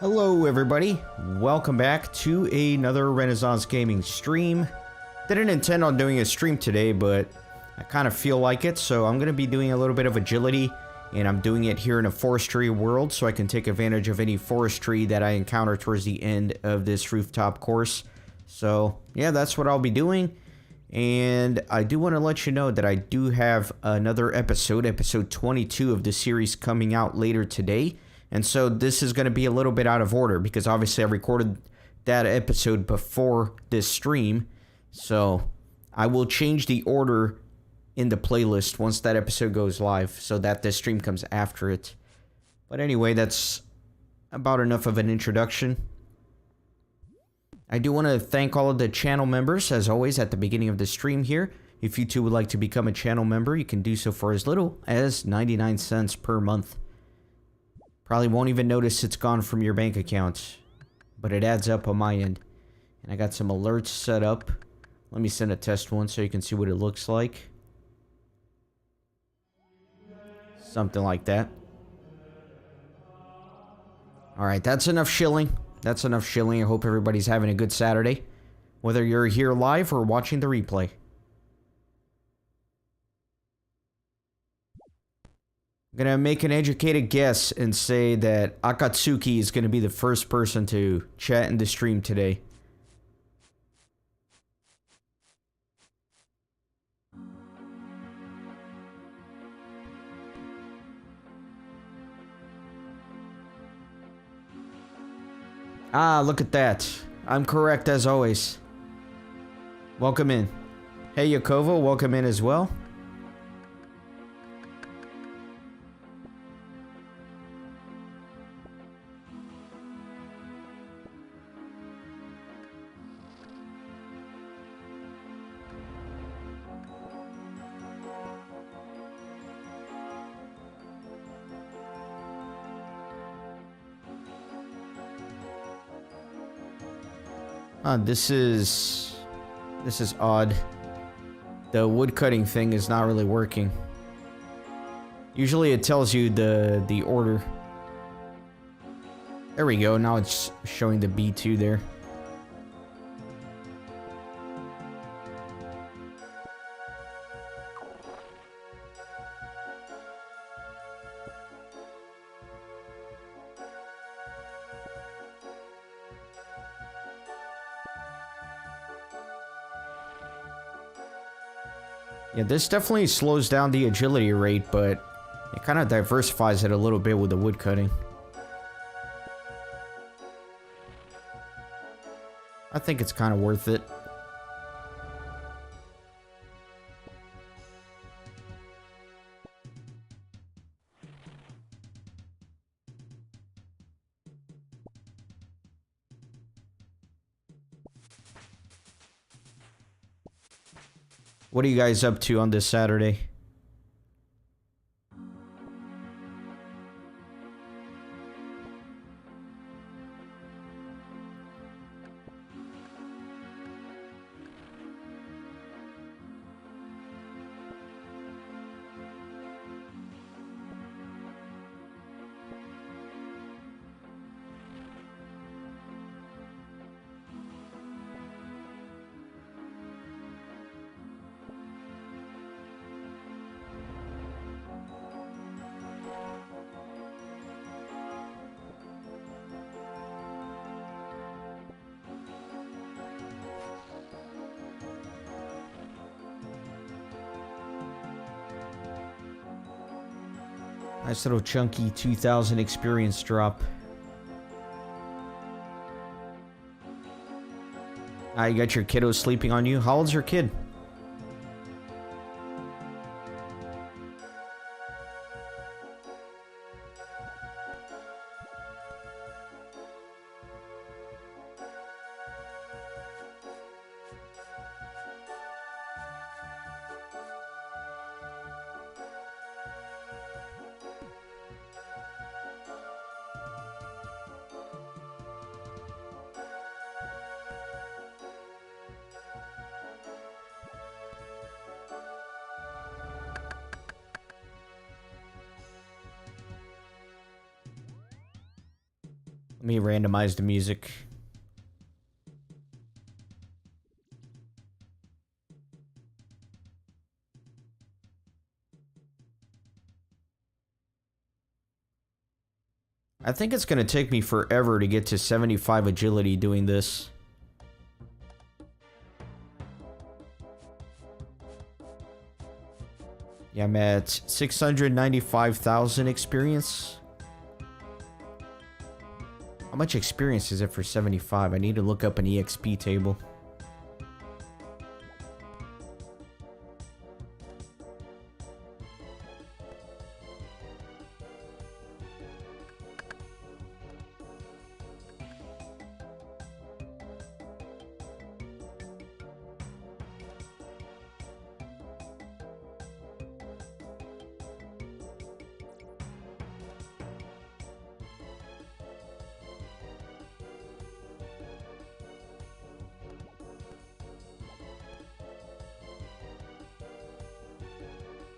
Hello everybody, welcome back to another Renaissance Gaming stream. Didn't intend on doing a stream today, but I kind of feel like it, so I'm going to be doing a little bit of agility, and I'm doing it here in a forestry world so I can take advantage of any forestry that I encounter towards the end of this rooftop course. So yeah, that's what I'll be doing, and I do want to let you know that I do have another episode 22 of the series coming out later today. And so this is going to be a little bit out of order because obviously I recorded that episode before this stream. So I will change the order in the playlist once that episode goes live so that this stream comes after it. But anyway, that's about enough of an introduction. I do want to thank all of the channel members, as always, at the beginning of the stream here. If you too would like to become a channel member, you can do so for as little as 99 cents per month. Probably won't even notice it's gone from your bank account, but it adds up on my end. And I got some alerts set up. Let me send a test one so you can see what it looks like. Something like that. Alright, that's enough shilling. That's enough shilling. I hope everybody's having a good Saturday, whether you're here live or watching the replay. I'm gonna make an educated guess and say that Akatsuki is gonna be the first person to chat in the stream today. Ah, look at that. I'm correct as always. Welcome in. Hey Yakovo, welcome in as well. This is odd. The woodcutting thing is not really working. Usually it tells you the order. There we go. Now it's showing the B2 there. Yeah, this definitely slows down the agility rate, but it kind of diversifies it a little bit with the wood cutting. I think it's kind of worth it. What are you guys up to on this Saturday? Nice little chunky 2,000 experience drop. You got your kiddo sleeping on you. How old's your kid? Let me randomize the music. I think it's going to take me forever to get to 75 agility doing this. Yeah, I'm at 695,000 experience. How much experience is it for 75? I need to look up an EXP table.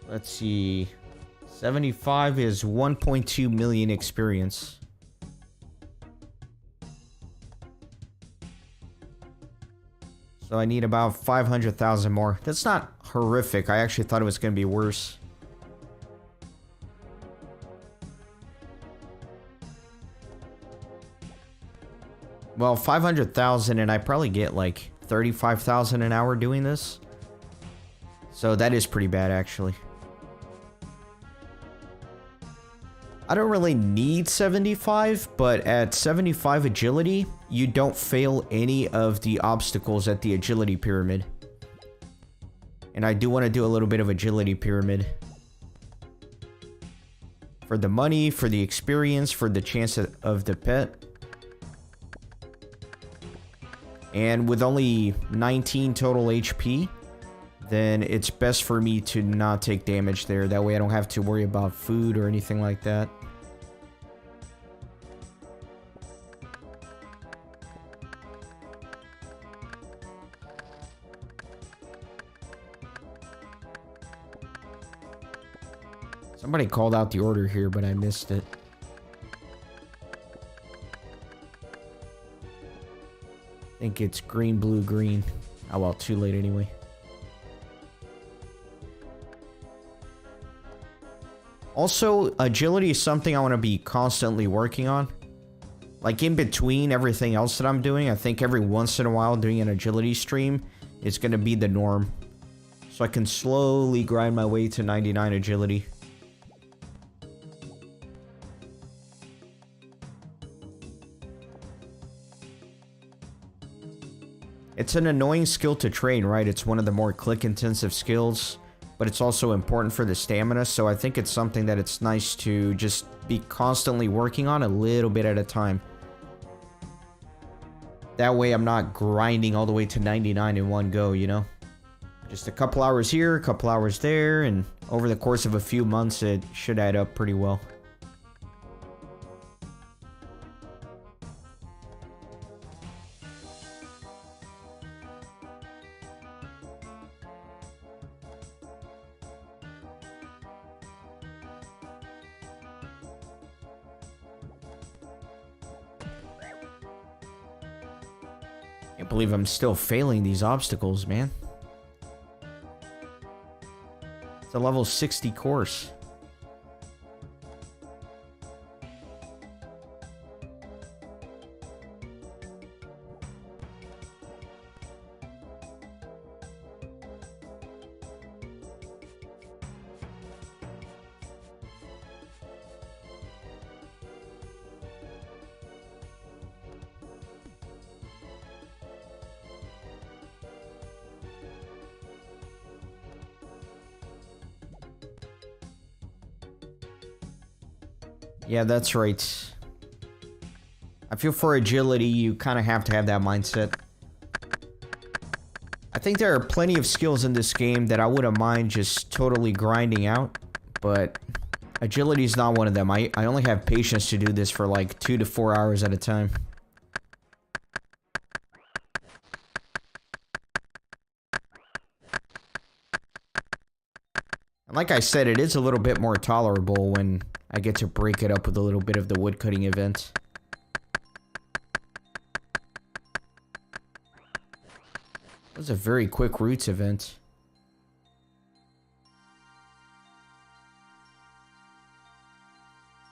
Let's see. 75 is 1.2 million experience. So I need about 500,000 more. That's not horrific. I actually thought it was going to be worse. Well, 500,000 and I probably get like 35,000 an hour doing this. So that is pretty bad actually. I don't really need 75, but at 75 agility, you don't fail any of the obstacles at the agility pyramid. And I do want to do a little bit of agility pyramid. For the money, for the experience, for the chance of the pet. And with only 19 total HP, then it's best for me to not take damage there. That way I don't have to worry about food or anything like that. Somebody called out the order here, but I missed it. I think it's green, blue, green. Oh well, too late anyway. Also, agility is something I want to be constantly working on. Like in between everything else that I'm doing, I think every once in a while doing an agility stream is going to be the norm. So I can slowly grind my way to 99 agility. It's an annoying skill to train, right? It's one of the more click-intensive skills, but it's also important for the stamina, so I think it's something that it's nice to just be constantly working on a little bit at a time. That way I'm not grinding all the way to 99 in one go, you know? Just a couple hours here, a couple hours there, and over the course of a few months it should add up pretty well. Can't believe I'm still failing these obstacles, man. It's a level 60 course. Yeah, that's right. I feel for agility, you kind of have to have that mindset. I think there are plenty of skills in this game that I wouldn't mind just totally grinding out, but agility is not one of them. I only have patience to do this for like 2 to 4 hours at a time. And like I said, it is a little bit more tolerable when I get to break it up with a little bit of the woodcutting event. was a very quick roots event.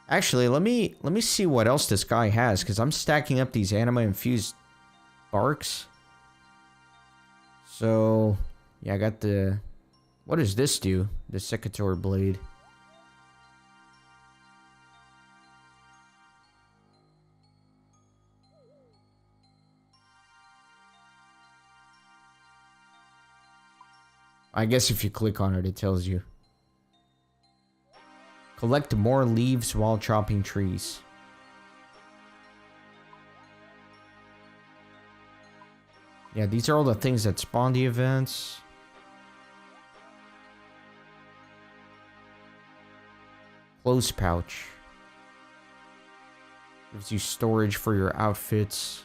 Actually, let me see what else this guy has, because I'm stacking up these anima infused barks. So, yeah, I got the... What does this do? The Secator Blade. I guess if you click on it, it tells you. Collect more leaves while chopping trees. Yeah, these are all the things that spawn the events. Clothes pouch. Gives you storage for your outfits.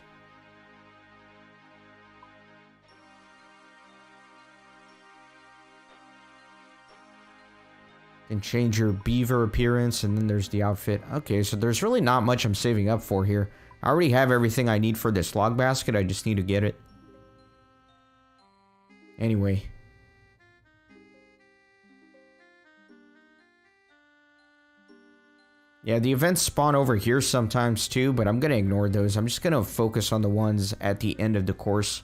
Can change your beaver appearance, and then there's the outfit. Okay, so there's really not much I'm saving up for here. I already have everything I need for this log basket. I just need to get it. Anyway. Yeah, the events spawn over here sometimes too, but I'm going to ignore those. I'm just going to focus on the ones at the end of the course.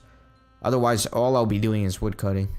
Otherwise, all I'll be doing is woodcutting.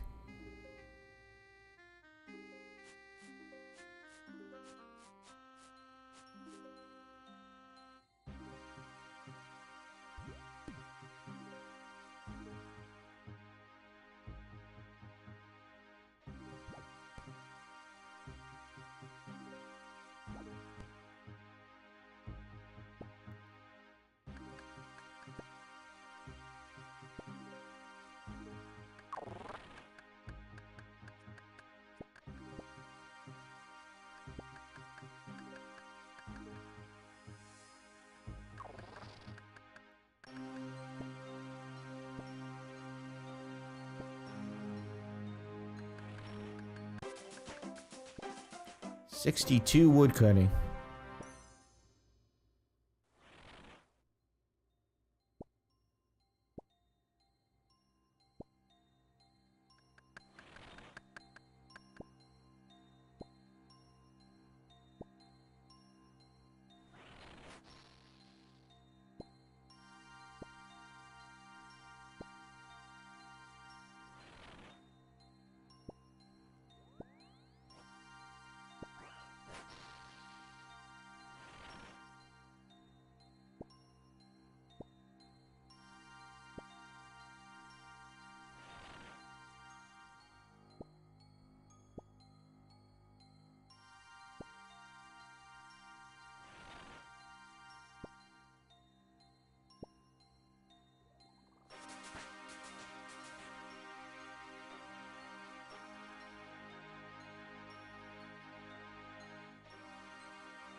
$62 woodcutting.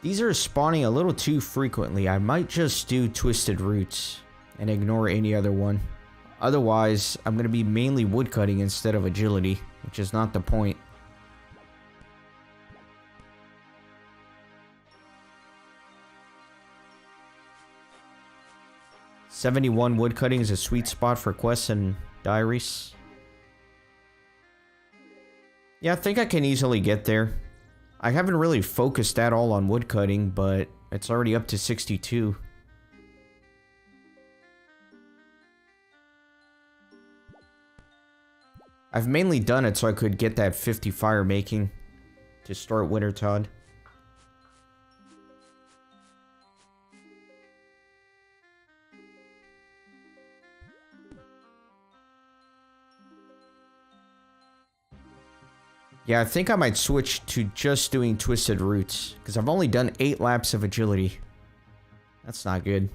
These are spawning a little too frequently. I might just do Twisted Roots and ignore any other one. Otherwise, I'm going to be mainly woodcutting instead of agility, which is not the point. $71 woodcutting is a sweet spot for quests and diaries. Yeah, I think I can easily get there. I haven't really focused at all on woodcutting, but it's already up to 62. I've mainly done it so I could get that 50 fire making to start Wintertod. Yeah, I think I might switch to just doing Twisted Roots, because I've only done 8 laps of agility. That's not good.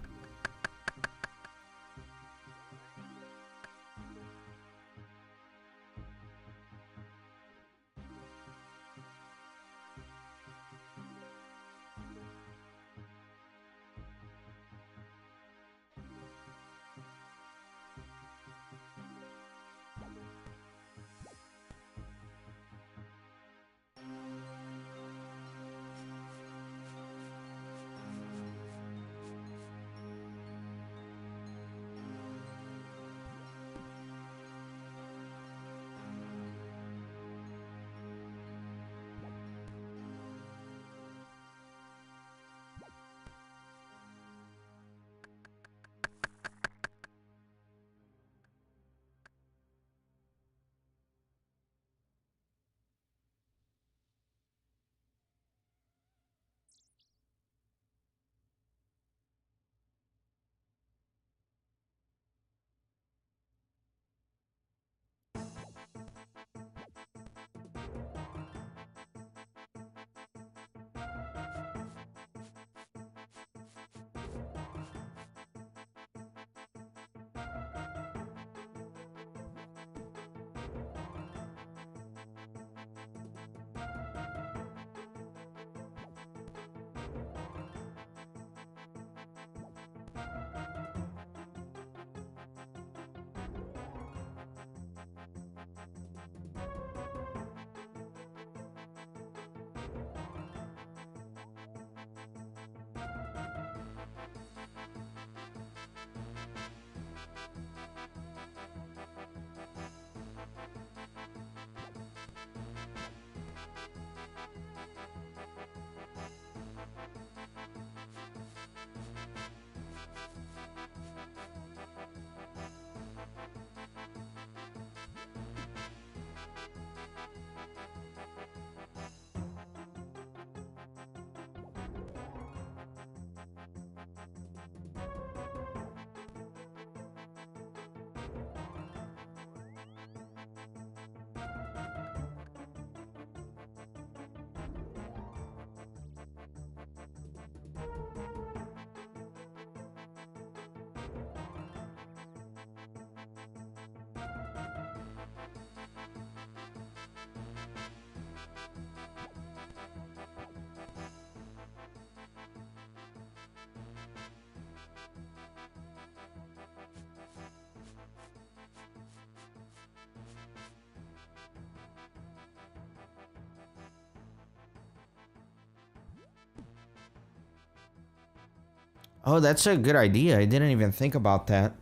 Oh, that's a good idea. I didn't even think about that.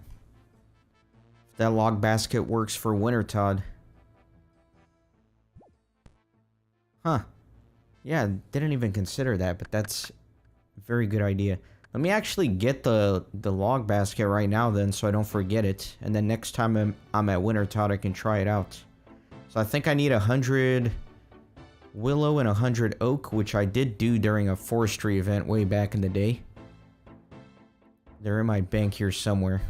If that log basket works for winter, Todd. Huh. Yeah, didn't even consider that, but that's a very good idea. Let me actually get the log basket right now then, so I don't forget it. And then next time I'm at winter, Todd, I can try it out. So I think I need 100 willow and 100 oak, which I did do during a forestry event way back in the day. They're in my bank here somewhere.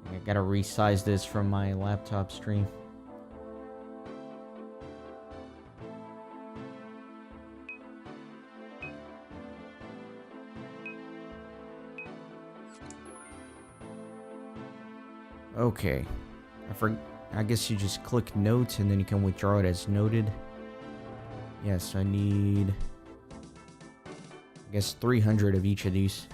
I gotta resize this from my laptop stream. Okay. I guess you just click notes and then you can withdraw it as noted. Yes, I need, I guess, 300 of each of these.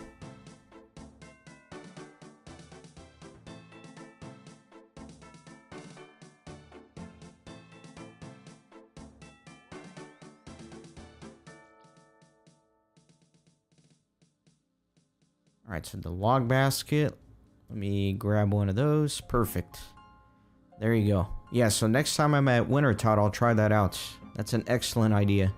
Alright, so the log basket. Let me grab one of those. Perfect. There you go. Yeah, so next time I'm at winter, Todd, I'll try that out. That's an excellent idea.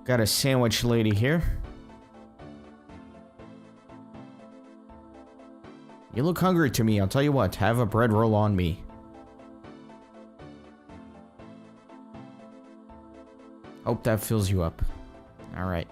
Got a sandwich lady here. You look hungry to me. I'll tell you what, have a bread roll on me. Hope that fills you up. Alright.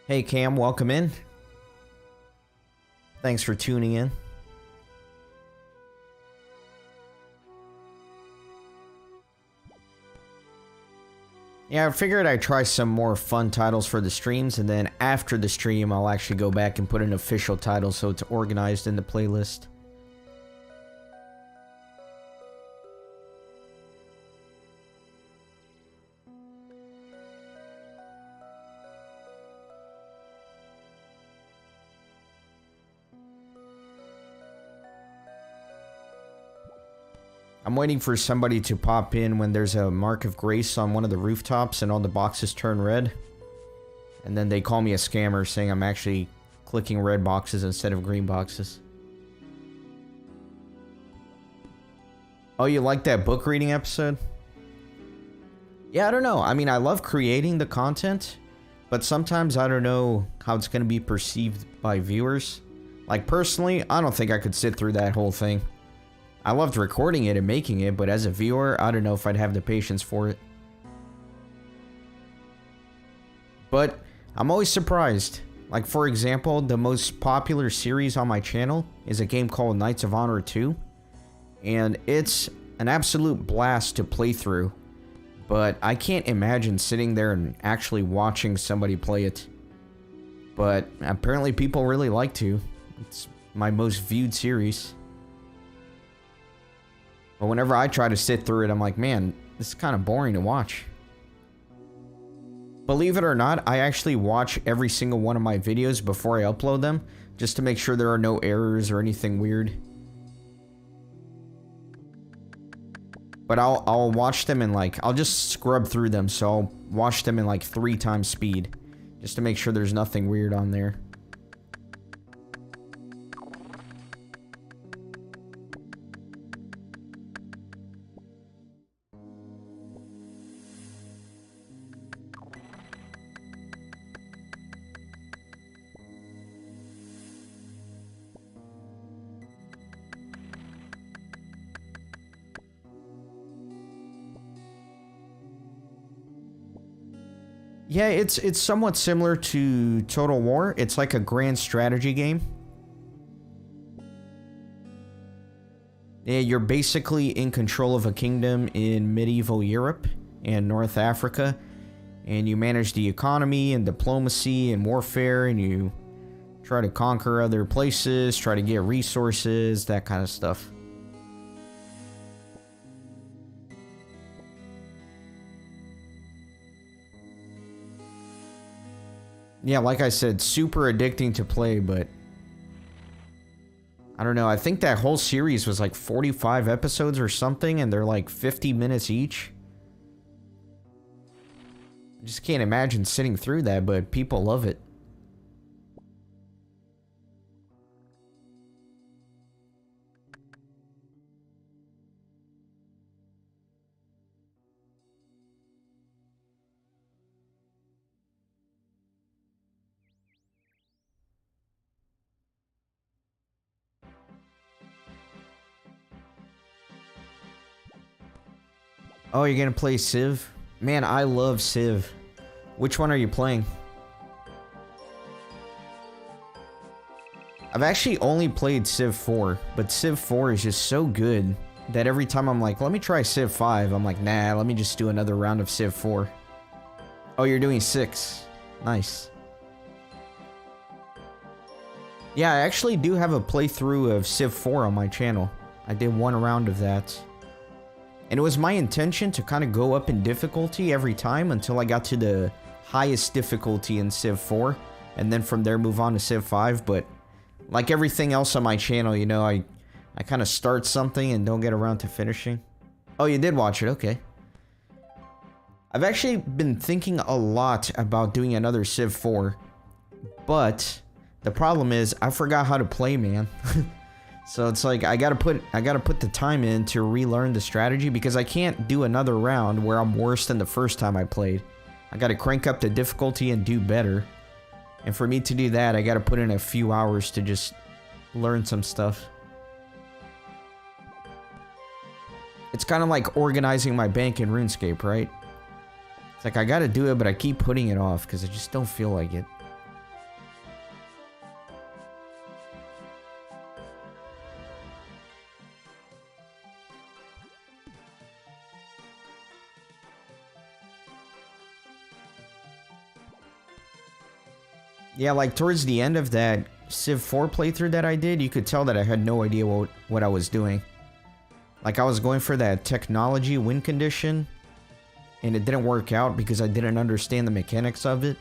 Hey Cam, welcome in. Thanks for tuning in. Yeah, I figured I'd try some more fun titles for the streams, and then after the stream, I'll actually go back and put an official title so it's organized in the playlist. I'm waiting for somebody to pop in when there's a mark of grace on one of the rooftops and all the boxes turn red. And then they call me a scammer saying I'm actually clicking red boxes instead of green boxes. Oh, you like that book reading episode? Yeah, I don't know. I mean, I love creating the content, but sometimes I don't know how it's going to be perceived by viewers. Like, personally, I don't think I could sit through that whole thing. I loved recording it and making it, but as a viewer, I don't know if I'd have the patience for it. But I'm always surprised. Like, for example, the most popular series on my channel is a game called Knights of Honor 2. And it's an absolute blast to play through. But I can't imagine sitting there and actually watching somebody play it. But apparently people really like to. It's my most viewed series. But whenever I try to sit through it, I'm like, man, this is kind of boring to watch. Believe it or not, I actually watch every single one of my videos before I upload them, just to make sure there are no errors or anything weird. But I'll watch them in like, I'll just scrub through them, so I'll watch them in like 3 times speed, just to make sure there's nothing weird on there. Yeah, it's somewhat similar to Total War. It's like a grand strategy game. Yeah, you're basically in control of a kingdom in medieval Europe and North Africa. And you manage the economy and diplomacy and warfare, and you try to conquer other places, try to get resources, that kind of stuff. Yeah, like I said, super addicting to play, but I don't know. I think that whole series was like 45 episodes or something, and they're like 50 minutes each. I just can't imagine sitting through that, but people love it. Oh, you're gonna play Civ? Man, I love Civ. Which one are you playing? I've actually only played Civ 4, but Civ 4 is just so good that every time I'm like, let me try Civ 5, I'm like, nah, let me just do another round of Civ 4. Oh, you're doing 6. Nice. Yeah, I actually do have a playthrough of Civ 4 on my channel. I did one round of that. And it was my intention to kind of go up in difficulty every time until I got to the highest difficulty in Civ 4. And then from there move on to Civ 5. But like everything else on my channel, you know, I kind of start something and don't get around to finishing. Oh, you did watch it. Okay. I've actually been thinking a lot about doing another Civ 4. But the problem is I forgot how to play, man. So it's like I gotta put the time in to relearn the strategy, because I can't do another round where I'm worse than the first time I played. I gotta crank up the difficulty and do better. And for me to do that, I gotta put in a few hours to just learn some stuff. It's kind of like organizing my bank in RuneScape, right? It's like I gotta do it, but I keep putting it off because I just don't feel like it. Yeah, like towards the end of that Civ 4 playthrough that I did, you could tell that I had no idea what I was doing. Like I was going for that technology win condition, and it didn't work out because I didn't understand the mechanics of it.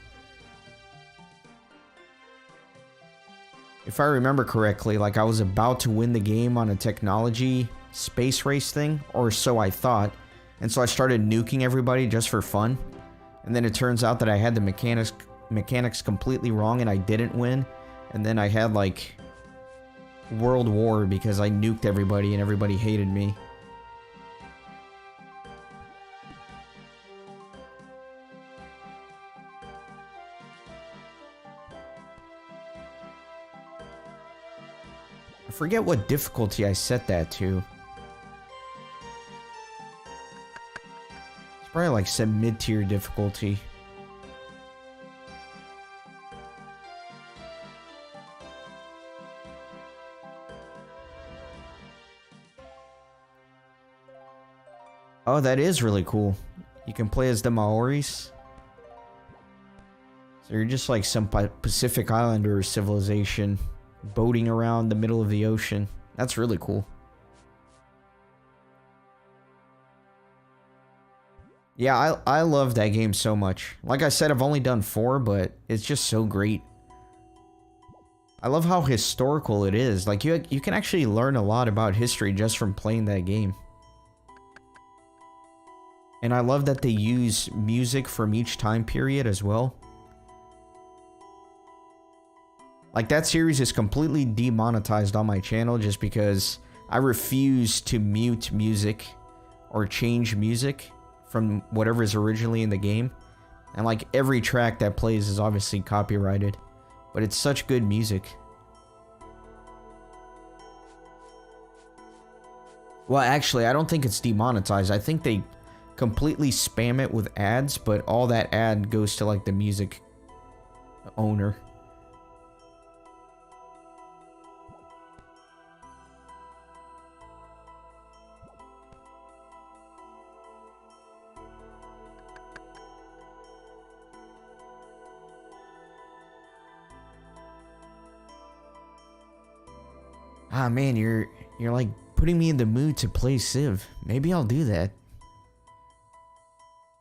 If I remember correctly, like I was about to win the game on a technology space race thing, or so I thought. And so I started nuking everybody just for fun. And then it turns out that I had the mechanics completely wrong and I didn't win. And then I had like World War because I nuked everybody and everybody hated me. I forget what difficulty I set that to. It's probably like some mid-tier difficulty. Oh, that is really cool. You can play as the Maoris. So you're just like some Pacific Islander civilization boating around the middle of the ocean. That's really cool. Yeah, I love that game so much. Like I said, I've only done 4, but it's just so great. I love how historical it is. Like you can actually learn a lot about history just from playing that game. And I love that they use music from each time period as well. Like that series is completely demonetized on my channel just because I refuse to mute music or change music from whatever is originally in the game. And like every track that plays is obviously copyrighted, but it's such good music. Well, actually, I don't think it's demonetized. I think they completely spam it with ads, but all that ad goes to like the music owner. Ah man, you're like putting me in the mood to play Civ. Maybe I'll do that.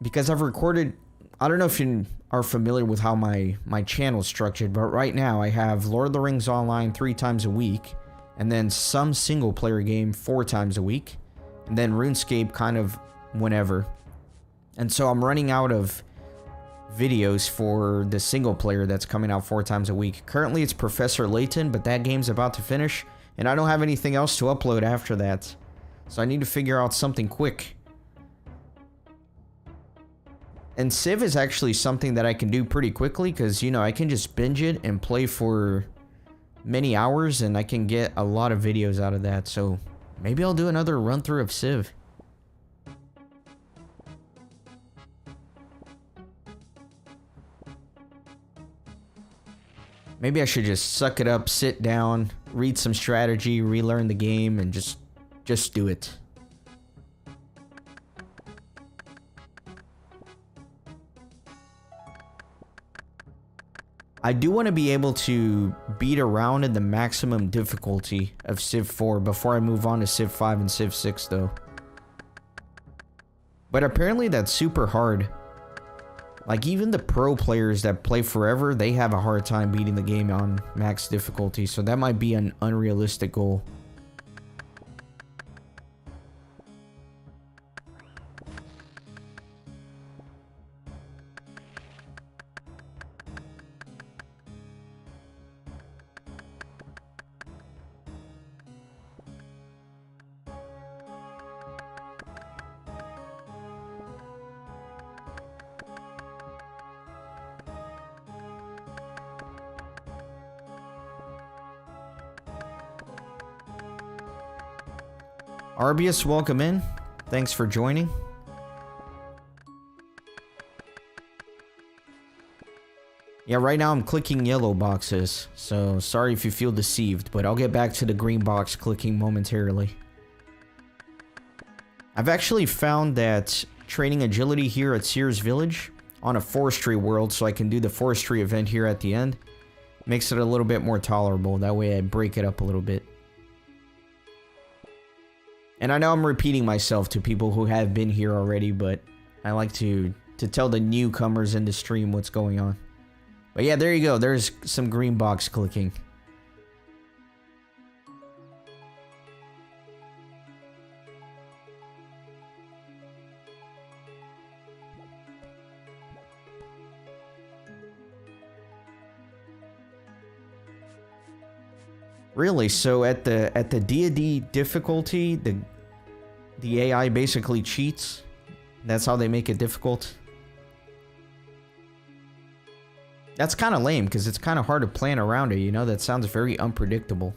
Because I've recorded, I don't know if you are familiar with how my channel's structured, but right now I have Lord of the Rings Online 3 times a week, and then some single player game 4 times a week, and then RuneScape kind of whenever. And so I'm running out of videos for the single player that's coming out 4 times a week. Currently it's Professor Layton, but that game's about to finish, and I don't have anything else to upload after that. So I need to figure out something quick. And Civ is actually something that I can do pretty quickly because, you know, I can just binge it and play for many hours and I can get a lot of videos out of that. So maybe I'll do another run through of Civ. Maybe I should just suck it up, sit down, read some strategy, relearn the game, and just do it. I do want to be able to beat around in the maximum difficulty of Civ 4 before I move on to Civ 5 and Civ 6 though. But apparently that's super hard. Like even the pro players that play forever, they have a hard time beating the game on max difficulty, so that might be an unrealistic goal. Arbius, welcome in. Thanks for joining. Yeah, right now I'm clicking yellow boxes, so sorry if you feel deceived, but I'll get back to the green box clicking momentarily. I've actually found that training agility here at Seer's Village on a forestry world, so I can do the forestry event here at the end, Makes it a little bit more tolerable. That way I break it up a little bit. And I know I'm repeating myself to people who have been here already, but I like to tell the newcomers in the stream what's going on. But yeah, there you go. There's some green box clicking. Really? So at the deity difficulty, the AI basically cheats? That's how they make it difficult? That's kind of lame, because it's kind of hard to plan around it, you know? That sounds very unpredictable.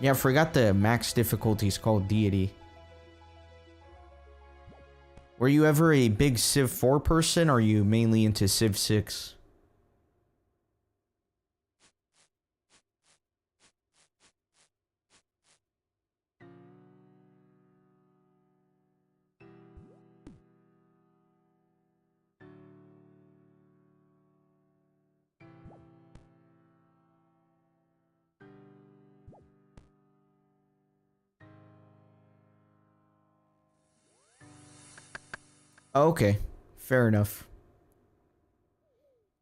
Yeah, I forgot the max difficulty is called deity. Were you ever a big Civ 4 person, or are you mainly into Civ 6? Okay, fair enough.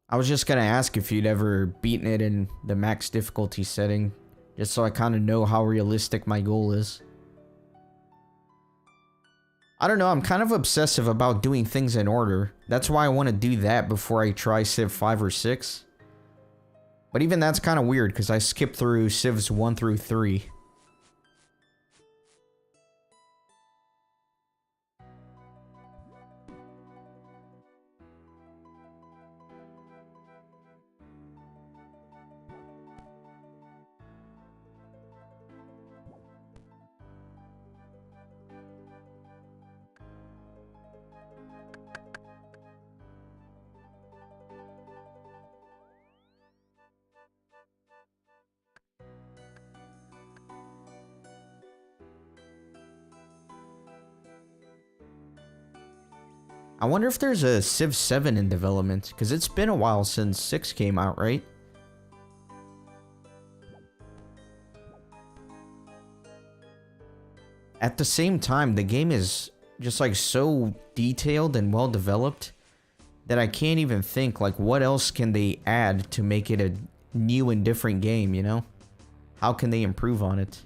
I was just gonna ask if you'd ever beaten it in the max difficulty setting, just so I kind of know how realistic my goal is. I don't know, I'm kind of obsessive about doing things in order. That's why I want to do that before I try Civ 5 or 6. But even that's kind of weird, because I skipped through Civs 1 through 3. I wonder if there's a Civ 7 in development, because it's been a while since 6 came out, right? At the same time, the game is just like so detailed and well developed that I can't even think like what else can they add to make it a new and different game, you know? How can they improve on it?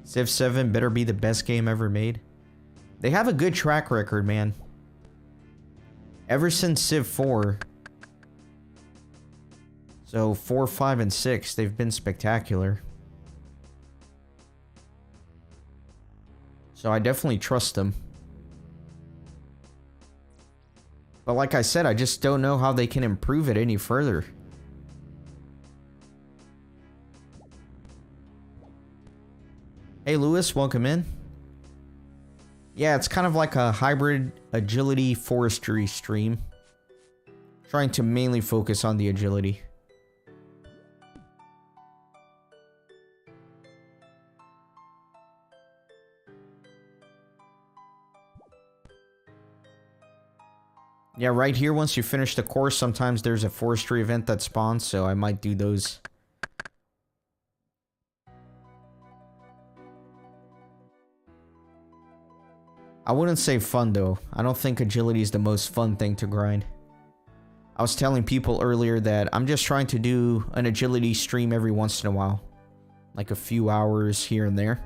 Civ 7 better be the best game ever made. They have a good track record, man. Ever since Civ 4. So 4, 5, and 6, they've been spectacular. So I definitely trust them. But like I said, I just don't know how they can improve it any further. Hey Lewis, welcome in. Yeah, it's kind of like a hybrid agility forestry stream. Trying to mainly focus on the agility. Yeah, right here, once you finish the course, sometimes there's a forestry event that spawns, so I might do those. I wouldn't say fun, though. I don't think agility is the most fun thing to grind. I was telling people earlier that I'm just trying to do an agility stream every once in a while. Like a few hours here and there.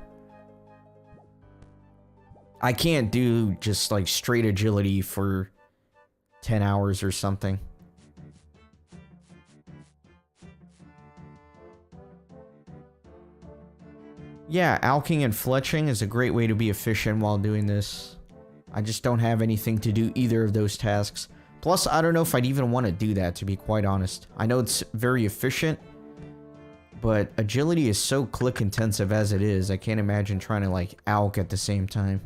I can't do just like straight agility for 10 hours or something. Yeah, alking and fletching is a great way to be efficient while doing this. I just don't have anything to do either of those tasks. Plus, I don't know if I'd even want to do that, to be quite honest. I know it's very efficient, But agility is so click intensive as it is. I can't imagine trying to like alch at the same time.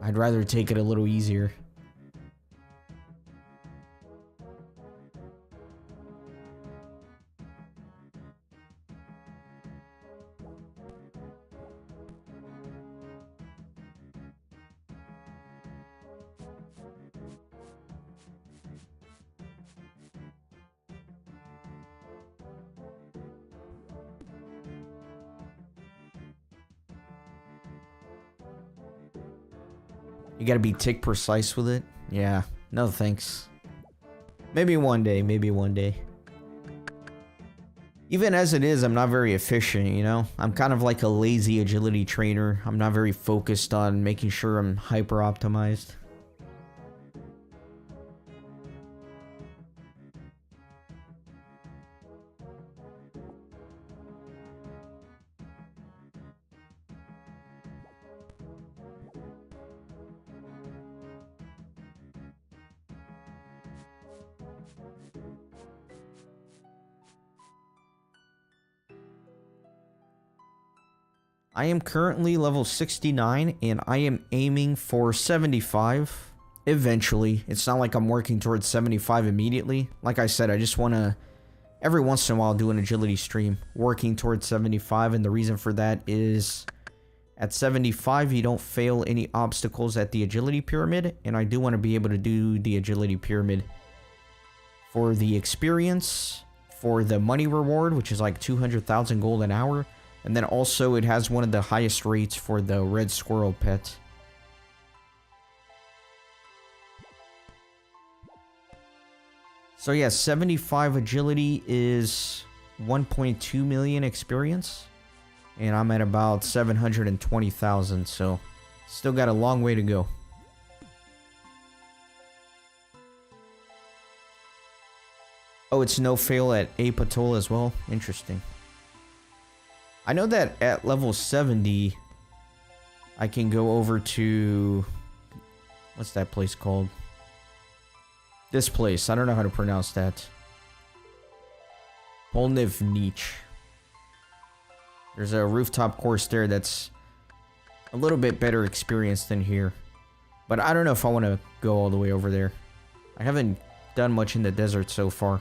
I'd rather take it a little easier. You gotta be tick precise with it? Yeah, no thanks. Maybe one day, maybe one day. Even as it is, I'm not very efficient, you know? I'm kind of like a lazy agility trainer. I'm not very focused on making sure I'm hyper optimized. I am currently level 69 and I am aiming for 75 eventually. It's not like I'm working towards 75 immediately. Like I said, I just want to every once in a while do an agility stream working towards 75, and the reason for that is at 75 you don't fail any obstacles at the agility pyramid, and I do want to be able to do the agility pyramid for the experience, for the money reward, which is like 200,000 gold an hour. And then also it has one of the highest rates for the red squirrel pet. So yeah, 75 agility is 1.2 million experience. And I'm at about 720,000, so still got a long way to go. Oh, it's no fail at Apatola as well? Interesting. I know that at level 70, I can go over to... What's that place called? This place. I don't know how to pronounce that. Polnivnich. There's a rooftop course there that's a little bit better experience than here. But I don't know if I want to go all the way over there. I haven't done much in the desert so far.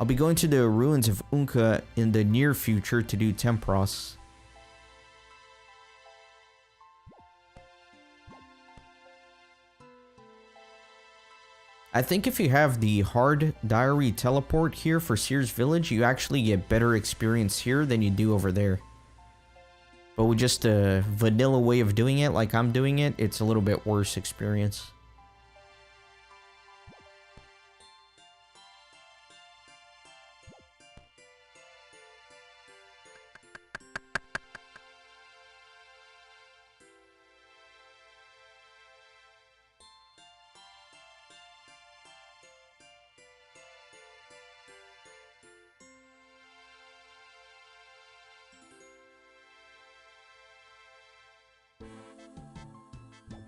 I'll be going to the ruins of Unka in the near future to do Tempros. I think if you have the hard diary teleport here for Seer's village, you actually get better experience here than you do over there. But with just a vanilla way of doing it, like I'm doing it, it's a little bit worse experience.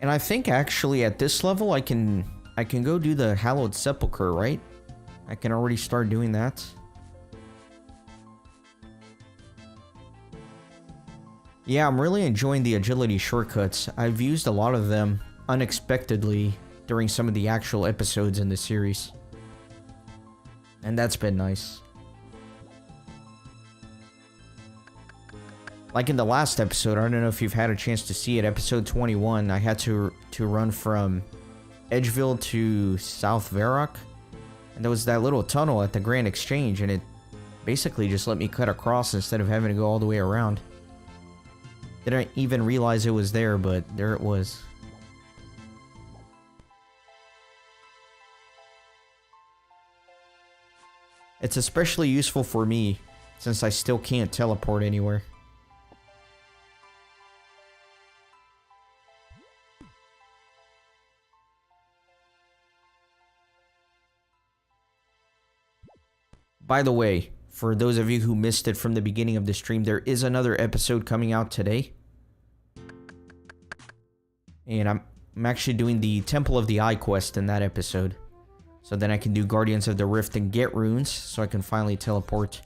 And I think actually at this level I can go do the Hallowed Sepulchre, right? I can already start doing that. Yeah, I'm really enjoying the agility shortcuts. I've used a lot of them unexpectedly during some of the actual episodes in the series. And that's been nice. Like in the last episode, I don't know if you've had a chance to see it, episode 21, I had to run from Edgeville to South Varrock. And there was that little tunnel at the Grand Exchange, and it basically just let me cut across instead of having to go all the way around. Didn't even realize it was there, but there it was. It's especially useful for me, since I still can't teleport anywhere. By the way, for those of you who missed it from the beginning of the stream, there is another episode coming out today. And I'm actually doing the Temple of the Eye quest in that episode. So then I can do Guardians of the Rift and get runes, so I can finally teleport.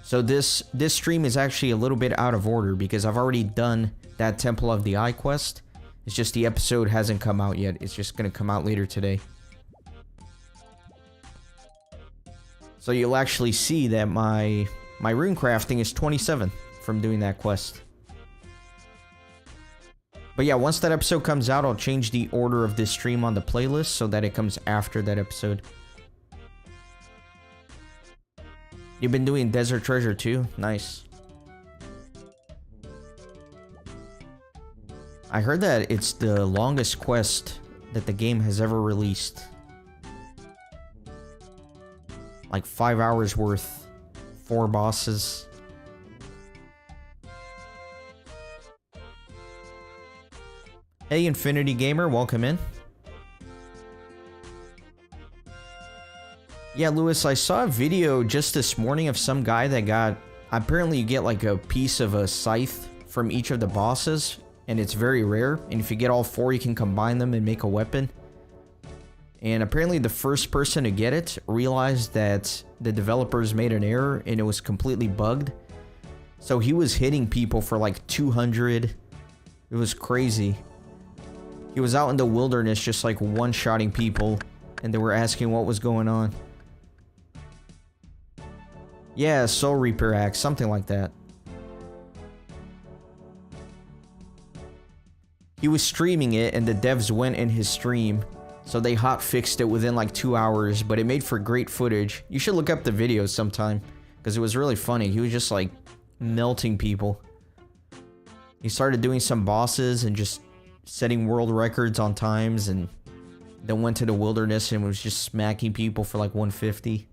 So this stream is actually a little bit out of order because I've already done that Temple of the Eye quest. It's just the episode hasn't come out yet. It's just going to come out later today. So you'll actually see that my rune crafting is 27 from doing that quest. But yeah, once that episode comes out, I'll change the order of this stream on the playlist so that it comes after that episode. You've been doing Desert Treasure too? Nice. I heard that it's the longest quest that the game has ever released. Like 5 hours worth, 4 bosses. Hey Infinity Gamer, welcome in. Yeah, Lewis, I saw a video just this morning of some guy that got... Apparently you get like a piece of a scythe from each of the bosses, and it's very rare. And if you get all 4, you can combine them and make a weapon. And apparently the first person to get it realized that the developers made an error and it was completely bugged. So he was hitting people for like 200. It was crazy. He was out in the wilderness just like one-shotting people, and they were asking what was going on. Yeah, Soul Reaper Axe, something like that. He was streaming it and the devs went in his stream, so they hot-fixed it within like 2 hours, but it made for great footage. You should look up the videos sometime, because it was really funny. He was just like melting people. He started doing some bosses and just setting world records on times, and then went to the wilderness and was just smacking people for like 150.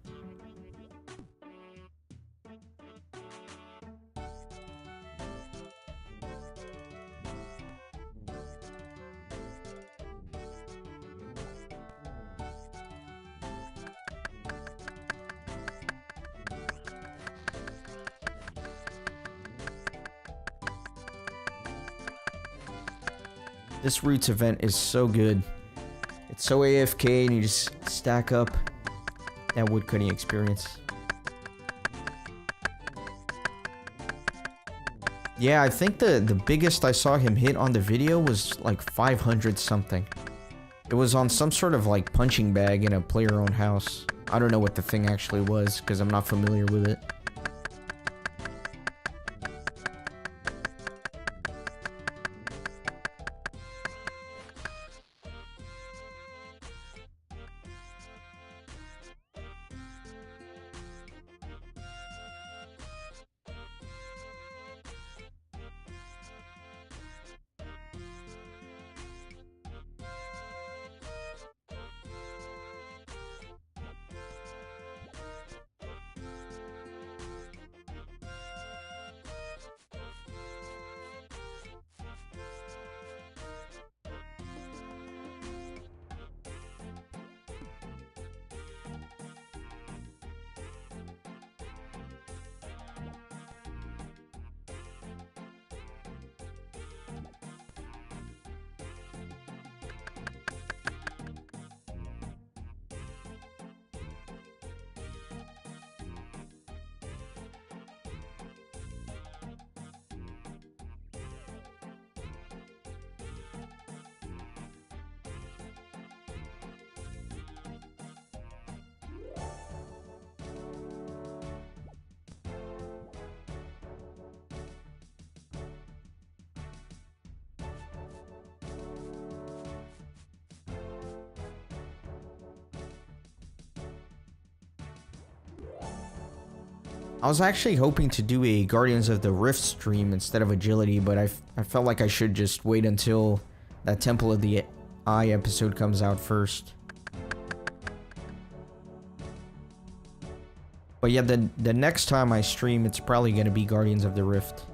This Roots event is so good. It's so AFK and you just stack up that woodcutting experience. Yeah, I think the biggest I saw him hit on the video was like 500 something. It was on some sort of like punching bag in a player-owned house. I don't know what the thing actually was because I'm not familiar with it. I was actually hoping to do a Guardians of the Rift stream instead of Agility, but I felt like I should just wait until that Temple of the Eye episode comes out first. But yeah, the next time I stream, it's probably going to be Guardians of the Rift.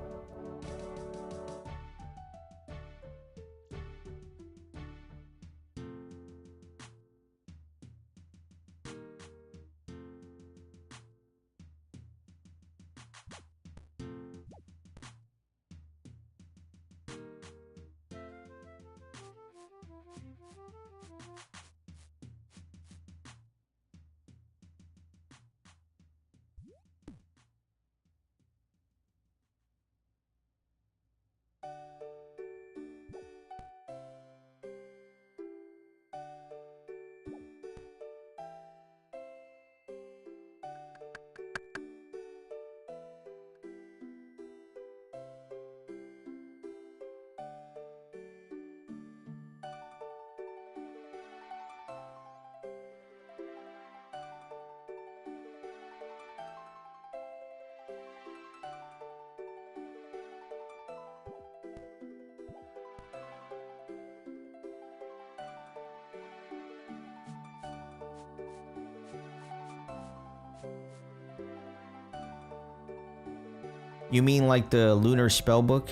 You mean like the Lunar Spellbook?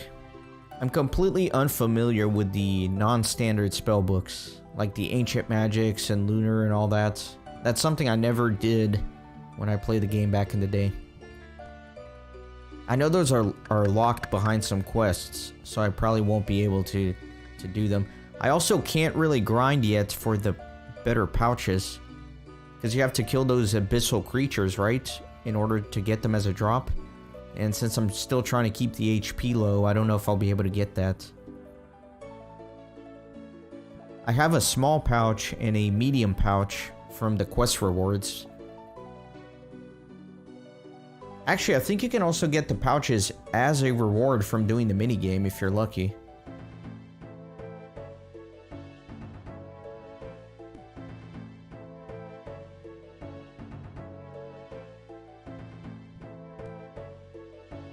I'm completely unfamiliar with the non-standard spellbooks, like the Ancient Magics and Lunar and all that. That's something I never did when I played the game back in the day. I know those are locked behind some quests, so I probably won't be able to do them. I also can't really grind yet for the better pouches, because you have to kill those abyssal creatures, right, in order to get them as a drop. And since I'm still trying to keep the HP low, I don't know if I'll be able to get that. I have a small pouch and a medium pouch from the quest rewards. Actually, I think you can also get the pouches as a reward from doing the minigame if you're lucky.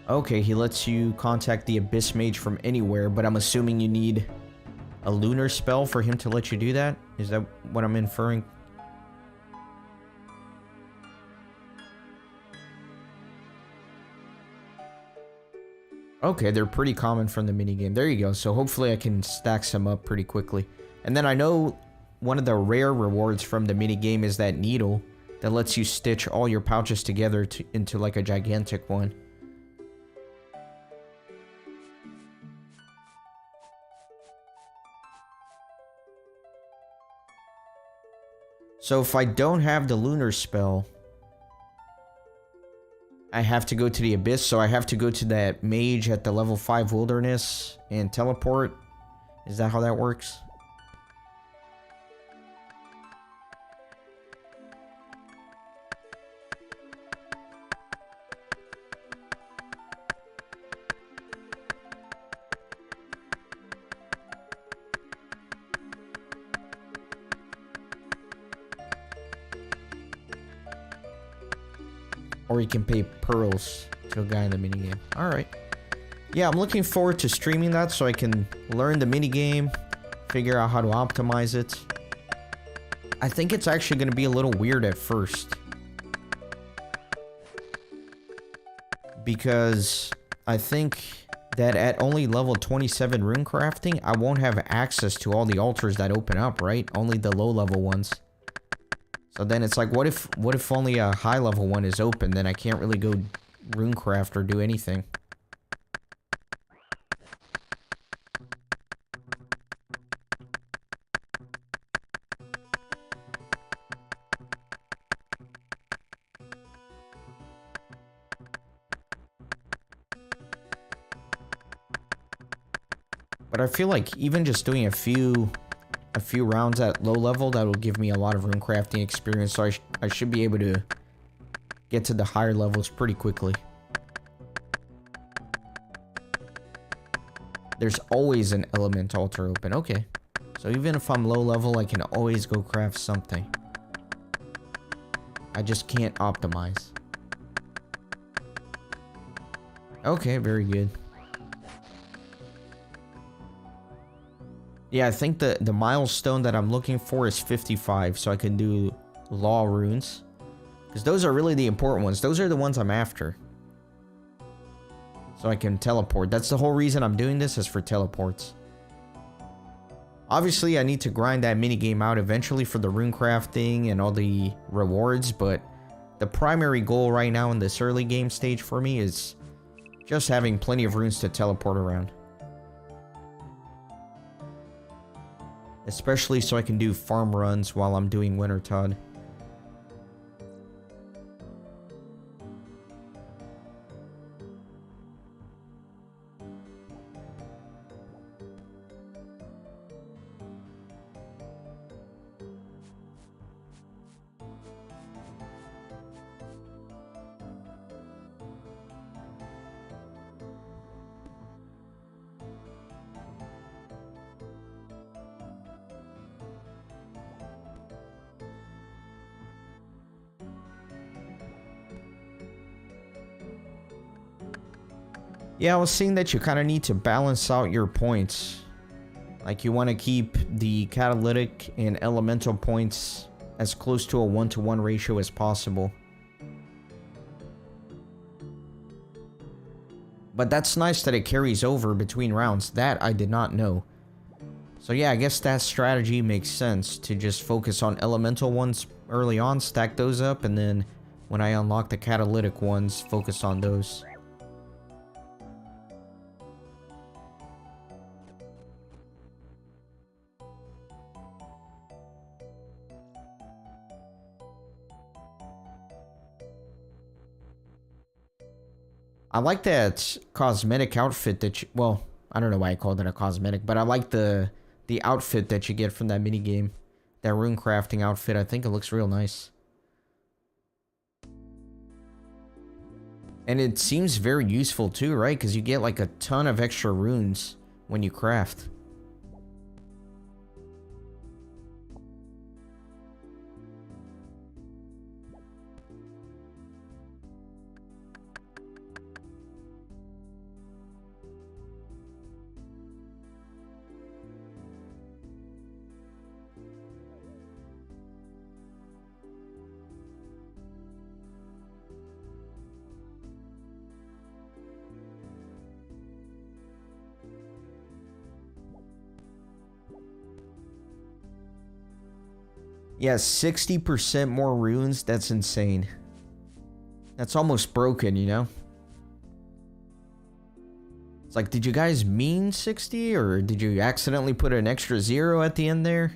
Okay, he lets you contact the Abyss Mage from anywhere, but I'm assuming you need a lunar spell for him to let you do that? Is that what I'm inferring? Okay, they're pretty common from the minigame. There you go. So hopefully I can stack some up pretty quickly. And then I know one of the rare rewards from the minigame is that needle that lets you stitch all your pouches together into like a gigantic one. So if I don't have the lunar spell, I have to go to the Abyss, so I have to go to that mage at the level 5 wilderness and teleport. Is that how that works? Or you can pay pearls to a guy in the minigame. Alright. Yeah, I'm looking forward to streaming that so I can learn the minigame, figure out how to optimize it. I think it's actually going to be a little weird at first, because I think that at only level 27 rune crafting, I won't have access to all the altars that open up, right? Only the low level ones. So then it's like, what if only a high level one is open? Then I can't really go runecraft or do anything. But I feel like even just doing a few rounds at low level, that will give me a lot of rune crafting experience, so I should be able to get to the higher levels pretty quickly. There's always an element altar open. Okay, so even if I'm low level, I can always go craft something. I just can't optimize. Okay, very good. Yeah, I think the milestone that I'm looking for is 55, so I can do law runes. Because those are really the important ones. Those are the ones I'm after. So I can teleport. That's the whole reason I'm doing this, is for teleports. Obviously, I need to grind that minigame out eventually for the rune crafting and all the rewards, but the primary goal right now in this early game stage for me is just having plenty of runes to teleport around. Especially so I can do farm runs while I'm doing Wintertod. Yeah, I was seeing that you kind of need to balance out your points. Like, you want to keep the catalytic and elemental points as close to a 1-to-1 ratio as possible. But that's nice that it carries over between rounds. That I did not know. So yeah, I guess that strategy makes sense, to just focus on elemental ones early on, stack those up, and then when I unlock the catalytic ones, focus on those. I like that cosmetic outfit that you, well, I don't know why I called it a cosmetic, but I like the outfit that you get from that minigame. That rune crafting outfit, I think it looks real nice. And it seems very useful too, right? Because you get like a ton of extra runes when you craft. Yeah, 60% more runes. That's insane. That's almost broken, you know? It's like, did you guys mean 60? Or did you accidentally put an extra 0 at the end there?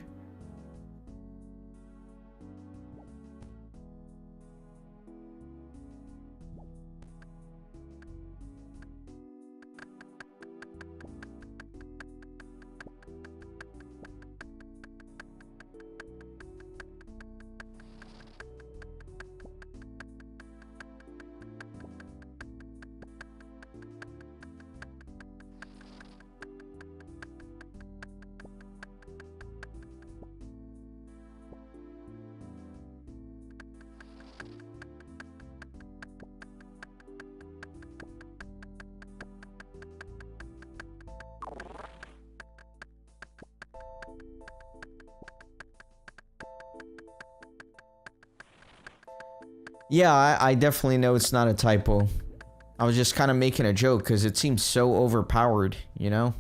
Yeah, I definitely know it's not a typo. I was just kind of making a joke because it seems so overpowered, you know?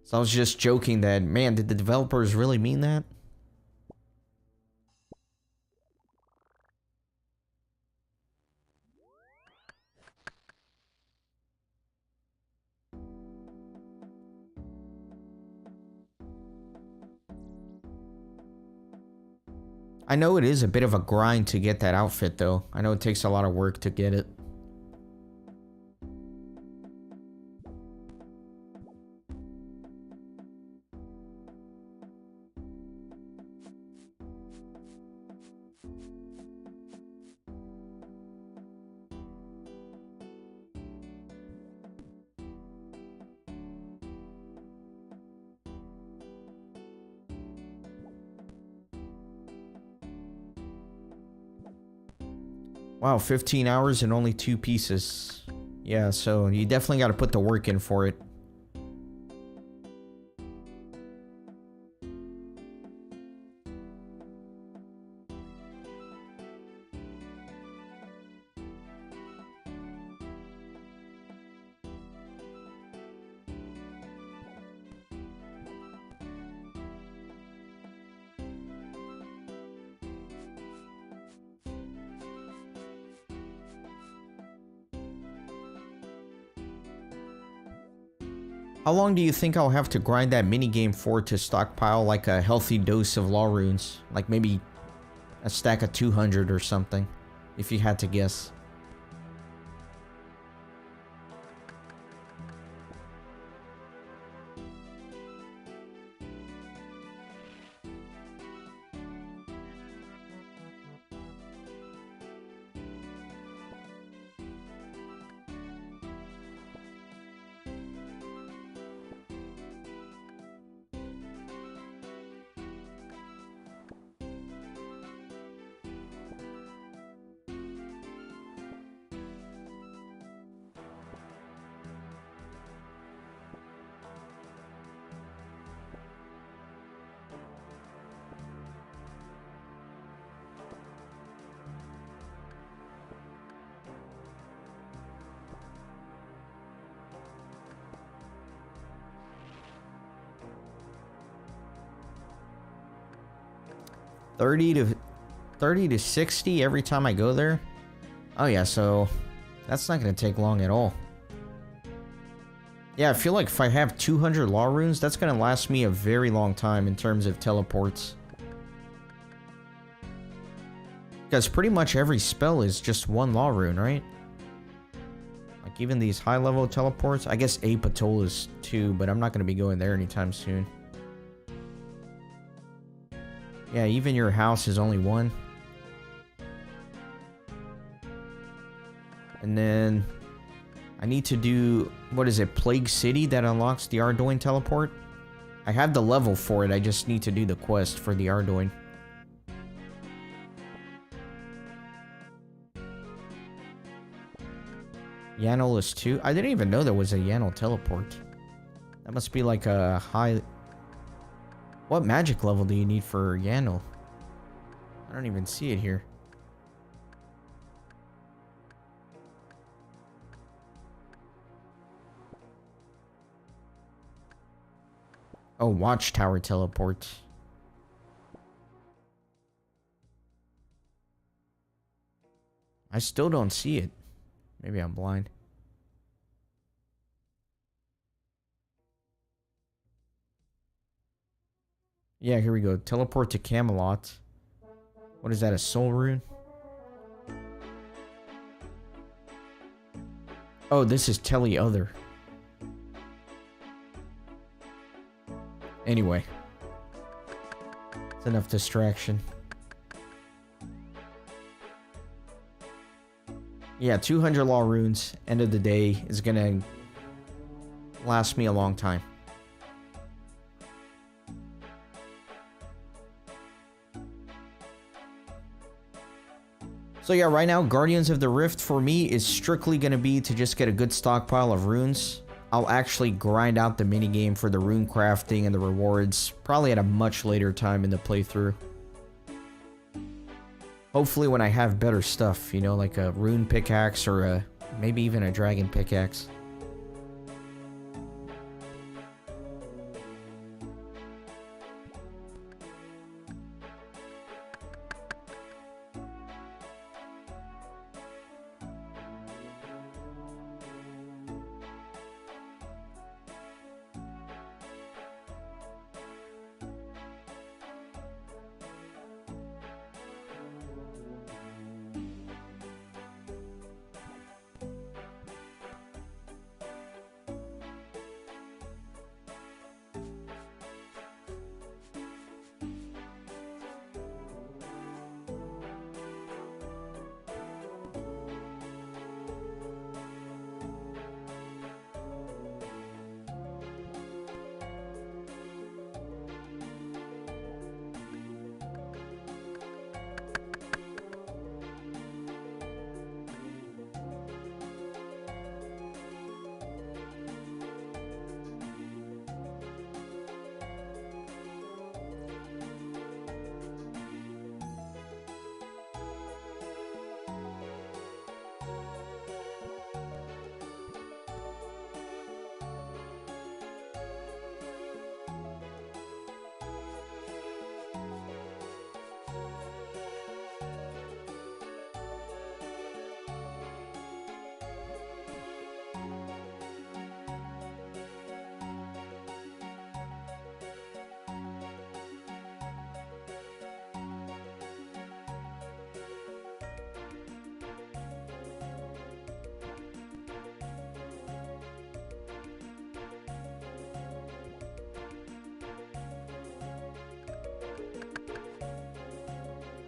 So I was just joking that, man, did the developers really mean that? I know it is a bit of a grind to get that outfit, though. I know it takes a lot of work to get it. Wow, 15 hours and only 2 pieces. Yeah, so you definitely got to put the work in for it. How long do you think I'll have to grind that minigame for to stockpile like a healthy dose of law runes? Like maybe a stack of 200 or something, if you had to guess. 30 to 60 every time I go there. Oh yeah, so that's not going to take long at all. Yeah, I feel like if I have 200 law runes, that's going to last me a very long time in terms of teleports. Because pretty much every spell is just one law rune, right? Like even these high level teleports. I guess Apatol is 2, but I'm not going to be going there anytime soon. Yeah, even your house is only 1. And then I need to do, what is it, Plague City that unlocks the Ardoin teleport? I have the level for it, I just need to do the quest for the Ardoin. Yanol is 2. I didn't even know there was a Yanol teleport. That must be like a high... What magic level do you need for Yanol? I don't even see it here. Oh, Watchtower teleport. I still don't see it. Maybe I'm blind. Yeah, here we go. Teleport to Camelot. What is that, a soul rune? Oh, this is Tele Other. Anyway. It's enough distraction. Yeah, 200 law runes. End of the day is gonna last me a long time. So yeah, right now, Guardians of the Rift for me is strictly going to be to just get a good stockpile of runes. I'll actually grind out the minigame for the rune crafting and the rewards, probably at a much later time in the playthrough. Hopefully when I have better stuff, you know, like a rune pickaxe or maybe even a dragon pickaxe.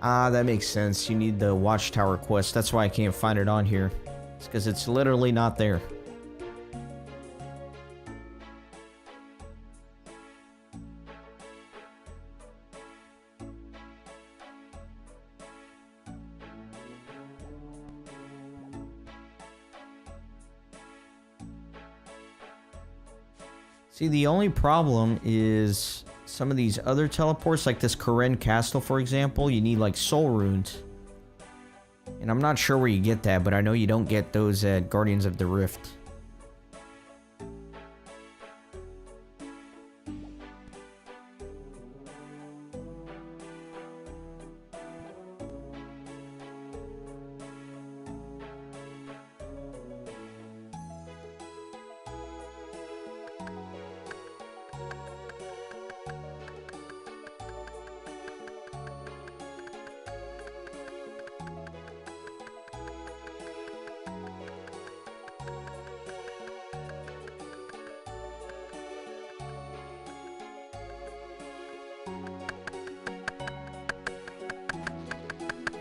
Ah, that makes sense. You need the Watchtower quest. That's why I can't find it on here. It's because it's literally not there. See, the only problem is some of these other teleports, like this Karen Castle, for example, you need like soul runes. And I'm not sure where you get that, but I know you don't get those at Guardians of the Rift.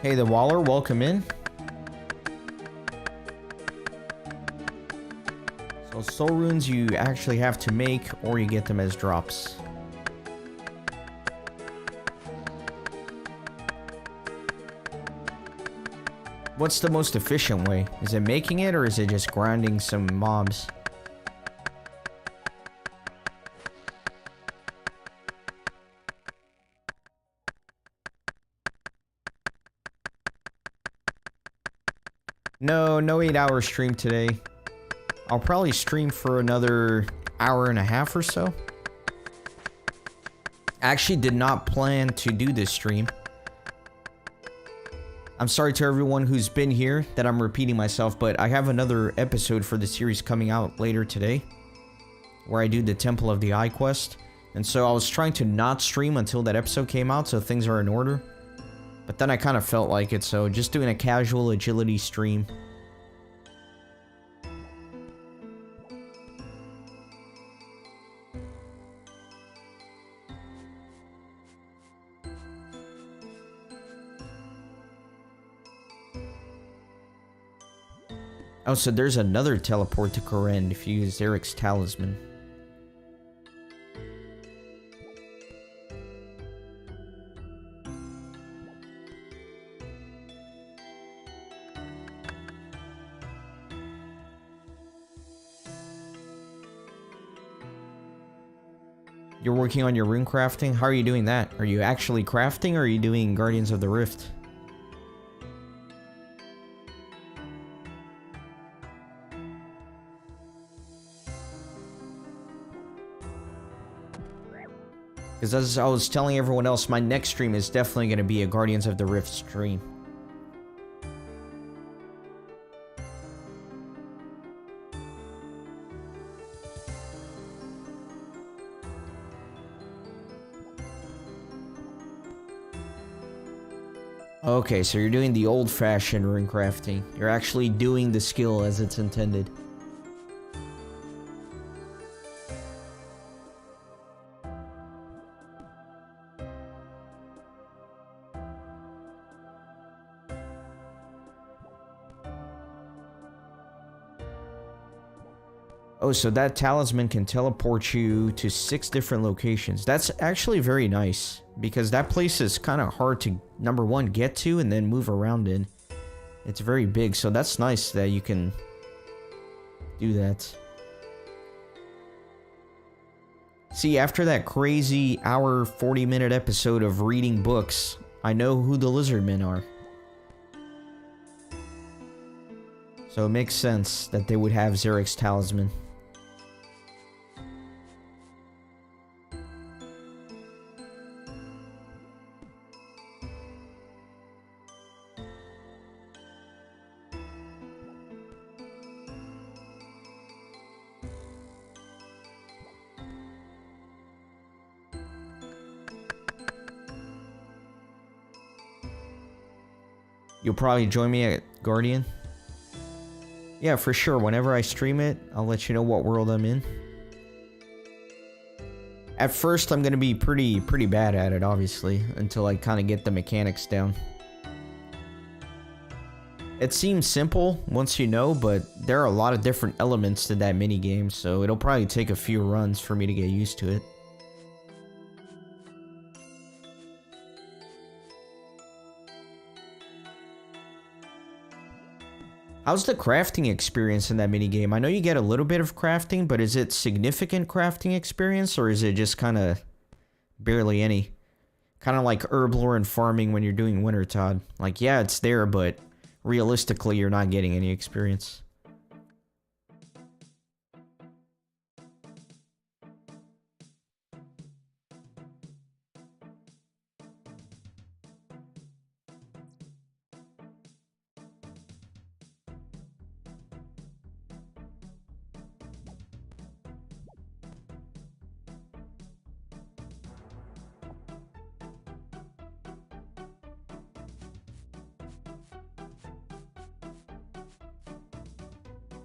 Hey, the Waller, welcome in. So soul runes you actually have to make, or you get them as drops. What's the most efficient way? Is it making it, or is it just grinding some mobs? No 8-hour stream today. I'll probably stream for another hour and a half or so. I actually did not plan to do this stream. I'm sorry to everyone who's been here that I'm repeating myself, but I have another episode for the series coming out later today, where I do the Temple of the Eye quest. And so I was trying to not stream until that episode came out, so things are in order. But then I kind of felt like it, so just doing a casual agility stream. Oh, so there's another teleport to Koren if you use Eric's talisman. You're working on your rune crafting? How are you doing that? Are you actually crafting, or are you doing Guardians of the Rift? Because as I was telling everyone else, my next stream is definitely going to be a Guardians of the Rift stream. Okay, so you're doing the old-fashioned rune crafting. You're actually doing the skill as it's intended. Oh, so that talisman can teleport you to 6 different locations. That's actually very nice, because that place is kind of hard to, number one, get to and then move around in. It's very big, so that's nice that you can do that. See, after that crazy hour, 40-minute episode of reading books, I know who the lizardmen are. So it makes sense that they would have Zarek's talisman. You'll probably join me at Guardian? Yeah, for sure. Whenever I stream it, I'll let you know what world I'm in. At first, I'm gonna be pretty bad at it, obviously, until I kind of get the mechanics down. It seems simple once you know, but there are a lot of different elements to that minigame, so it'll probably take a few runs for me to get used to it. How's the crafting experience in that minigame? I know you get a little bit of crafting, but is it significant crafting experience, or is it just kind of barely any? Kind of like herblore and farming when you're doing Wintertod. Like, yeah, it's there, but realistically, you're not getting any experience.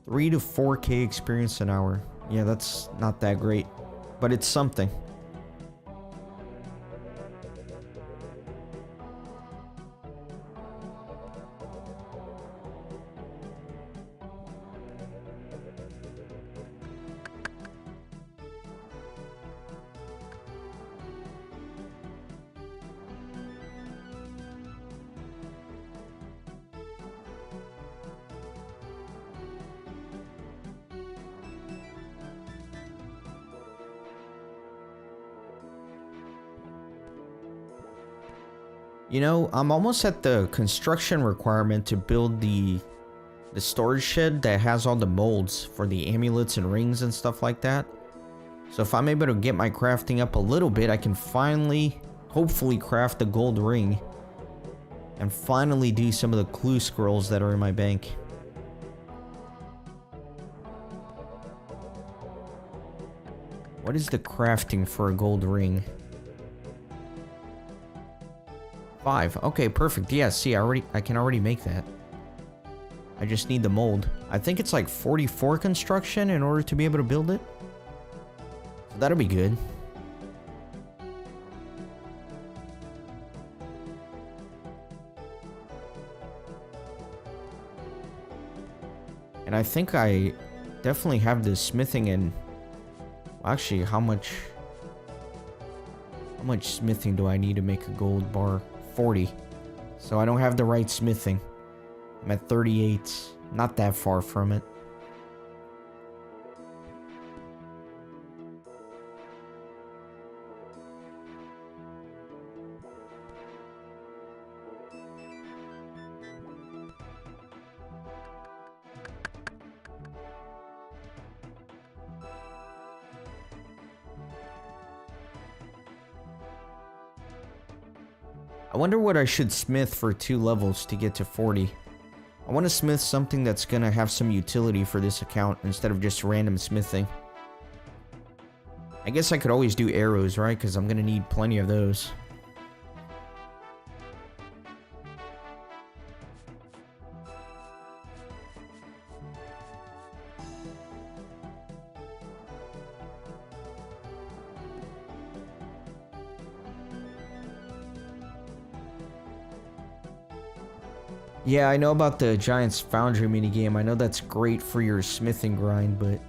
$3 to $4K experience an hour. Yeah, that's not that great, but it's something. You know, I'm almost at the construction requirement to build the storage shed that has all the molds for the amulets and rings and stuff like that. So if I'm able to get my crafting up a little bit, I can finally, hopefully, craft the gold ring. And finally do some of the clue scrolls that are in my bank. What is the crafting for a gold ring? 5. Okay, perfect. Yeah, see, I can already make that. I just need the mold. I think it's like 44 construction in order to be able to build it. So that'll be good. And I think I definitely have the smithing and... Actually, how much smithing do I need to make a gold bar? 40. So I don't have the right smithing. I'm at 38. Not that far from it. I wonder what I should smith for 2 levels to get to 40. I want to smith something that's going to have some utility for this account instead of just random smithing. I guess I could always do arrows, right? Because I'm going to need plenty of those. Yeah, I know about the Giant's Foundry minigame. I know that's great for your smithing grind, but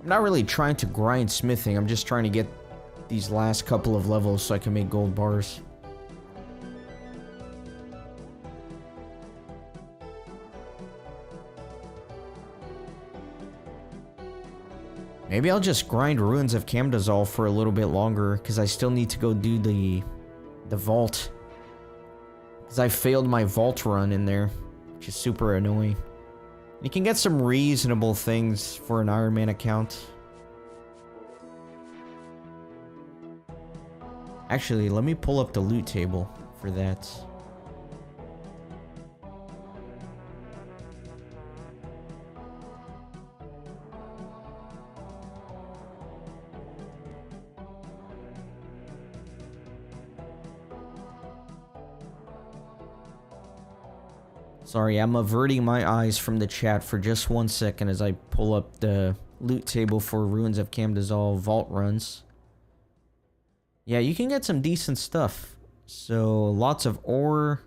I'm not really trying to grind smithing. I'm just trying to get these last couple of levels so I can make gold bars. Maybe I'll just grind Ruins of Camdazal for a little bit longer, because I still need to go do the vault. Because I failed my vault run in there, which is super annoying. You can get some reasonable things for an Ironman account. Actually, let me pull up the loot table for that. Sorry, I'm averting my eyes from the chat for just 1 second as I pull up the loot table for Ruins of Camdazal vault runs. Yeah, you can get some decent stuff. So, lots of ore.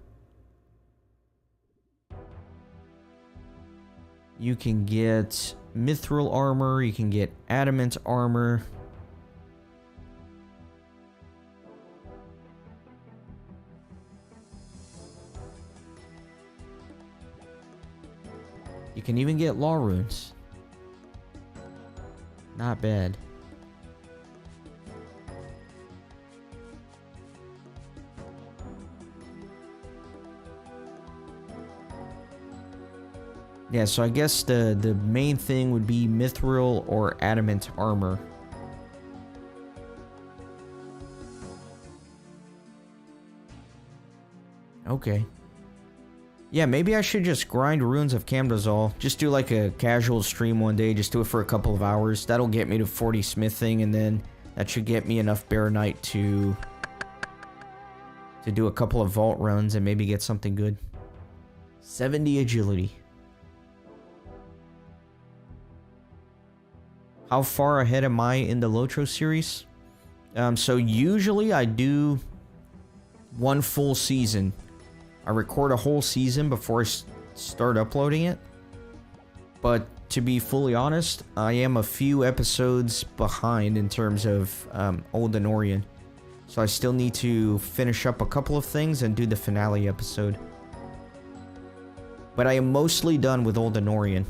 You can get mithril armor, you can get adamant armor. You can even get law runes. Not bad. Yeah, so I guess the main thing would be mithril or adamant armor. Okay. Yeah, maybe I should just grind Ruins of Camdazal. Just do like a casual stream one day. Just do it for a couple of hours. That'll get me to 40 smithing, and then that should get me enough Baronite to do a couple of vault runs and maybe get something good. 70 agility. How far ahead am I in the Lotro series? So usually I do 1 full season. I record a whole season before I start uploading it. But to be fully honest, I am a few episodes behind in terms of Old and Orient. So I still need to finish up a couple of things and do the finale episode. But I am mostly done with Old and Orient.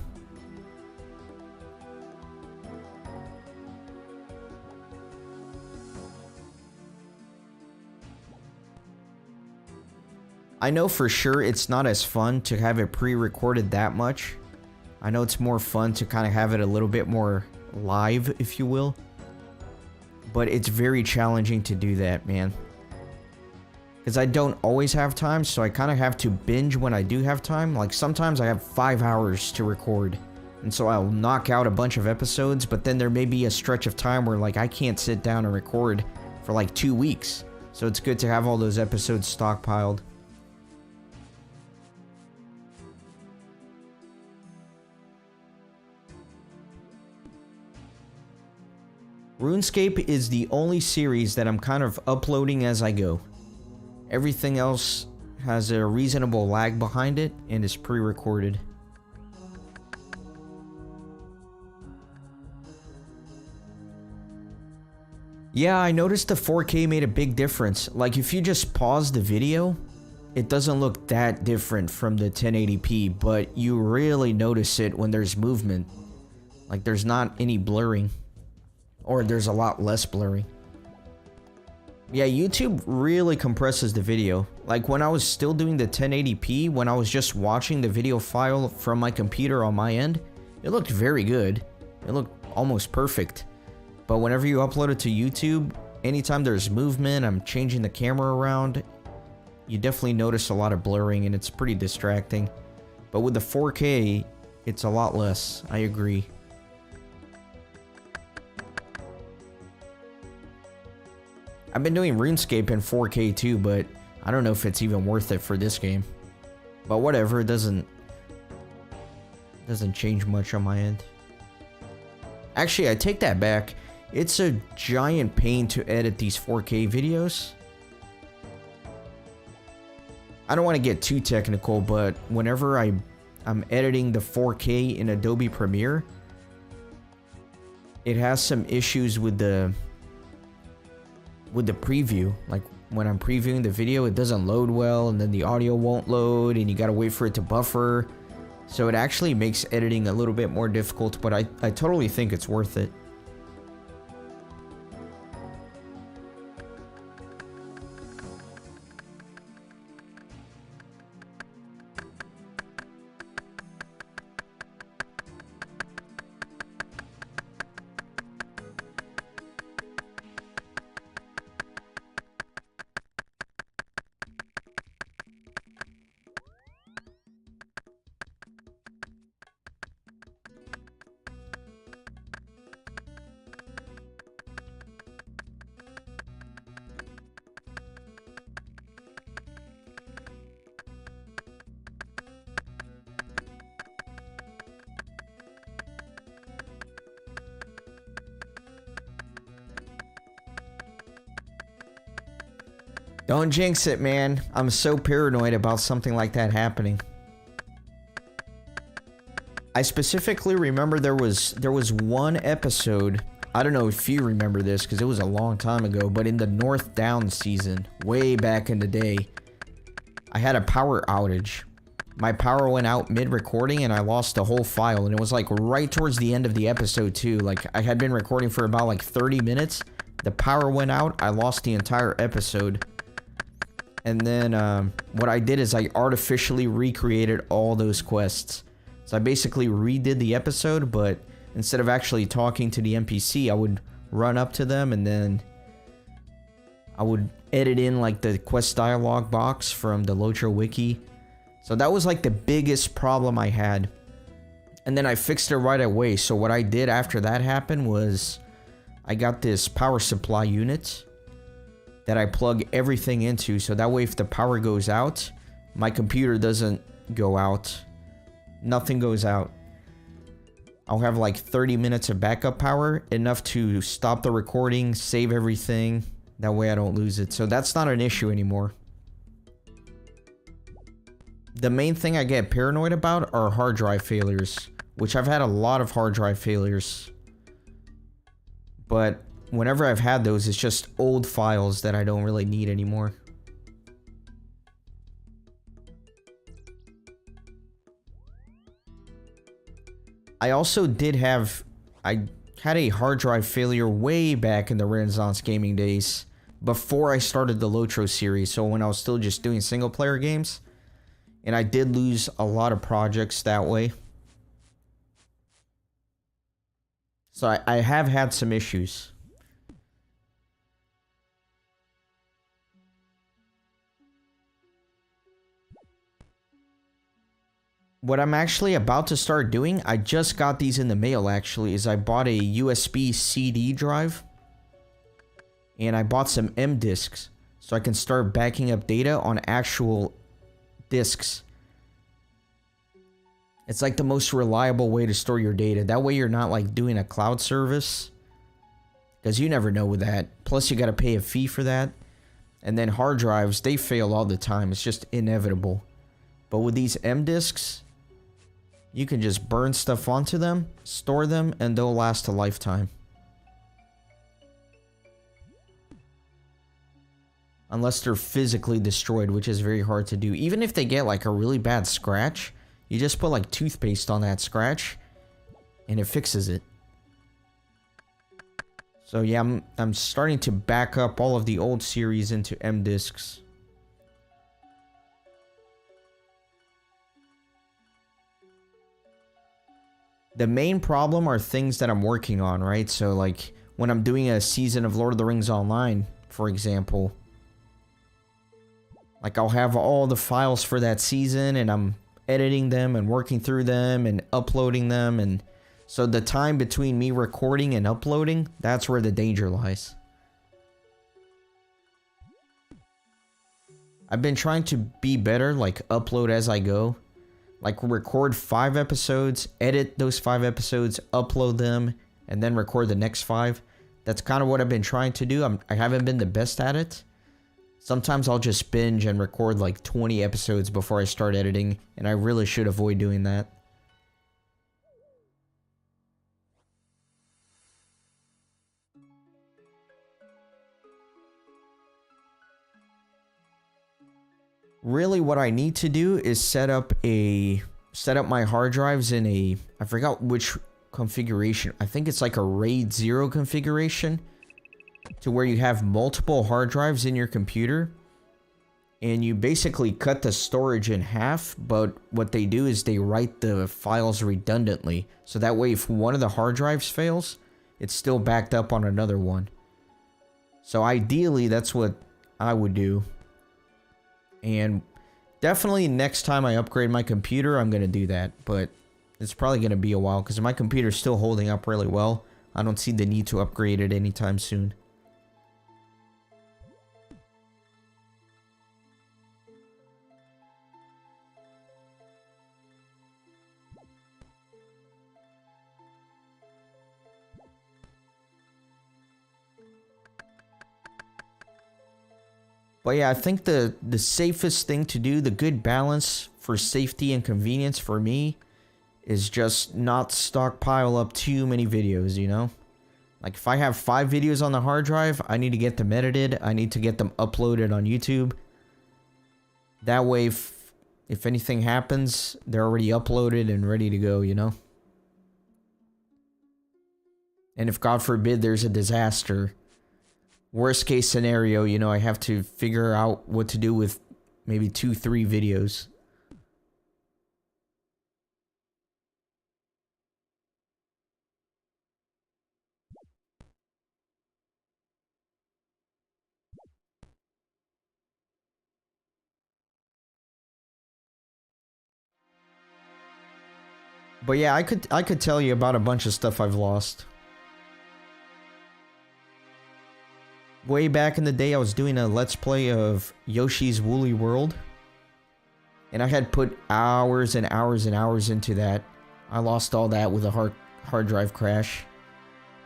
I know for sure it's not as fun to have it pre-recorded that much. I know it's more fun to kind of have it a little bit more live, if you will. But it's very challenging to do that, man. Because I don't always have time, so I kind of have to binge when I do have time. Like sometimes I have 5 hours to record. And so I'll knock out a bunch of episodes, but then there may be a stretch of time where like I can't sit down and record for like 2 weeks. So it's good to have all those episodes stockpiled. RuneScape is the only series that I'm kind of uploading as I go. Everything else has a reasonable lag behind it and is pre-recorded. Yeah, I noticed the 4K made a big difference. Like if you just pause the video, it doesn't look that different from the 1080p, but you really notice it when there's movement. Like there's not any blurring. Or there's a lot less blurring. Yeah, YouTube really compresses the video. Like when I was still doing the 1080p, when I was just watching the video file from my computer on my end, it looked very good. It looked almost perfect. But whenever you upload it to YouTube, anytime there's movement, I'm changing the camera around, you definitely notice a lot of blurring and it's pretty distracting. But with the 4K, it's a lot less. I agree. I've been doing RuneScape in 4K too, but I don't know if it's even worth it for this game. But whatever, it doesn't change much on my end. Actually, I take that back. It's a giant pain to edit these 4K videos. I don't want to get too technical, but whenever I'm editing the 4K in Adobe Premiere, it has some issues with the preview. Like when I'm previewing the video, it doesn't load well, and then the audio won't load, and you gotta wait for it to buffer. So it actually makes editing a little bit more difficult, but I totally think it's worth it. Don't jinx it, man. I'm so paranoid about something like that happening. I specifically remember there was one episode, I don't know if you remember this because it was a long time ago, but in the North Downs season, way back in the day, I had a power outage. My power went out mid-recording and I lost the whole file, and it was like right towards the end of the episode too. Like I had been recording for about like 30 minutes, the power went out, I lost the entire episode. And then what I did is I artificially recreated all those quests. So I basically redid the episode, but instead of actually talking to the NPC, I would run up to them and then I would edit in like the quest dialogue box from the Locho wiki. So that was like the biggest problem I had. And then I fixed it right away. So what I did after that happened was I got this power supply unit that I plug everything into, so that way if the power goes out, my computer doesn't go out. Nothing goes out. I'll have like 30 minutes of backup power, enough to stop the recording, save everything. That way I don't lose it. So that's not an issue anymore. The main thing I get paranoid about are hard drive failures, which I've had a lot of hard drive failures. But whenever I've had those, it's just old files that I don't really need anymore. I also I had a hard drive failure way back in the Renaissance gaming days, before I started the Lotro series, so when I was still just doing single player games. And I did lose a lot of projects that way. So I have had some issues. What I'm actually about to start doing, I just got these in the mail actually, is I bought a USB CD drive. And I bought some M discs. So I can start backing up data on actual discs. It's like the most reliable way to store your data. That way you're not like doing a cloud service. Because you never know with that. Plus you got to pay a fee for that. And then hard drives, they fail all the time. It's just inevitable. But with these M discs, you can just burn stuff onto them, store them, and they'll last a lifetime. Unless they're physically destroyed, which is very hard to do. Even if they get like a really bad scratch, you just put like toothpaste on that scratch and it fixes it. So yeah, I'm starting to back up all of the old series into M discs. The main problem are things that I'm working on, right? So like when I'm doing a season of Lord of the Rings Online, for example, like I'll have all the files for that season and I'm editing them and working through them and uploading them, and so the time between me recording and uploading, that's where the danger lies. I've been trying to be better, like upload as I go. Like record 5 episodes, edit those 5 episodes, upload them, and then record the next 5. That's kind of what I've been trying to do. I haven't been the best at it. Sometimes I'll just binge and record like 20 episodes before I start editing, and I really should avoid doing that. Really what I need to do is set up my hard drives in a, I forgot which configuration. I think it's like a RAID 0 configuration, to where you have multiple hard drives in your computer and you basically cut the storage in half, but what they do is they write the files redundantly, so that way if one of the hard drives fails, it's still backed up on another one. So ideally that's what I would do. And definitely next time I upgrade my computer, I'm going to do that. But it's probably going to be a while because my computer's still holding up really well. I don't see the need to upgrade it anytime soon. But yeah, I think the safest thing to do, the good balance for safety and convenience for me, is just not stockpile up too many videos, you know? Like if I have 5 videos on the hard drive, I need to get them edited. I need to get them uploaded on YouTube. That way, if anything happens, they're already uploaded and ready to go, you know? And if God forbid there's a disaster, worst case scenario, you know, I have to figure out what to do with maybe 2-3 videos. But yeah, I could tell you about a bunch of stuff I've lost. Way back in the day, I was doing a Let's Play of Yoshi's Woolly World. And I had put hours and hours and hours into that. I lost all that with a hard drive crash.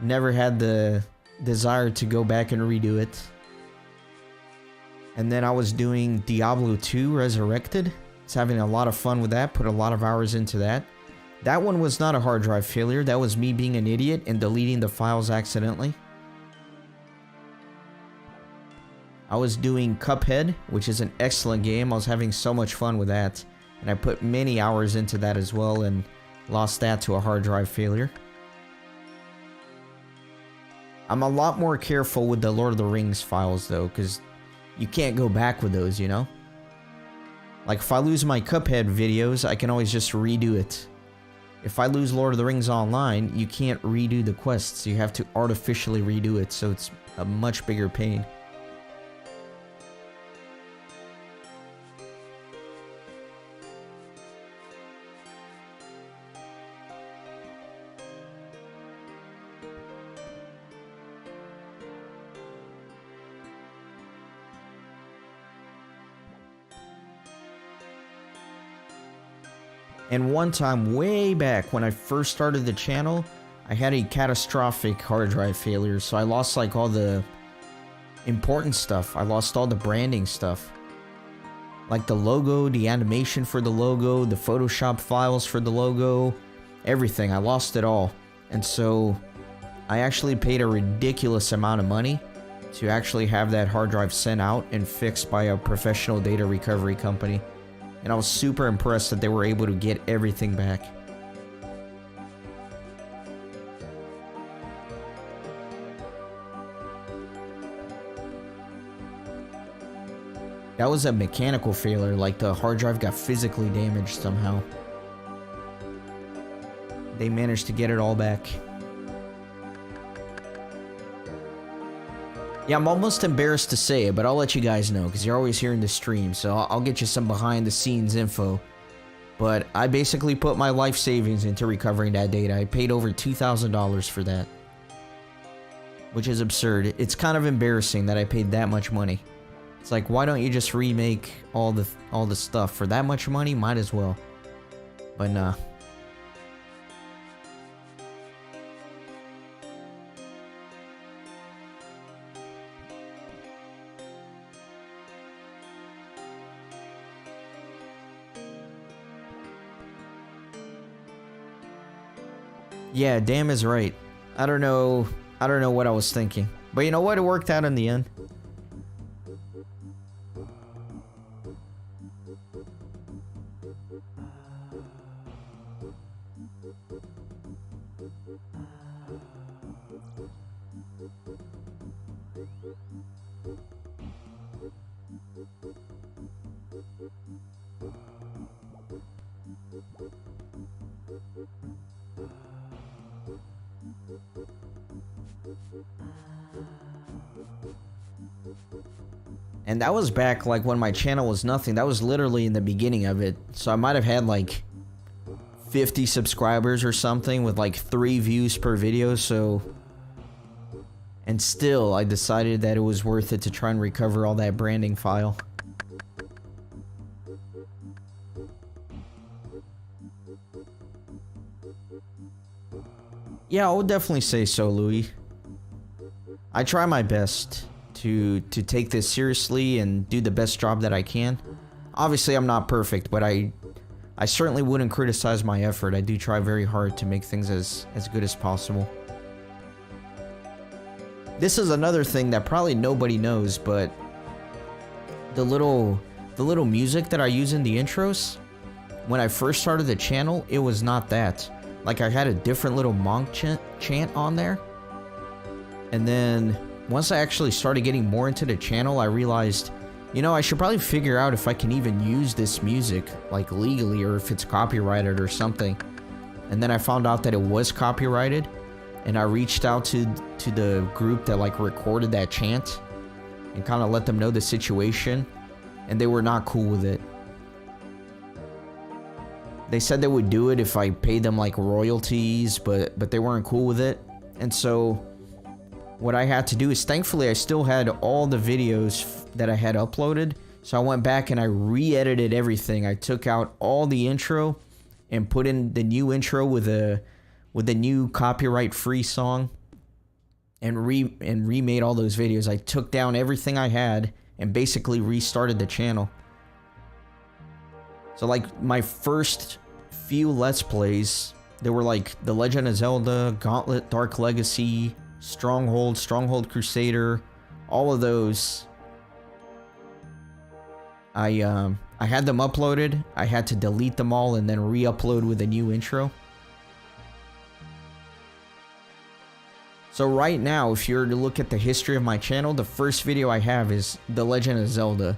Never had the desire to go back and redo it. And then I was doing Diablo 2 Resurrected. I was having a lot of fun with that, put a lot of hours into that. That one was not a hard drive failure. That was me being an idiot and deleting the files accidentally. I was doing Cuphead, which is an excellent game. I was having so much fun with that. And I put many hours into that as well and lost that to a hard drive failure. I'm a lot more careful with the Lord of the Rings files though, because you can't go back with those, you know? Like if I lose my Cuphead videos, I can always just redo it. If I lose Lord of the Rings Online, you can't redo the quests. You have to artificially redo it, so it's a much bigger pain. And one time, way back when I first started the channel, I had a catastrophic hard drive failure, so I lost like all the important stuff. I lost all the branding stuff. Like the logo, the animation for the logo, the Photoshop files for the logo, everything. I lost it all. And so I actually paid a ridiculous amount of money to actually have that hard drive sent out and fixed by a professional data recovery company. And I was super impressed that they were able to get everything back. That was a mechanical failure, like the hard drive got physically damaged somehow. They managed to get it all back. Yeah, I'm almost embarrassed to say it, but I'll let you guys know, because you're always hearing the stream, so I'll get you some behind-the-scenes info. But I basically put my life savings into recovering that data. I paid over $2,000 for that. Which is absurd. It's kind of embarrassing that I paid that much money. It's like, why don't you just remake all the stuff? For that much money, might as well. But nah. Yeah, damn is right. I don't know what I was thinking. But you know what? It worked out in the end. And that was back like when my channel was nothing. That was literally in the beginning of it. So I might have had like 50 subscribers or something with like 3 views per video. So, and still I decided that it was worth it to try and recover all that branding file. Yeah, I would definitely say so, Louis. I try my best to take this seriously and do the best job that I can. Obviously, I'm not perfect, but I certainly wouldn't criticize my effort. I do try very hard to make things as good as possible. This is another thing that probably nobody knows, but the little music that I use in the intros, when I first started the channel, it was not that. Like, I had a different little monk chant on there. And then once I actually started getting more into the channel, I realized, you know, I should probably figure out if I can even use this music, like, legally, or if it's copyrighted or something. And then I found out that it was copyrighted, and I reached out to the group that, like, recorded that chant and kind of let them know the situation, and they were not cool with it. They said they would do it if I paid them, like, royalties, but they weren't cool with it. And so what I had to do is, thankfully, I still had all the videos that I had uploaded. So I went back and I re-edited everything. I took out all the intro and put in the new intro with a new copyright-free song and remade all those videos. I took down everything I had and basically restarted the channel. So, like, my first few Let's Plays, there were, like, The Legend of Zelda, Gauntlet, Dark Legacy, Stronghold Crusader, all of those. I had them uploaded. I had to delete them all and then re-upload with a new intro. So right now, if you were to look at the history of my channel, the first video I have is The Legend of Zelda.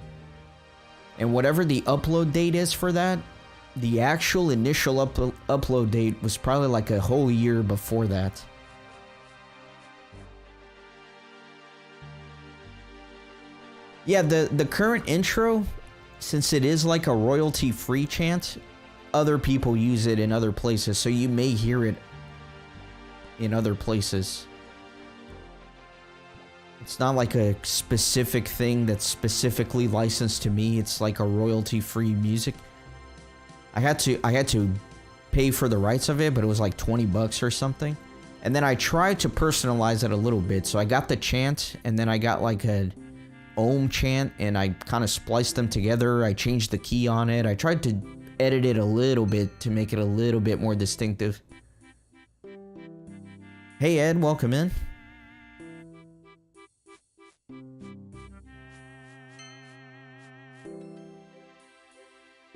And whatever the upload date is for that, the actual initial upload date was probably like a whole year before that. Yeah, the current intro, since it is like a royalty-free chant, other people use it in other places, so you may hear it in other places. It's not like a specific thing that's specifically licensed to me. It's like a royalty-free music. I had to pay for the rights of it, but it was like 20 bucks or something. And then I tried to personalize it a little bit. So I got the chant, and then I got like a Ohm chant, and I kind of spliced them together. I changed the key on it. I tried to edit it a little bit to make it a little bit more distinctive. Hey Ed, welcome in.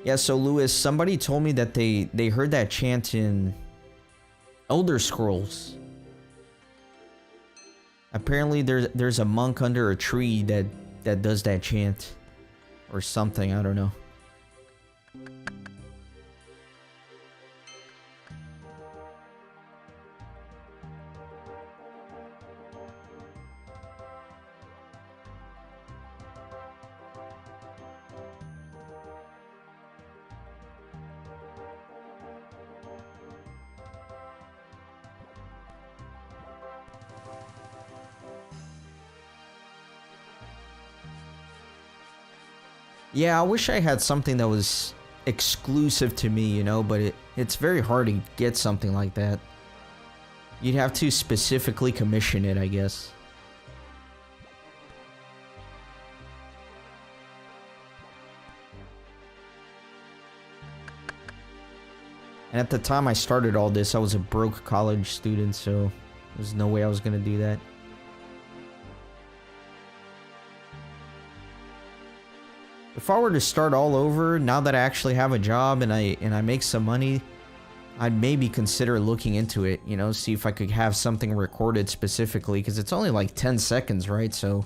Yeah, so Lewis, somebody told me that they heard that chant in Elder Scrolls. Apparently there's a monk under a tree that does that chant. Or something, I don't know. Yeah, I wish I had something that was exclusive to me, you know, but it's very hard to get something like that. You'd have to specifically commission it, I guess. And at the time I started all this, I was a broke college student, so there's no way I was gonna do that. If I were to start all over, now that I actually have a job and I make some money, I'd maybe consider looking into it, you know, see if I could have something recorded specifically, because it's only like 10 seconds, right? So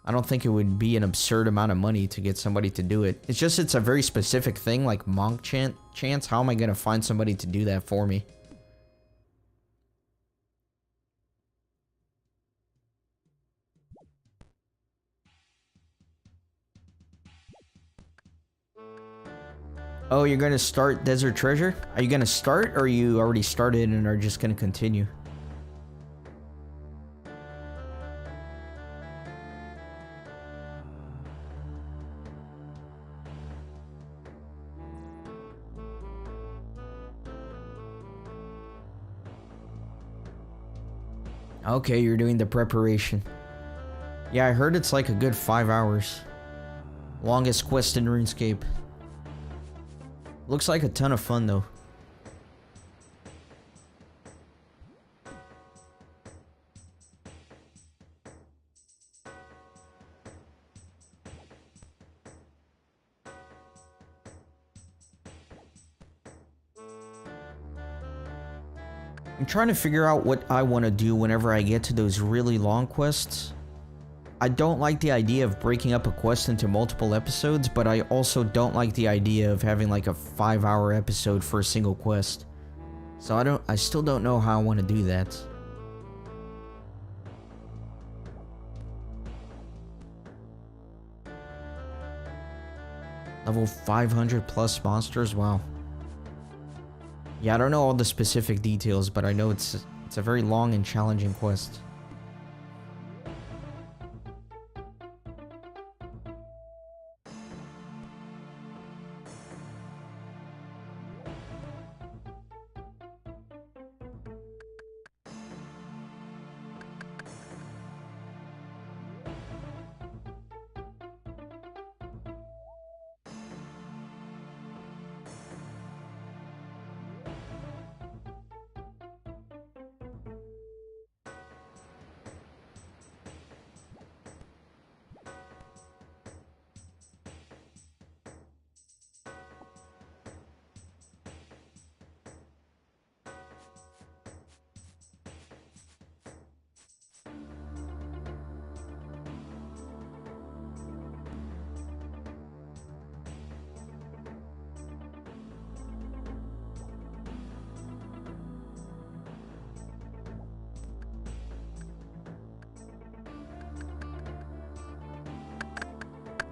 I don't think it would be an absurd amount of money to get somebody to do it. It's just, it's a very specific thing, like monk chants. How am I going to find somebody to do that for me? Oh, you're going to start Desert Treasure? Are you going to start, or you already started and are just going to continue? Okay, you're doing the preparation. Yeah, I heard it's like a good 5 hours. Longest quest in RuneScape. Looks like a ton of fun, though. I'm trying to figure out what I want to do whenever I get to those really long quests. I don't like the idea of breaking up a quest into multiple episodes, but I also don't like the idea of having like a 5-hour episode for a single quest. So I still don't know how I want to do that. Level 500 plus monsters, wow. Yeah, I don't know all the specific details, but I know it's a very long and challenging quest.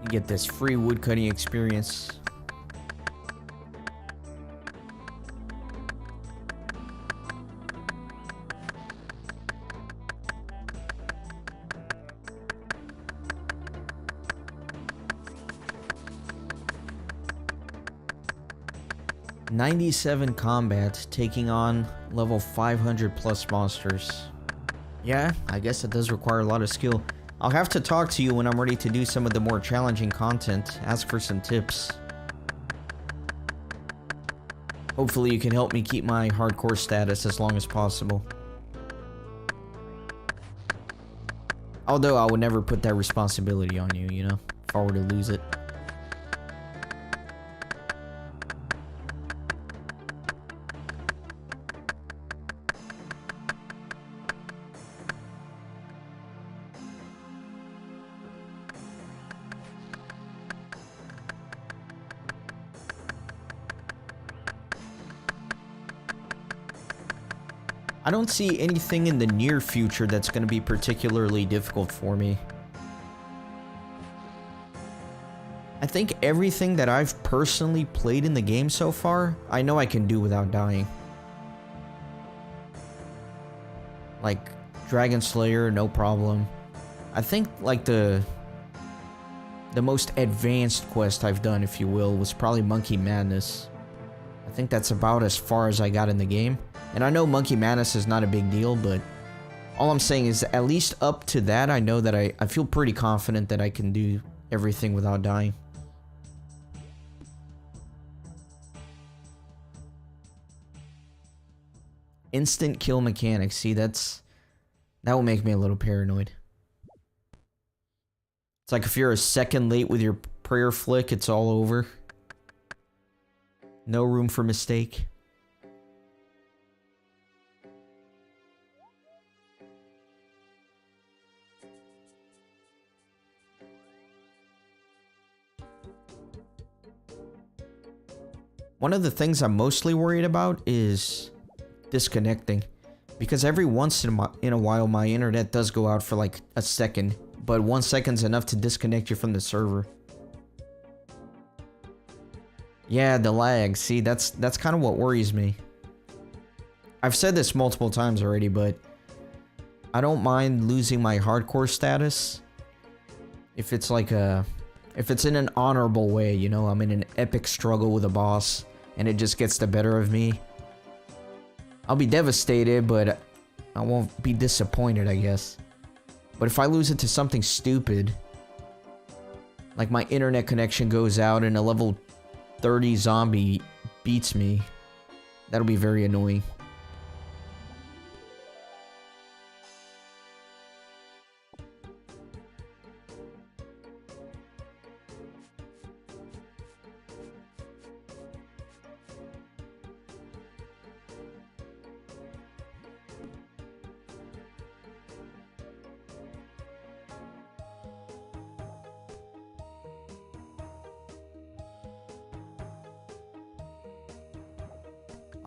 You get this free woodcutting experience. "97 combat, taking on level 500 plus monsters." Yeah, I guess it does require a lot of skill. I'll have to talk to you when I'm ready to do some of the more challenging content, ask for some tips. Hopefully you can help me keep my hardcore status as long as possible. Although I would never put that responsibility on you, you know, if I were to lose it. I don't see anything in the near future that's going to be particularly difficult for me. I think everything that I've personally played in the game so far, I know I can do without dying. Like Dragon Slayer, no problem. I think like the most advanced quest I've done, if you will, was probably Monkey Madness. I think that's about as far as I got in the game. And I know Monkey Madness is not a big deal, but all I'm saying is at least up to that, I know that I feel pretty confident that I can do everything without dying. Instant kill mechanics. See, that will make me a little paranoid. It's like if you're a second late with your prayer flick, it's all over. No room for mistake. One of the things I'm mostly worried about is disconnecting, because every once in a while my internet does go out for like a second, but 1 second's enough to disconnect you from the server. Yeah, the lag. See, that's kind of what worries me. I've said this multiple times already, but I don't mind losing my hardcore status if it's like if it's in an honorable way, you know, I'm in an epic struggle with a boss and it just gets the better of me. I'll be devastated, but I won't be disappointed, I guess. But if I lose it to something stupid, like my internet connection goes out and a level 30 zombie beats me, that'll be very annoying.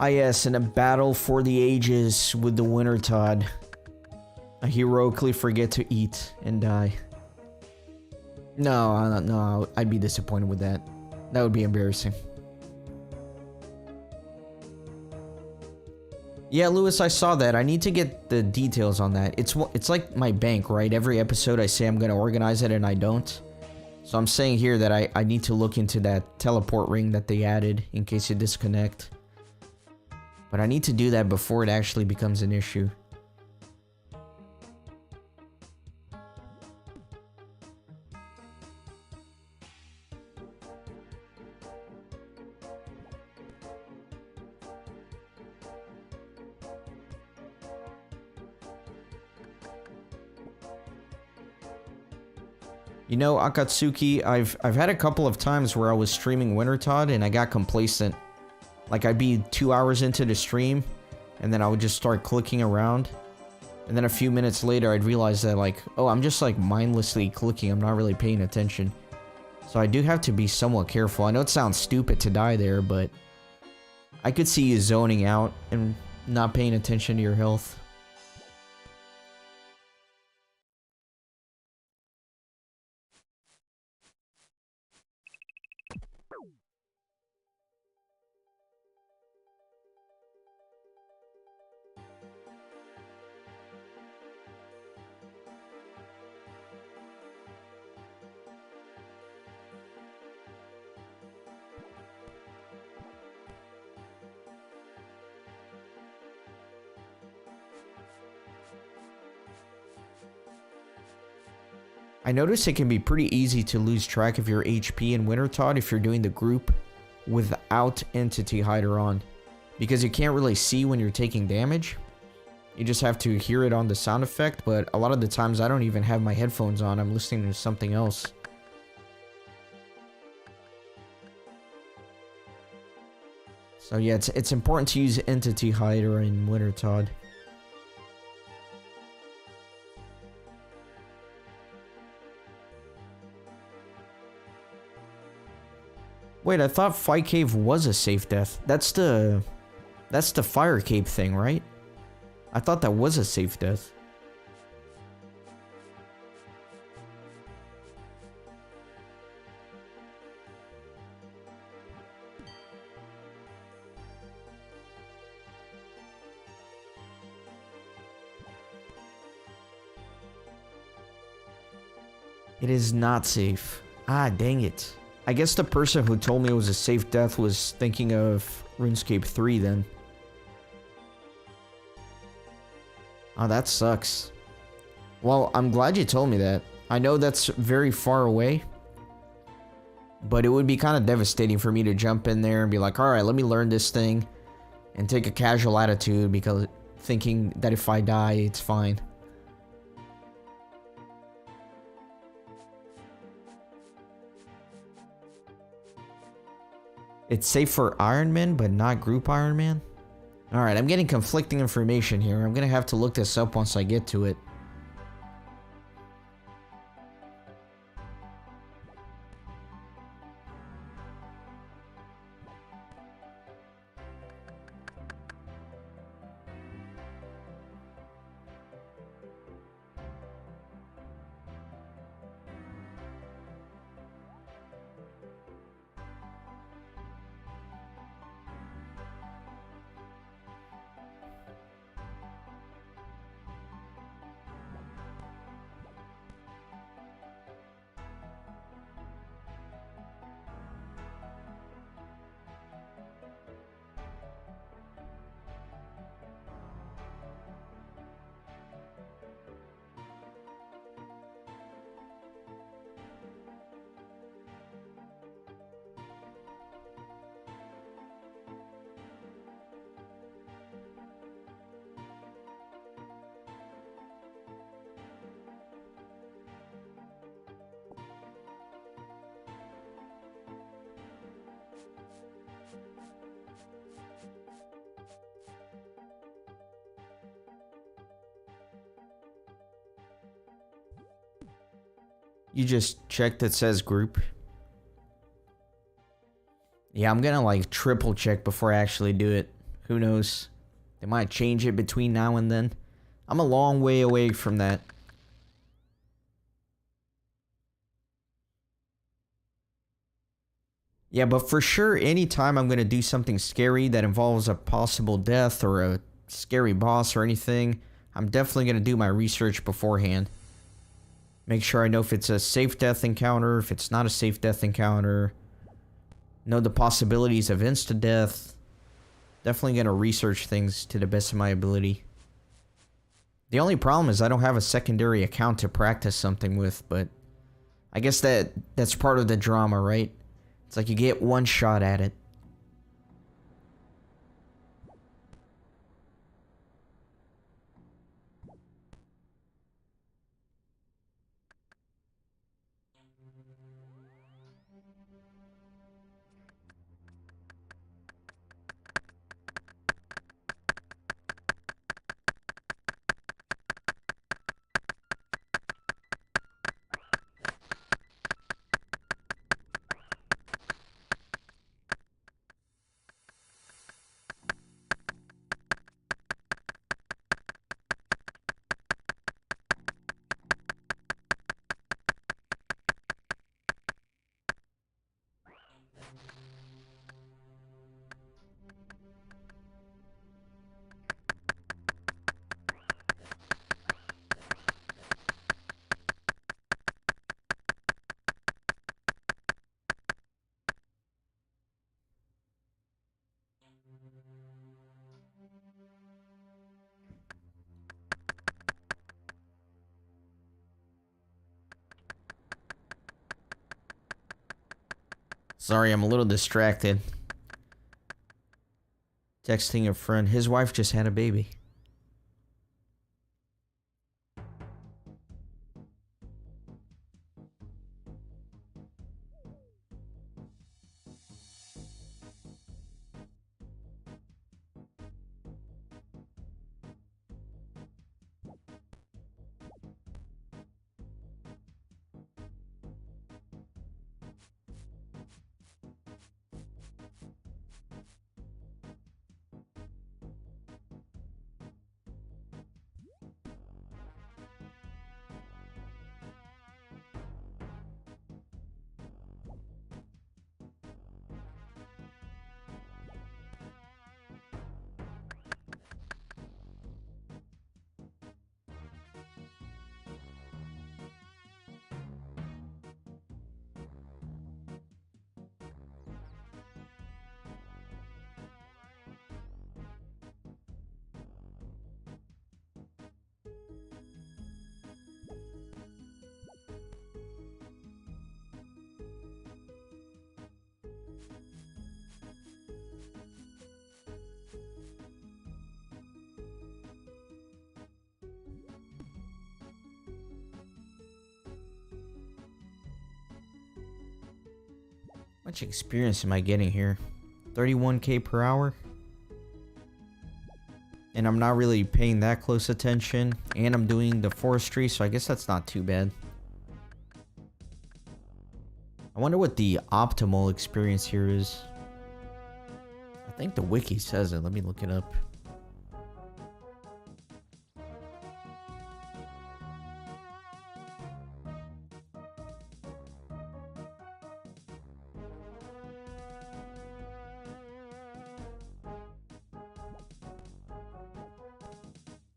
Ah yes, in a battle for the ages with the Winter Todd, I heroically forget to eat and die. No, I'd be disappointed with that. That would be embarrassing. Yeah, Lewis, I saw that. I need to get the details on that. It's like my bank, right? Every episode I say I'm going to organize it and I don't. So I'm saying here that I need to look into that teleport ring that they added in case you disconnect. But I need to do that before it actually becomes an issue. You know, Akatsuki, I've had a couple of times where I was streaming Winter Todd and I got complacent. Like, I'd be 2 hours into the stream, and then I would just start clicking around. And then a few minutes later, I'd realize that, like, oh, I'm just, like, mindlessly clicking. I'm not really paying attention. So I do have to be somewhat careful. I know it sounds stupid to die there, but I could see you zoning out and not paying attention to your health. I notice it can be pretty easy to lose track of your HP in Wintertod if you're doing the group without Entity Hider on, because you can't really see when you're taking damage. You just have to hear it on the sound effect, but a lot of the times I don't even have my headphones on, I'm listening to something else. So yeah, it's important to use Entity Hider in Wintertod. Wait, I thought Fight Cave was a safe death. That's the Fire Cave thing, right? I thought that was a safe death. It is not safe. Ah, dang it. I guess the person who told me it was a safe death was thinking of RuneScape 3 then. Oh, that sucks. Well, I'm glad you told me that. I know that's very far away, but it would be kind of devastating for me to jump in there and be like, alright, let me learn this thing, and take a casual attitude because thinking that if I die, it's fine. It's safe for Ironman, but not group Ironman? Alright, I'm getting conflicting information here. I'm gonna have to look this up once I get to it. You just checked that says group. Yeah, I'm gonna like triple check before I actually do it. Who knows? They might change it between now and then. I'm a long way away from that. Yeah, but for sure, anytime I'm gonna do something scary that involves a possible death or a scary boss or anything, I'm definitely gonna do my research beforehand. Make sure I know if it's a safe death encounter, if it's not a safe death encounter. Know the possibilities of insta-death. Definitely gonna research things to the best of my ability. The only problem is I don't have a secondary account to practice something with, but I guess that's part of the drama, right? It's like you get one shot at it. Sorry, I'm a little distracted. Texting a friend. His wife just had a baby. How much experience am I getting here? 31k per hour? And I'm not really paying that close attention. And I'm doing the forestry, so I guess that's not too bad. I wonder what the optimal experience here is. I think the wiki says it. Let me look it up.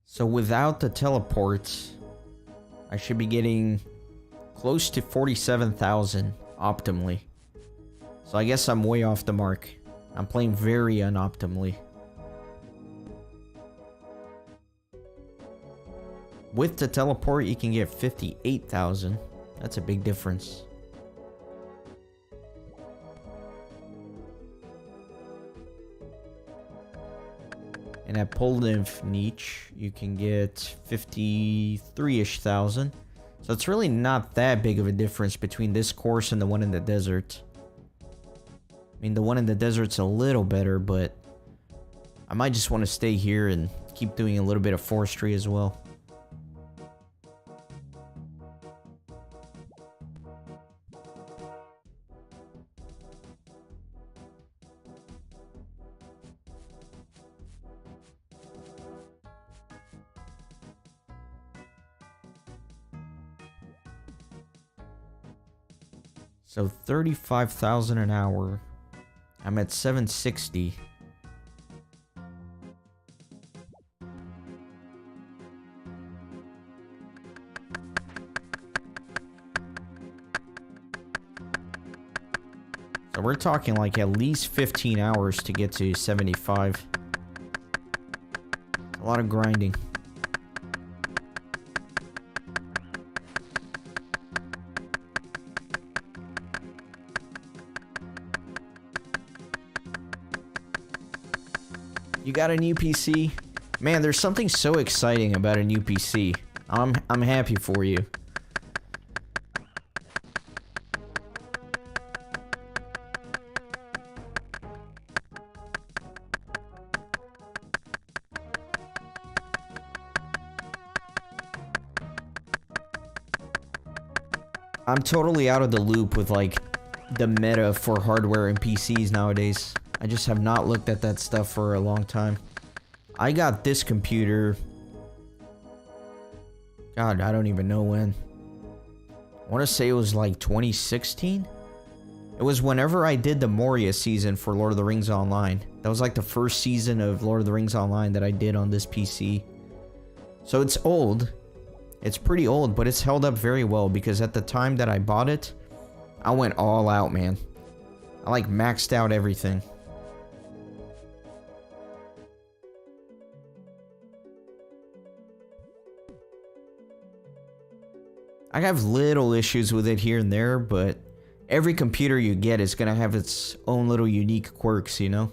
So without the teleports, I should be getting close to 47,000 optimally. So I guess I'm way off the mark. I'm playing very unoptimally. With the teleport, you can get 58,000. That's a big difference. And at Polniv niche, you can get 53-ish thousand. So it's really not that big of a difference between this course and the one in the desert. I mean, the one in the desert's a little better, but I might just want to stay here and keep doing a little bit of forestry as well. So 35,000 an hour. I'm at 760. So we're talking like at least 15 hours to get to 75. A lot of grinding. You got a new PC? Man, there's something so exciting about a new PC. I'm happy for you. I'm totally out of the loop with like the meta for hardware and PCs nowadays. I just have not looked at that stuff for a long time. I got this computer. God, I don't even know when. I want to say it was like 2016. It was whenever I did the Moria season for Lord of the Rings Online. That was like the first season of Lord of the Rings Online that I did on this PC. So it's old. It's pretty old, but it's held up very well because at the time that I bought it, I went all out, man. I like maxed out everything. I have little issues with it here and there, but every computer you get is gonna have its own little unique quirks, you know?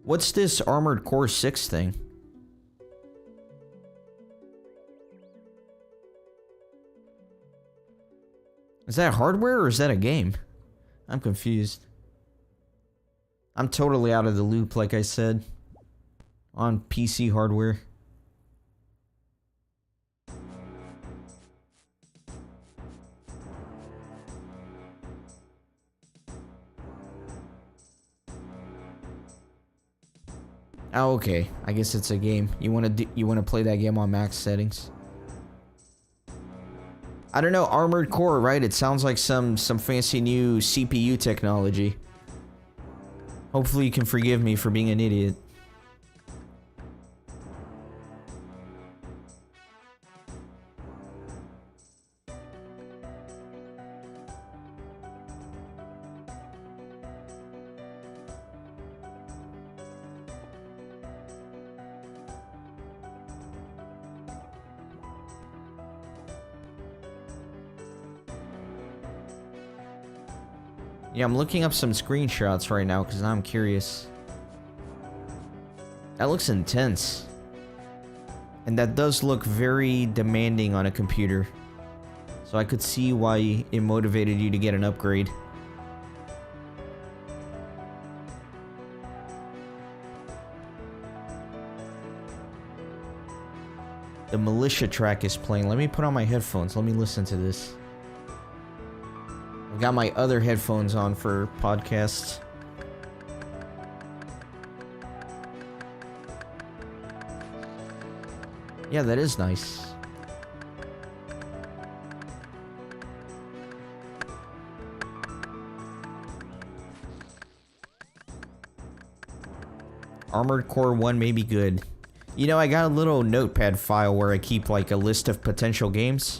What's this Armored Core 6 thing? Is that hardware or is that a game? I'm confused. I'm totally out of the loop, like I said. On PC hardware. Oh, okay. I guess it's a game. You want to play that game on max settings? I don't know, Armored Core, right? It sounds like some fancy new CPU technology. Hopefully you can forgive me for being an idiot. Yeah, I'm looking up some screenshots right now because I'm curious. That looks intense. And that does look very demanding on a computer. So I could see why it motivated you to get an upgrade. The militia track is playing. Let me put on my headphones. Let me listen to this. I've got my other headphones on for podcasts. Yeah, that is nice. Armored Core 1 may be good. You know, I got a little notepad file where I keep like a list of potential games.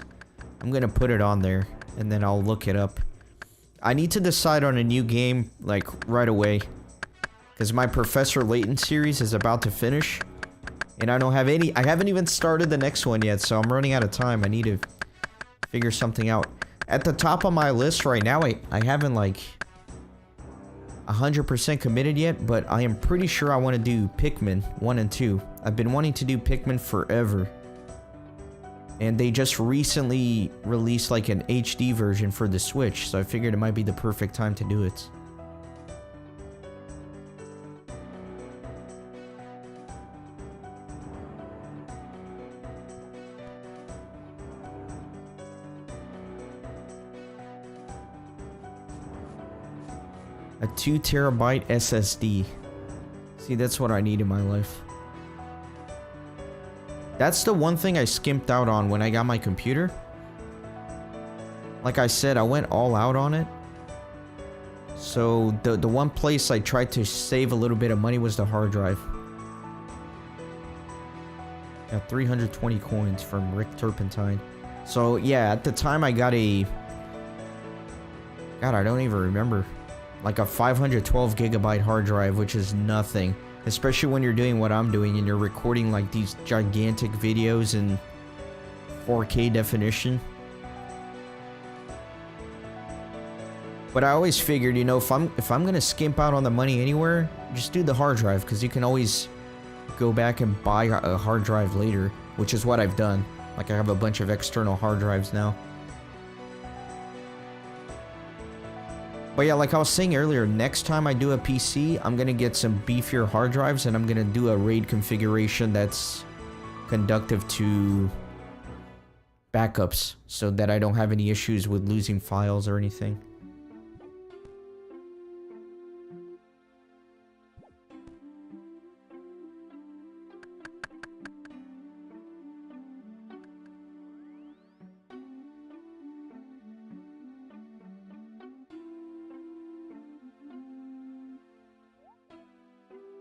I'm gonna put it on there and then I'll look it up. I need to decide on a new game, like, right away. Because my Professor Layton series is about to finish. And I don't have any... I haven't even started the next one yet, so I'm running out of time. I need to figure something out. At the top of my list right now, I haven't, like, 100% committed yet, but I am pretty sure I want to do Pikmin 1 and 2. I've been wanting to do Pikmin forever. And they just recently released like an HD version for the Switch, so I figured it might be the perfect time to do it. A 2 terabyte SSD. See, that's what I need in my life. That's the one thing I skimped out on when I got my computer. Like I said, I went all out on it. So the one place I tried to save a little bit of money was the hard drive. Got 320 coins from Rick Turpentine. So yeah, at the time I got a... God, I don't even remember. Like a 512 gigabyte hard drive, which is nothing. Especially when you're doing what I'm doing and you're recording like these gigantic videos in 4K definition. But I always figured, you know, if I'm gonna skimp out on the money anywhere, just do the hard drive, because you can always go back and buy a hard drive later, which is what I've done. Like, I have a bunch of external hard drives now. But yeah, like I was saying earlier, next time I do a PC, I'm gonna get some beefier hard drives and I'm gonna do a RAID configuration that's conductive to backups so that I don't have any issues with losing files or anything.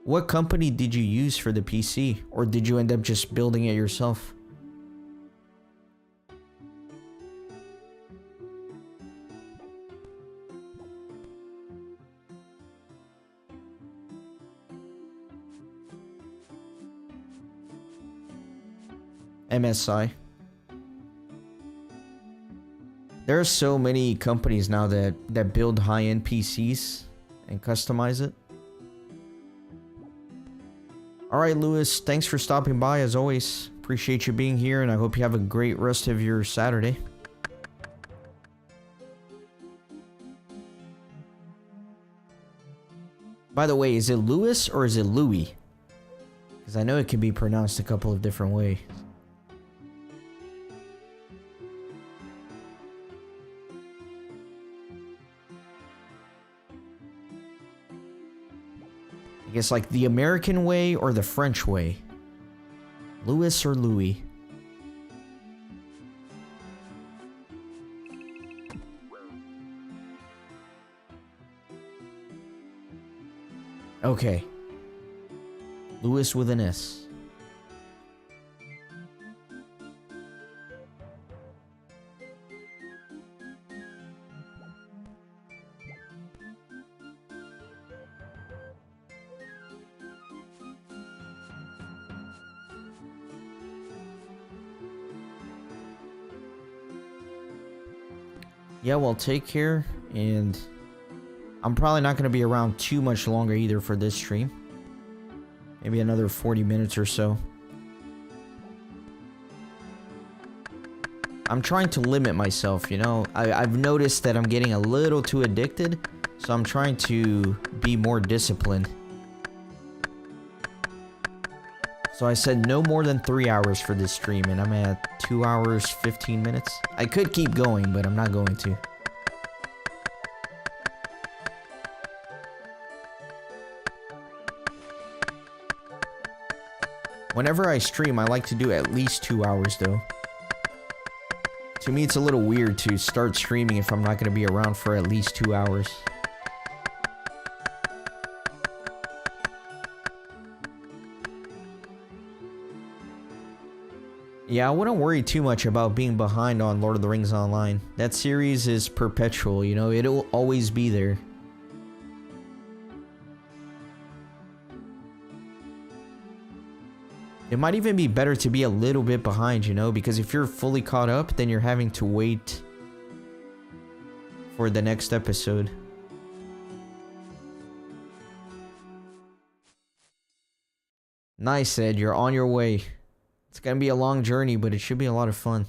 What company did you use for the PC? Or did you end up just building it yourself? MSI. There are so many companies now that build high-end PCs and customize it. Alright, Lewis, thanks for stopping by as always. Appreciate you being here, and I hope you have a great rest of your Saturday. By the way, is it Lewis or is it Louis? Because I know it can be pronounced a couple of different ways. I guess like the American way or the French way. Louis or Louis? Okay. Louis with an S. Yeah, well, take care, and I'm probably not going to be around too much longer either for this stream. Maybe another 40 minutes or so. I'm trying to limit myself, you know? I've noticed that I'm getting a little too addicted, so I'm trying to be more disciplined. So I said no more than 3 hours for this stream, and I'm at 2 hours, 15 minutes. I could keep going, but I'm not going to. Whenever I stream, I like to do at least 2 hours, though. To me, it's a little weird to start streaming if I'm not going to be around for at least 2 hours. Yeah, I wouldn't worry too much about being behind on Lord of the Rings Online. That series is perpetual, you know, it'll always be there. It might even be better to be a little bit behind, you know, because if you're fully caught up, then you're having to wait for the next episode. Nice, Ed, you're on your way. It's gonna be a long journey, but it should be a lot of fun.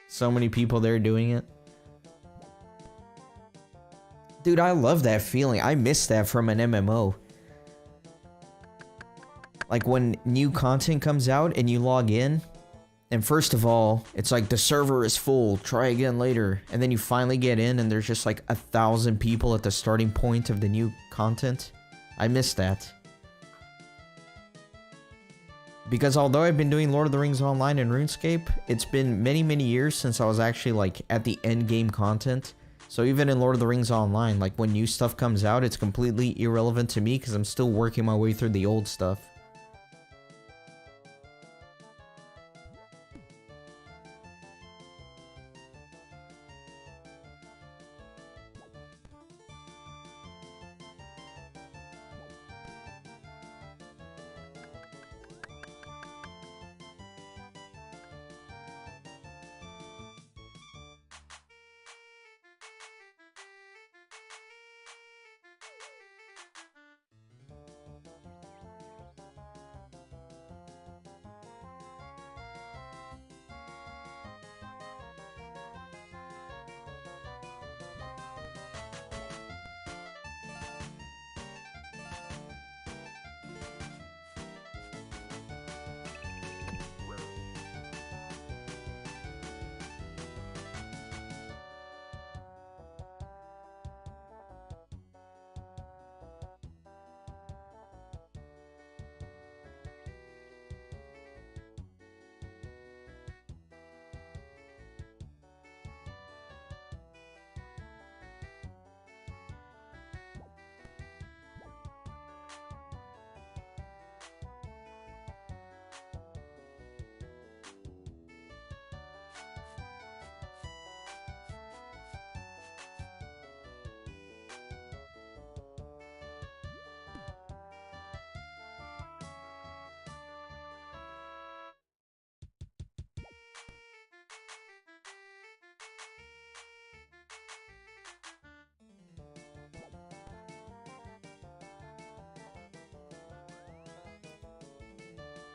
So many people there doing it. Dude, I love that feeling. I miss that from an MMO. Like when new content comes out and you log in, and first of all, it's like the server is full, try again later. And then you finally get in and there's just like 1,000 people at the starting point of the new content. I miss that. Because although I've been doing Lord of the Rings Online and RuneScape, it's been many, many years since I was actually like at the end game content. So even in Lord of the Rings Online, like when new stuff comes out, it's completely irrelevant to me because I'm still working my way through the old stuff.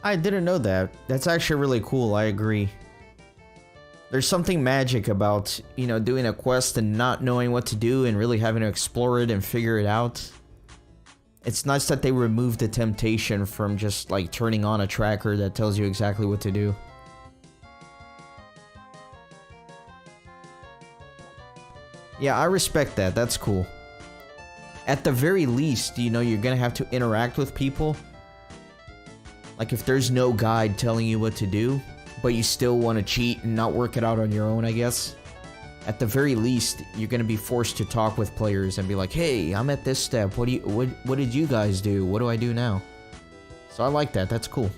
I didn't know that. That's actually really cool, I agree. There's something magic about, you know, doing a quest and not knowing what to do and really having to explore it and figure it out. It's nice that they removed the temptation from just, like, turning on a tracker that tells you exactly what to do. Yeah, I respect that. That's cool. At the very least, you know, you're gonna have to interact with people. Like, if there's no guide telling you what to do, but you still want to cheat and not work it out on your own, I guess. At the very least, you're gonna be forced to talk with players and be like, "Hey, I'm at this step. What did you guys do? What do I do now?" So I like that. That's cool.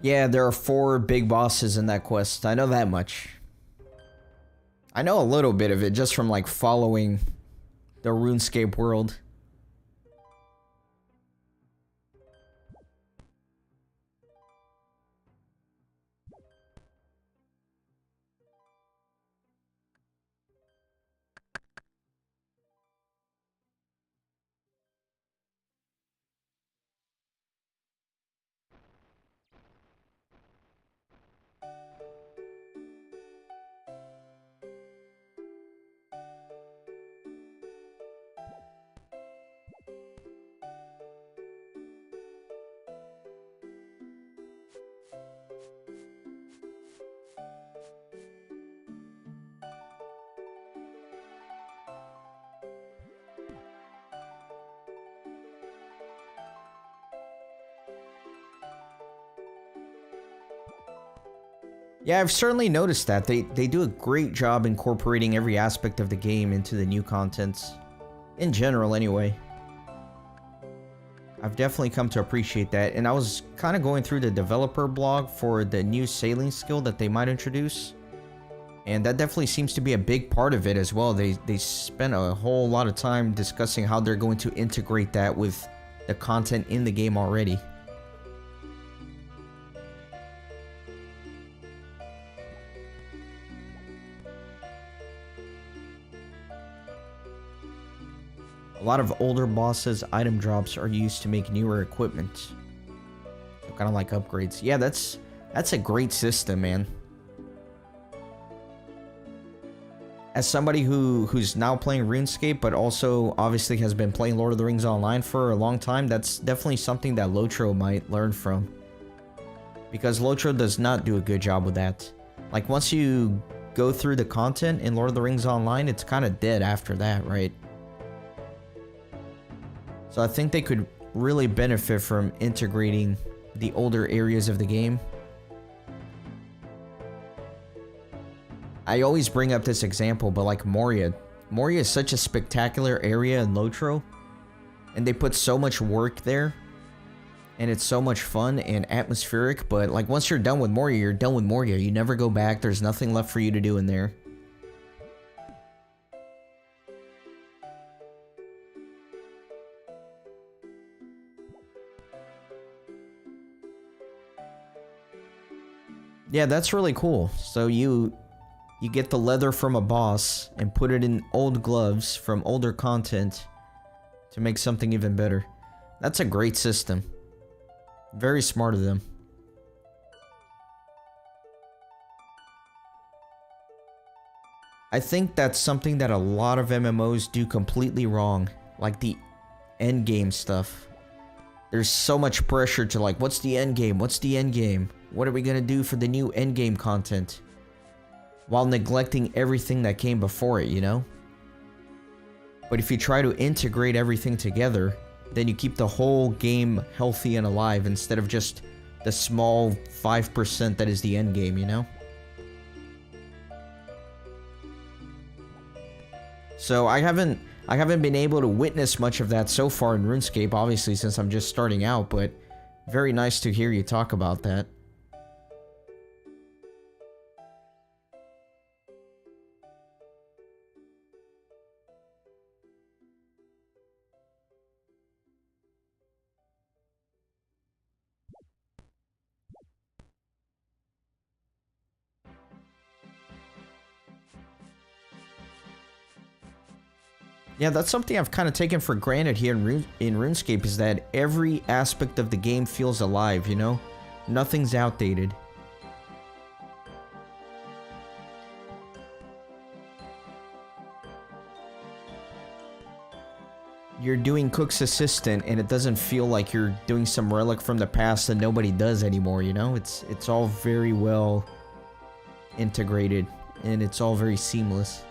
Yeah, there are 4 big bosses in that quest. I know that much. I know a little bit of it just from like following the RuneScape world. Yeah, I've certainly noticed that. They do a great job incorporating every aspect of the game into the new contents. In general, anyway. I've definitely come to appreciate that. And I was kind of going through the developer blog for the new sailing skill that they might introduce. And that definitely seems to be a big part of it as well. They spent a whole lot of time discussing how they're going to integrate that with the content in the game already. A lot of older bosses' item drops are used to make newer equipment. So kind of like upgrades. Yeah, that's a great system, man. As somebody who's now playing RuneScape, but also obviously has been playing Lord of the Rings Online for a long time, that's definitely something that Lotro might learn from. Because Lotro does not do a good job with that. Like, once you go through the content in Lord of the Rings Online, it's kind of dead after that, right? So I think they could really benefit from integrating the older areas of the game. I always bring up this example, but like Moria. Moria is such a spectacular area in Lotro, and they put so much work there, and it's so much fun and atmospheric, but like once you're done with Moria, you're done with Moria. You never go back. There's nothing left for you to do in there. Yeah, that's really cool. So you get the leather from a boss and put it in old gloves from older content to make something even better. That's a great system. Very smart of them. I think that's something that a lot of MMOs do completely wrong. Like the end game stuff. There's so much pressure to like, what's the end game? What's the end game? What are we gonna do for the new end game content? While neglecting everything that came before it, you know? But if you try to integrate everything together, then you keep the whole game healthy and alive instead of just the small 5% that is the end game, you know? So I haven't been able to witness much of that so far in RuneScape, obviously, since I'm just starting out, but very nice to hear you talk about that. Yeah, that's something I've kind of taken for granted here in RuneScape, is that every aspect of the game feels alive, you know? Nothing's outdated. You're doing Cook's Assistant, and it doesn't feel like you're doing some relic from the past that nobody does anymore, you know? It's all very well integrated, and it's all very seamless.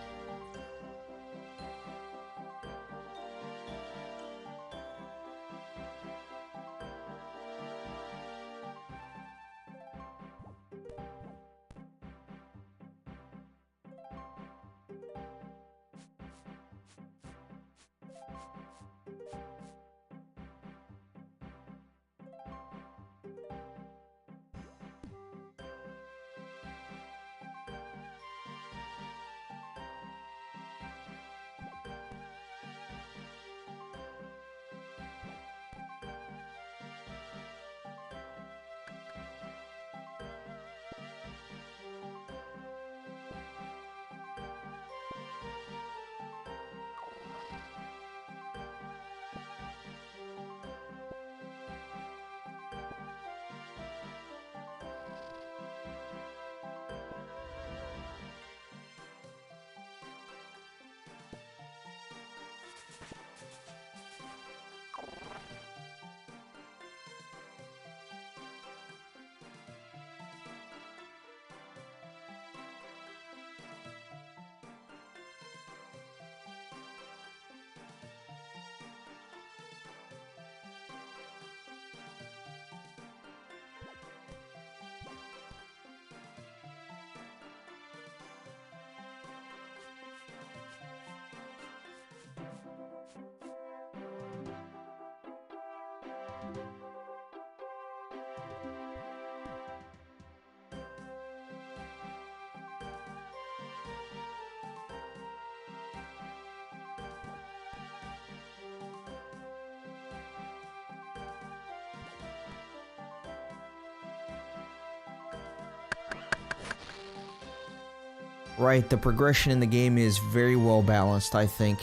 Right, the progression in the game is very well balanced, I think.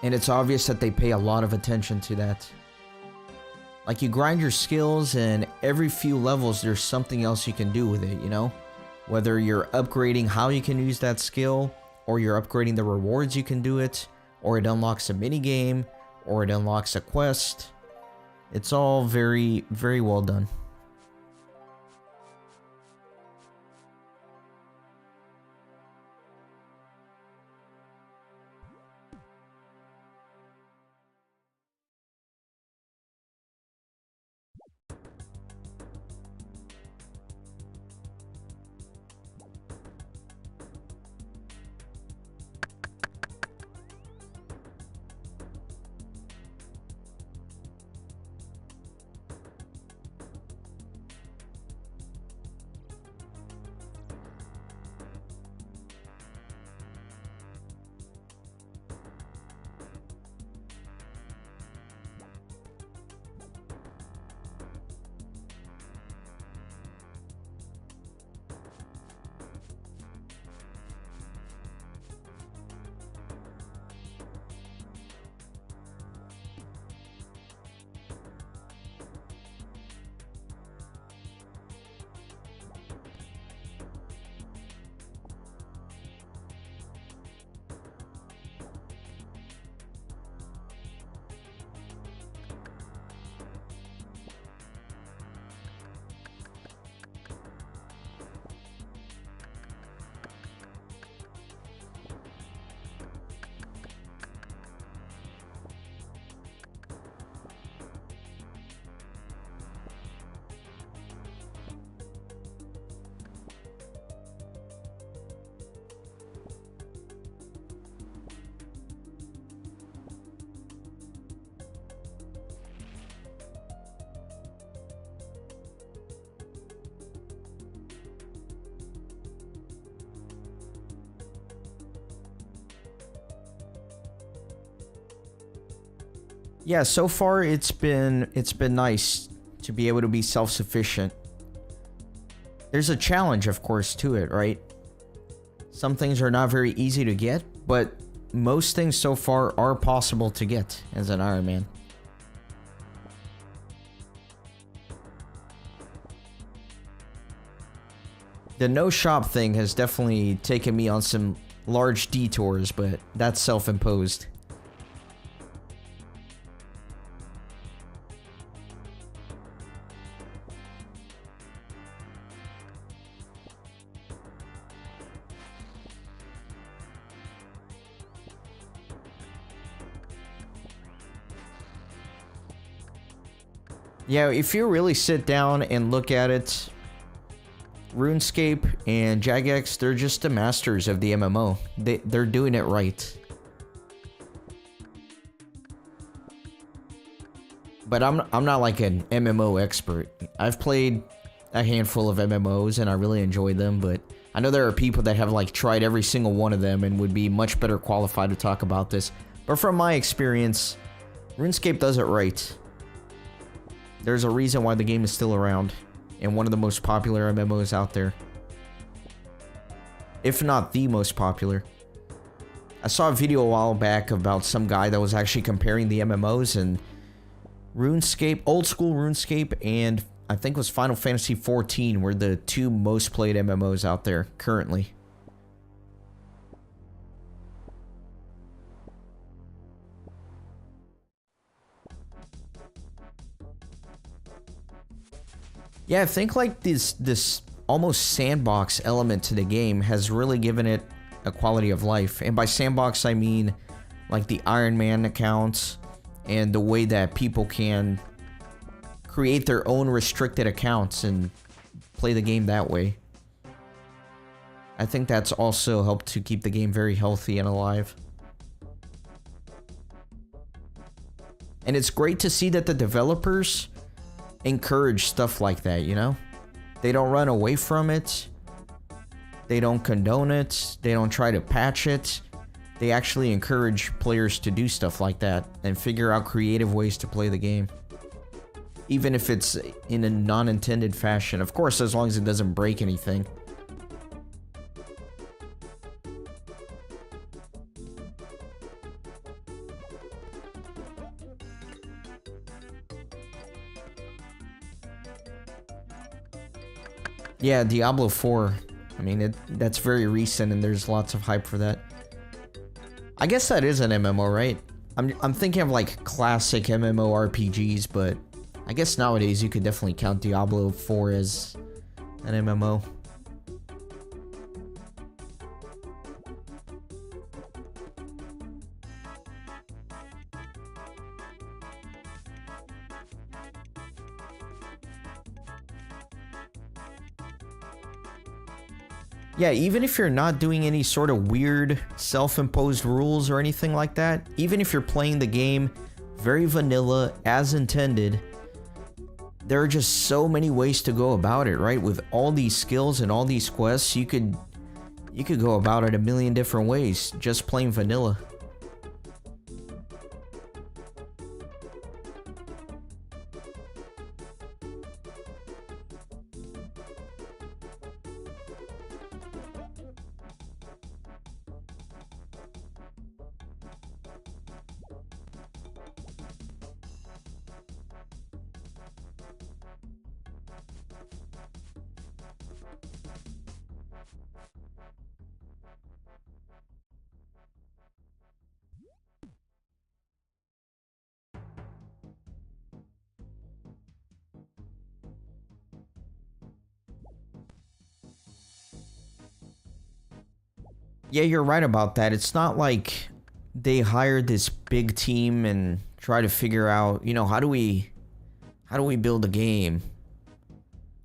And it's obvious that they pay a lot of attention to that. Like, you grind your skills, and every few levels there's something else you can do with it, you know? Whether you're upgrading how you can use that skill, or you're upgrading the rewards you can do it, or it unlocks a minigame, or it unlocks a quest. It's all very, very well done. Yeah, so far it's been nice to be able to be self-sufficient. There's a challenge, of course, to it, right? Some things are not very easy to get, but most things so far are possible to get as an Iron Man. The no shop thing has definitely taken me on some large detours, but that's self-imposed. Yeah, if you really sit down and look at it, RuneScape and Jagex, they're just the masters of the MMO. They're doing it right. But I'm not like an MMO expert. I've played a handful of MMOs and I really enjoyed them, but I know there are people that have like tried every single one of them and would be much better qualified to talk about this. But from my experience, RuneScape does it right. There's a reason why the game is still around, and one of the most popular MMOs out there. If not the most popular. I saw a video a while back about some guy that was actually comparing the MMOs, and RuneScape, Old School RuneScape, and I think it was Final Fantasy XIV were the two most played MMOs out there currently. Yeah, I think like this almost sandbox element to the game has really given it a quality of life. And by sandbox, I mean like the Iron Man accounts and the way that people can create their own restricted accounts and play the game that way. I think that's also helped to keep the game very healthy and alive. And it's great to see that the developers encourage stuff like that, you know? They don't run away from it. They don't condone it. They don't try to patch it. They actually encourage players to do stuff like that and figure out creative ways to play the game. Even if it's in a non-intended fashion. Of course, as long as it doesn't break anything. Yeah, Diablo 4. I mean, that's very recent and there's lots of hype for that. I guess that is an MMO, right? I'm thinking of like classic MMORPGs, but I guess nowadays you could definitely count Diablo 4 as an MMO. Yeah, even if you're not doing any sort of weird self-imposed rules or anything like that, even if you're playing the game very vanilla as intended, there are just so many ways to go about it, right? With all these skills and all these quests, you could go about it a million different ways, just plain vanilla. Yeah, you're right about that. It's not like they hired this big team and try to figure out, you know, how do we build a game?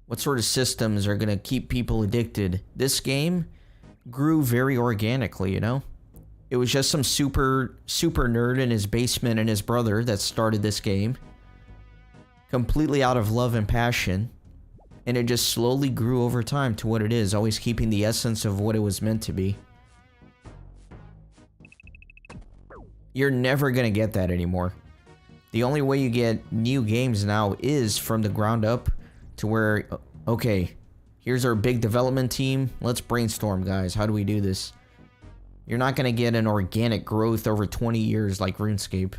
What sort of systems are going to keep people addicted? This game grew very organically, you know? It was just some super nerd in his basement and his brother that started this game. Completely out of love and passion. And it just slowly grew over time to what it is, always keeping the essence of what it was meant to be. You're never gonna get that anymore. The only way you get new games now is from the ground up to where, okay, here's our big development team. Let's brainstorm, guys. How do we do this? You're not gonna get an organic growth over 20 years like RuneScape.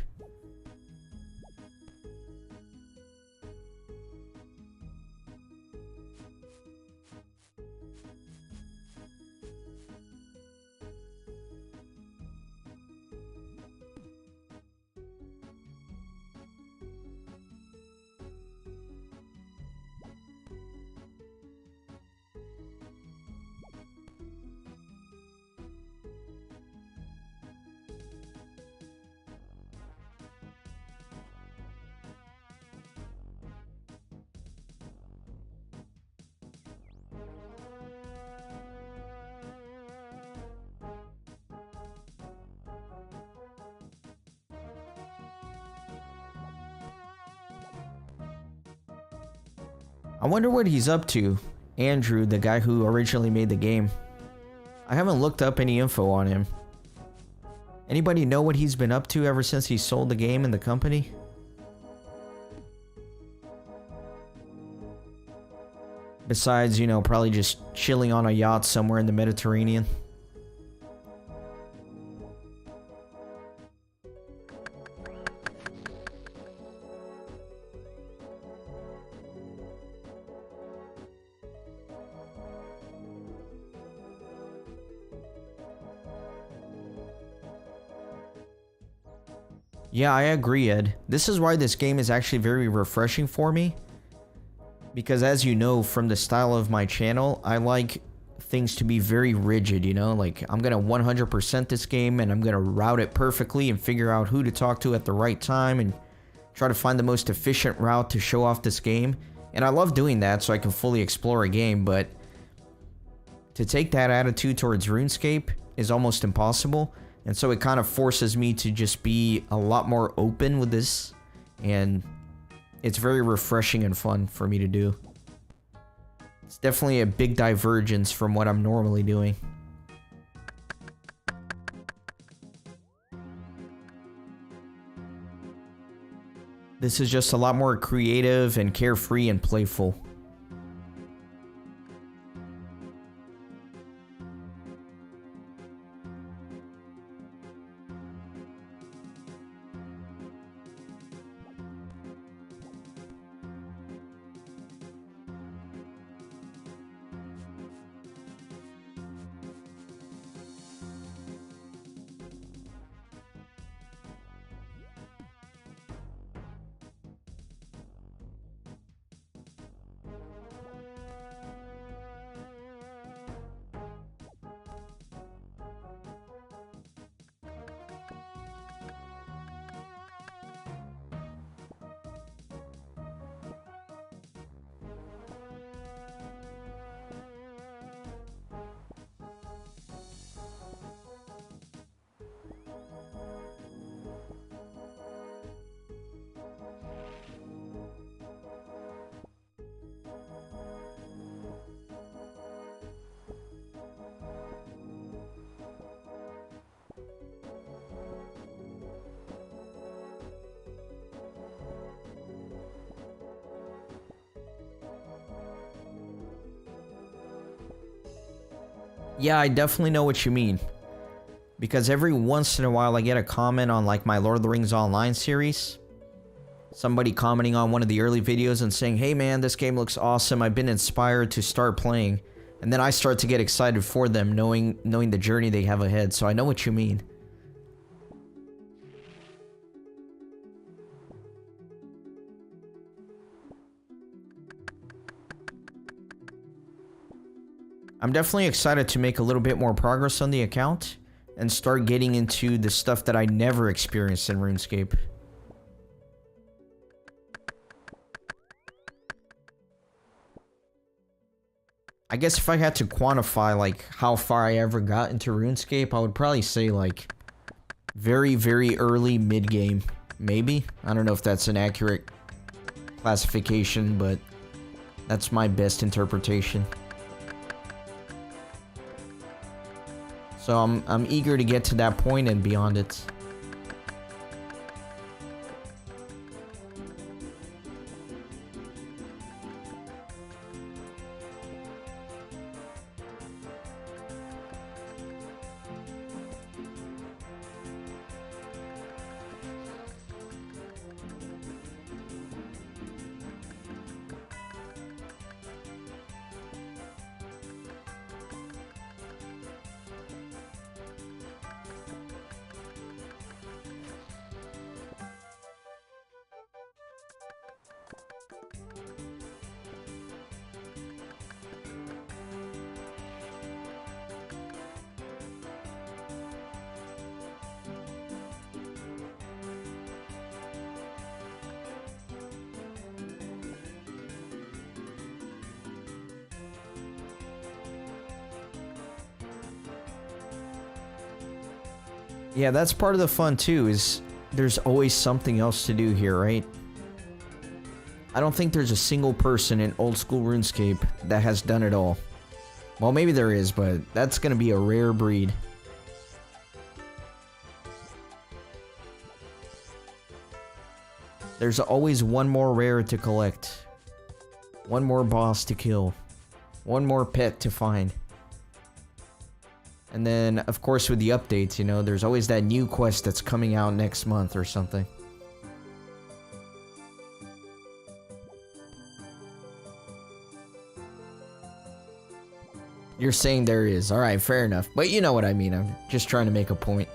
I wonder what he's up to, Andrew, the guy who originally made the game. I haven't looked up any info on him. Anybody know what he's been up to ever since he sold the game and the company? Besides, you know, probably just chilling on a yacht somewhere in the Mediterranean. Yeah, I agree, Ed. This is why this game is actually very refreshing for me. Because as you know from the style of my channel, I like things to be very rigid, you know? Like, I'm gonna 100% this game and I'm gonna route it perfectly and figure out who to talk to at the right time and try to find the most efficient route to show off this game. And I love doing that so I can fully explore a game, but to take that attitude towards RuneScape is almost impossible. And so it kind of forces me to just be a lot more open with this and it's very refreshing and fun for me to do. It's definitely a big divergence from what I'm normally doing. This is just a lot more creative and carefree and playful. Yeah, I definitely know what you mean. Because every once in a while I get a comment on like my Lord of the Rings Online series. Somebody commenting on one of the early videos and saying, hey man, this game looks awesome. I've been inspired to start playing. And then I start to get excited for them knowing the journey they have ahead. So I know what you mean. I'm definitely excited to make a little bit more progress on the account and start getting into the stuff that I never experienced in RuneScape. I guess if I had to quantify like how far I ever got into RuneScape, I would probably say like very, very early mid-game, maybe. I don't know if that's an accurate classification, but that's my best interpretation. So I'm eager to get to that point and beyond it. Yeah, that's part of the fun too, is there's always something else to do here, right? I don't think there's a single person in Old School RuneScape that has done it all. Well, maybe there is, but that's gonna be a rare breed. There's always one more rare to collect. One more boss to kill. One more pet to find. And then, of course, with the updates, you know, there's always that new quest that's coming out next month or something. You're saying there is. Alright, fair enough. But you know what I mean. I'm just trying to make a point.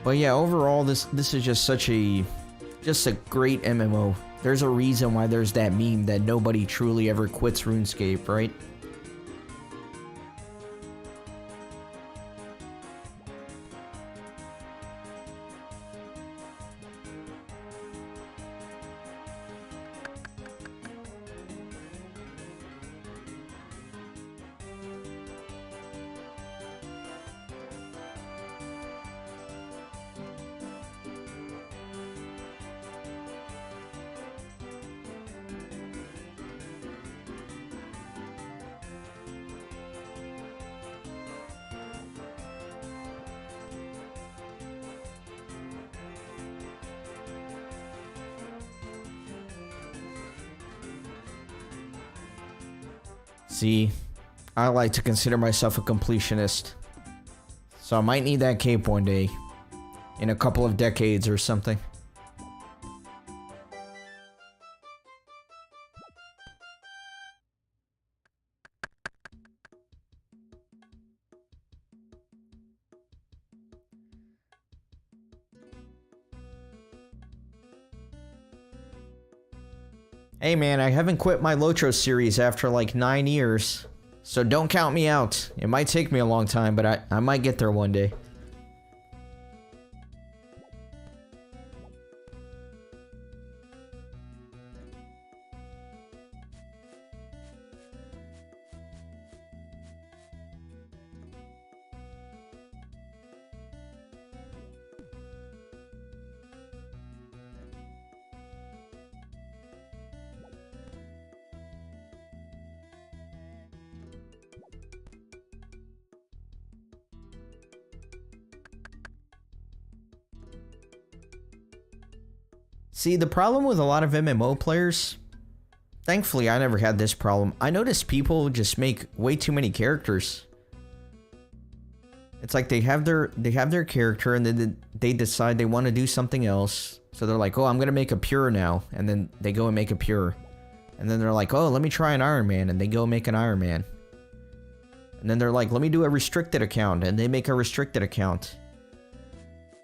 But yeah, overall, this is just such a great MMO. There's a reason why there's that meme that nobody truly ever quits RuneScape, right? See, I like to consider myself a completionist. So I might need that cape one day. In a couple of decades or something. Hey man, I haven't quit my Lotro series after like 9 years. So don't count me out. It might take me a long time, but I might get there one day. See, the problem with a lot of MMO players, thankfully I never had this problem. I notice people just make way too many characters. It's like they have their character and then they decide they want to do something else. So they're like, oh, I'm going to make a pure now. And then they go and make a pure. And then they're like, oh, let me try an Iron Man. And they go make an Iron Man. And then they're like, let me do a restricted account. And they make a restricted account.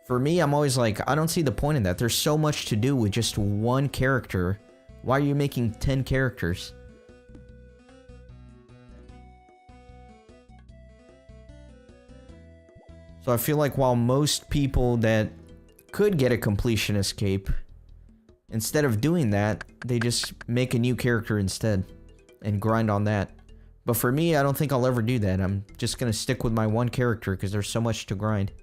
For me, I'm always like, I don't see the point in that. There's so much to do with just one character. Why are you making 10 characters? So I feel like while most people that could get a completionist cape, instead of doing that, they just make a new character instead and grind on that. But for me, I don't think I'll ever do that. I'm just going to stick with my one character because there's so much to grind.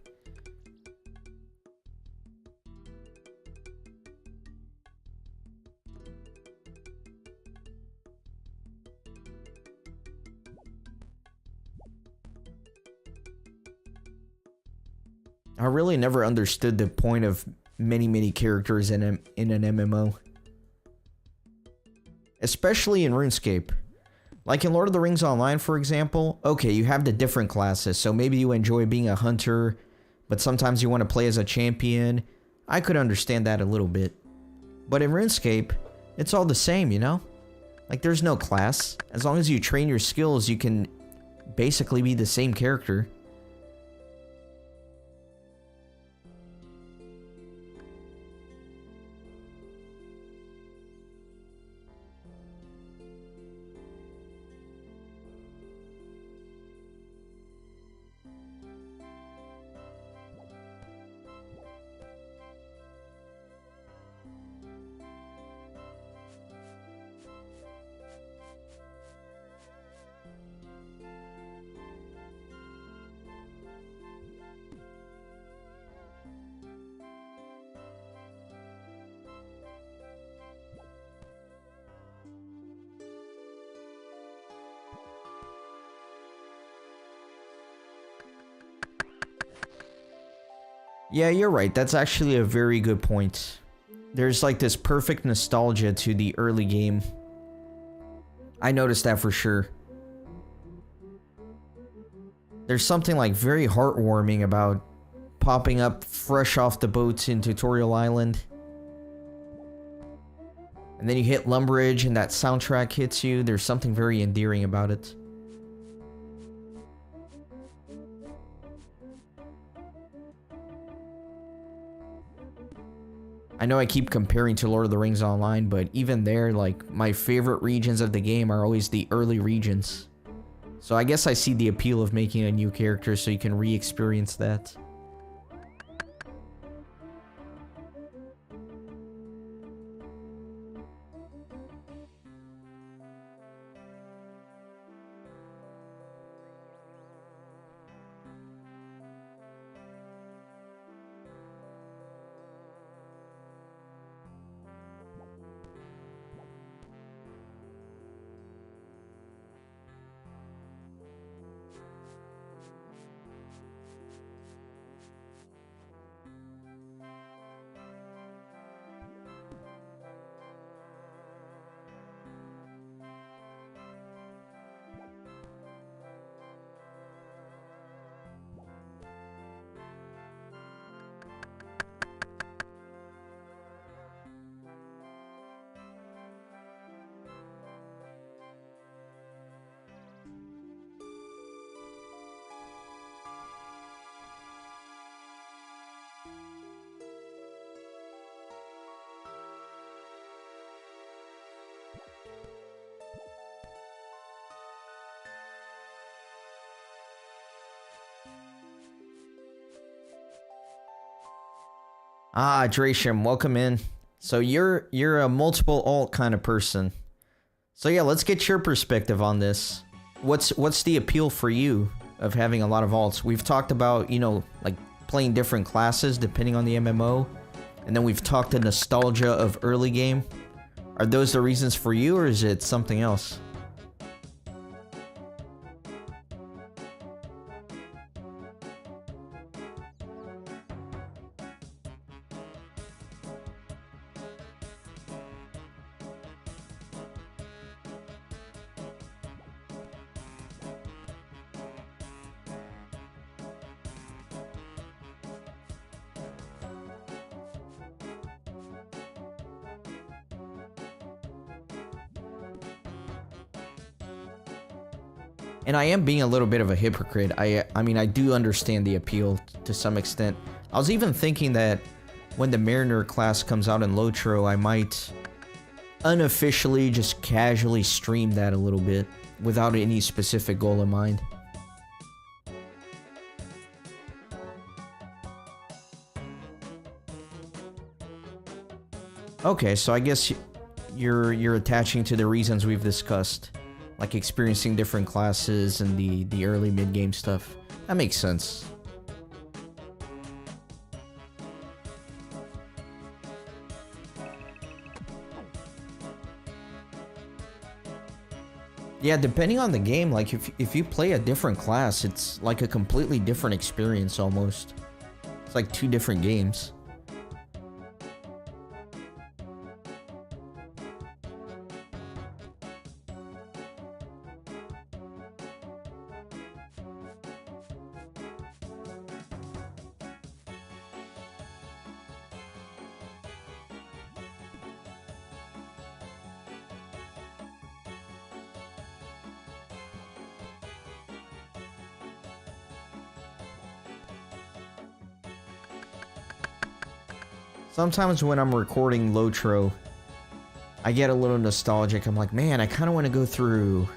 I really never understood the point of many characters in an MMO. Especially in RuneScape. Like in Lord of the Rings Online, for example, okay, you have the different classes, so maybe you enjoy being a hunter, but sometimes you want to play as a champion. I could understand that a little bit. But in RuneScape, it's all the same, you know? Like, there's no class. As long as you train your skills, you can basically be the same character. Yeah, you're right. That's actually a very good point. There's like this perfect nostalgia to the early game. I noticed that for sure. There's something like very heartwarming about popping up fresh off the boats in Tutorial Island. And then you hit Lumbridge and that soundtrack hits you. There's something very endearing about it. I know I keep comparing to Lord of the Rings Online, but even there, like, my favorite regions of the game are always the early regions. So I guess I see the appeal of making a new character so you can re-experience that. Ah, Drasham, welcome in. So you're a multiple alt kind of person. So yeah, let's get your perspective on this. What's the appeal for you of having a lot of alts? We've talked about, you know, like playing different classes depending on the MMO. And then we've talked the nostalgia of early game. Are those the reasons for you, or is it something else? And I am being a little bit of a hypocrite. I mean, I do understand the appeal to some extent. I was even thinking that when the Mariner class comes out in Lotro, I might unofficially just casually stream that a little bit without any specific goal in mind. Okay, so I guess you're attaching to the reasons we've discussed. Like experiencing different classes and the early mid-game stuff. That makes sense. Yeah, depending on the game, like if you play a different class, it's like a completely different experience almost. It's like two different games. Sometimes when I'm recording Lotro, I get a little nostalgic. I'm like, man, I kind of want to go through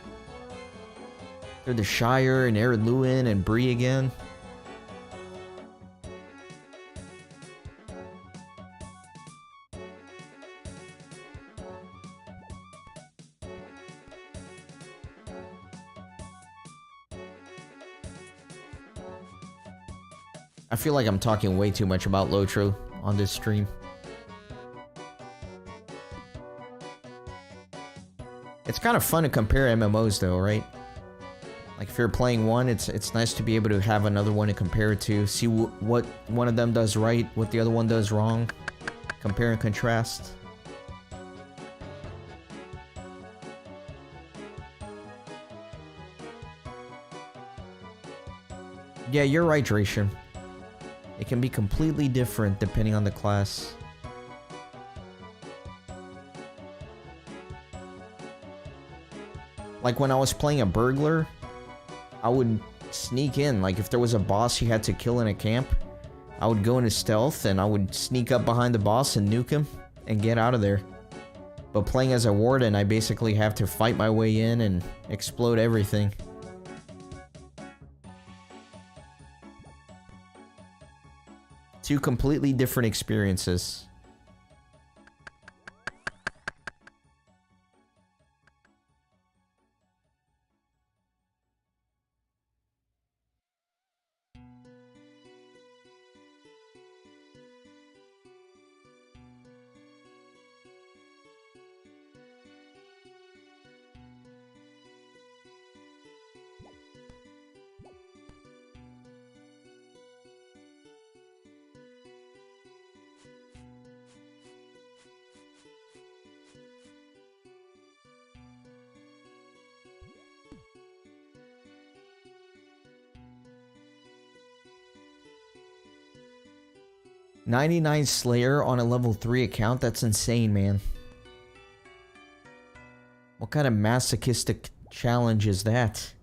the Shire and Ered Luin and Bree again. I feel like I'm talking way too much about Lotro on this stream. It's kind of fun to compare MMOs though, right? Like if you're playing one, it's nice to be able to have another one to compare it to, see what one of them does right, what the other one does wrong, compare and contrast. Yeah, you're right, Drasham. It can be completely different depending on the class. Like when I was playing a burglar, I would sneak in. Like if there was a boss you had to kill in a camp, I would go into stealth and I would sneak up behind the boss and nuke him and get out of there. But playing as a warden, I basically have to fight my way in and explode everything. Two completely different experiences. $99 Slayer on a level 3 account? That's insane, man. What kind of masochistic challenge is that?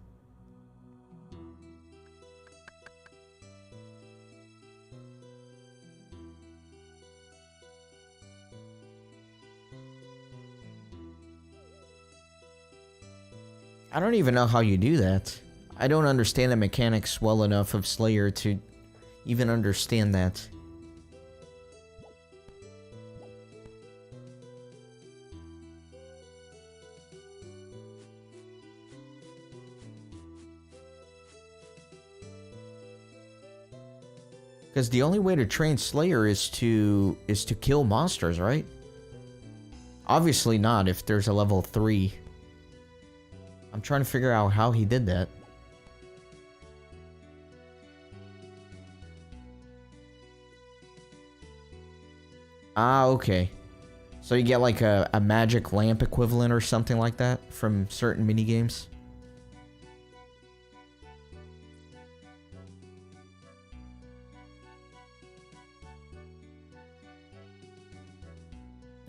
I don't even know how you do that. I don't understand the mechanics well enough of Slayer to even understand that. Because the only way to train Slayer is to kill monsters, right? Obviously not if there's a level 3. I'm trying to figure out how he did that. Ah, okay. So you get like a magic lamp equivalent or something like that from certain minigames.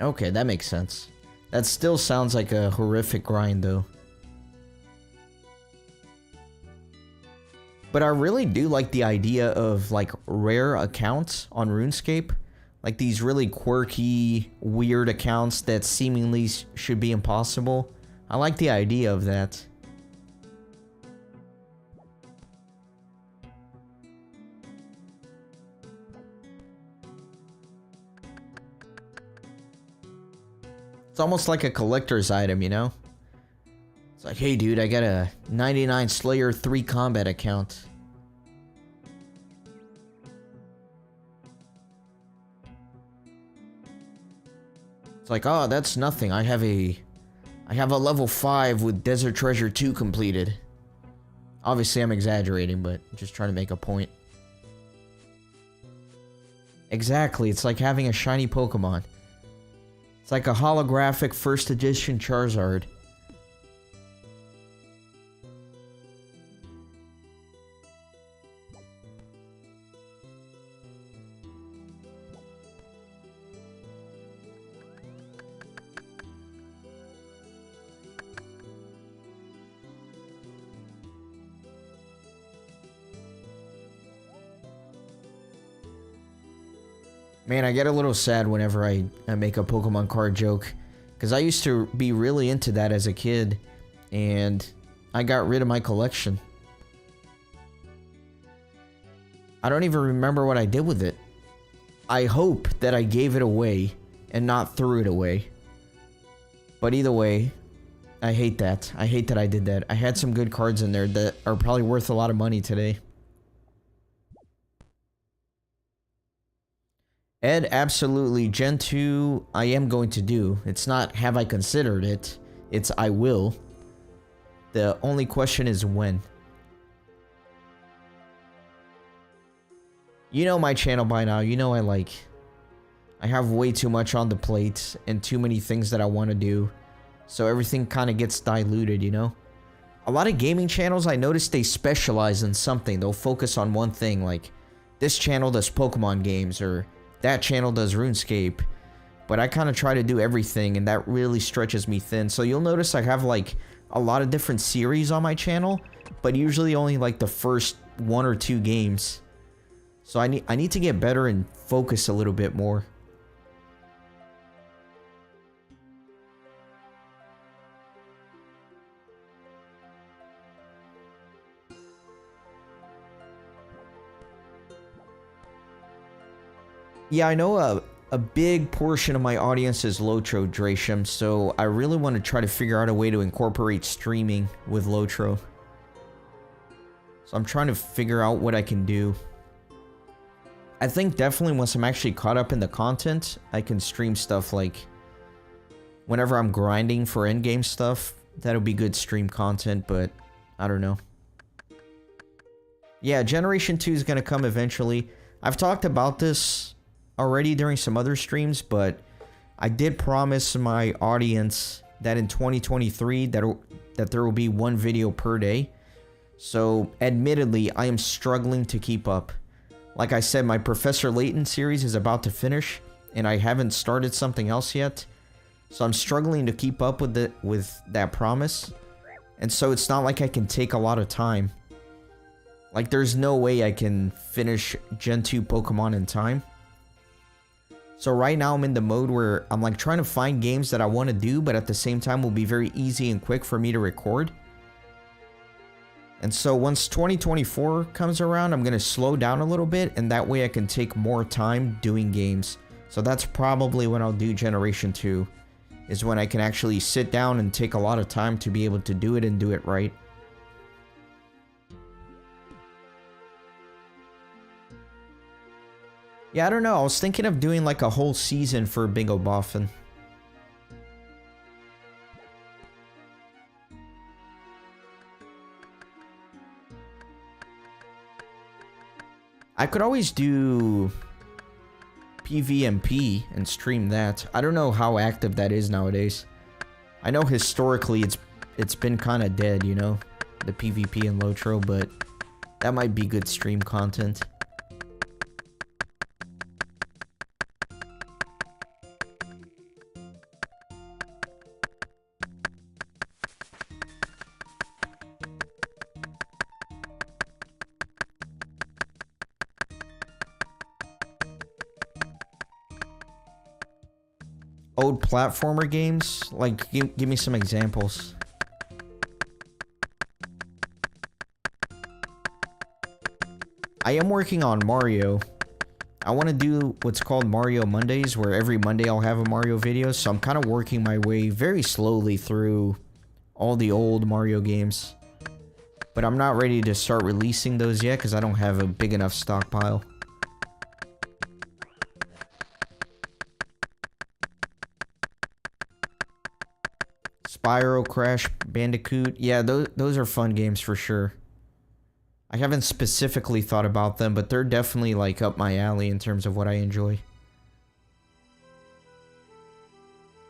Okay, that makes sense. That still sounds like a horrific grind though. But I really do like the idea of like rare accounts on RuneScape. Like these really quirky, weird accounts that seemingly should be impossible. I like the idea of that. It's almost like a collector's item, you know? It's like, hey dude, I got a 99 Slayer 3 combat account. It's like, oh, that's nothing. I have a level 5 with Desert Treasure 2 completed. Obviously, I'm exaggerating, but just trying to make a point. Exactly, it's like having a shiny Pokemon. It's like a holographic first edition Charizard. Man, I get a little sad whenever I make a Pokemon card joke. Because I used to be really into that as a kid. And I got rid of my collection. I don't even remember what I did with it. I hope that I gave it away and not threw it away. But either way, I hate that. I hate that I did that. I had some good cards in there that are probably worth a lot of money today. Ed, absolutely. Gen 2, I am going to do. It's not have I considered it. It's I will. The only question is when. You know my channel by now. You know I have way too much on the plate and too many things that I want to do. So everything kind of gets diluted, you know? A lot of gaming channels, I noticed they specialize in something. They'll focus on one thing, like this channel does Pokemon games or that channel does RuneScape, but I kind of try to do everything, and that really stretches me thin. So you'll notice I have like a lot of different series on my channel, but usually only like the first 1 or 2 games. So I need to get better and focus a little bit more. Yeah, I know a big portion of my audience is Lotro Drasham, so I really want to try to figure out a way to incorporate streaming with Lotro. So I'm trying to figure out what I can do. I think definitely once I'm actually caught up in the content, I can stream stuff like whenever I'm grinding for endgame stuff. That'll be good stream content, but I don't know. Yeah, Generation 2 is going to come eventually. I've talked about this already during some other streams, but I did promise my audience that in 2023 that there will be 1 video per day. So admittedly, I am struggling to keep up. Like I said, my Professor Layton series is about to finish, and I haven't started something else yet. So I'm struggling to keep up with that promise. And so it's not like I can take a lot of time. Like there's no way I can finish Gen 2 Pokemon in time. So right now I'm in the mode where I'm like trying to find games that I want to do, but at the same time will be very easy and quick for me to record. And so once 2024 comes around, I'm going to slow down a little bit, and that way I can take more time doing games. So that's probably when I'll do Generation 2, is when I can actually sit down and take a lot of time to be able to do it and do it right. Yeah, I don't know. I was thinking of doing like a whole season for Bingo Boffin. I could always do PvMP and stream that. I don't know how active that is nowadays. I know historically it's been kind of dead, you know, the PvP and Lotro, but that might be good stream content. Old platformer games? Like, give me some examples. I am working on Mario. I want to do what's called Mario Mondays, where every Monday I'll have a Mario video, so I'm kind of working my way very slowly through all the old Mario games. But I'm not ready to start releasing those yet, because I don't have a big enough stockpile. Spyro, Crash Bandicoot. Yeah, those are fun games for sure. I haven't specifically thought about them, but they're definitely like up my alley in terms of what I enjoy.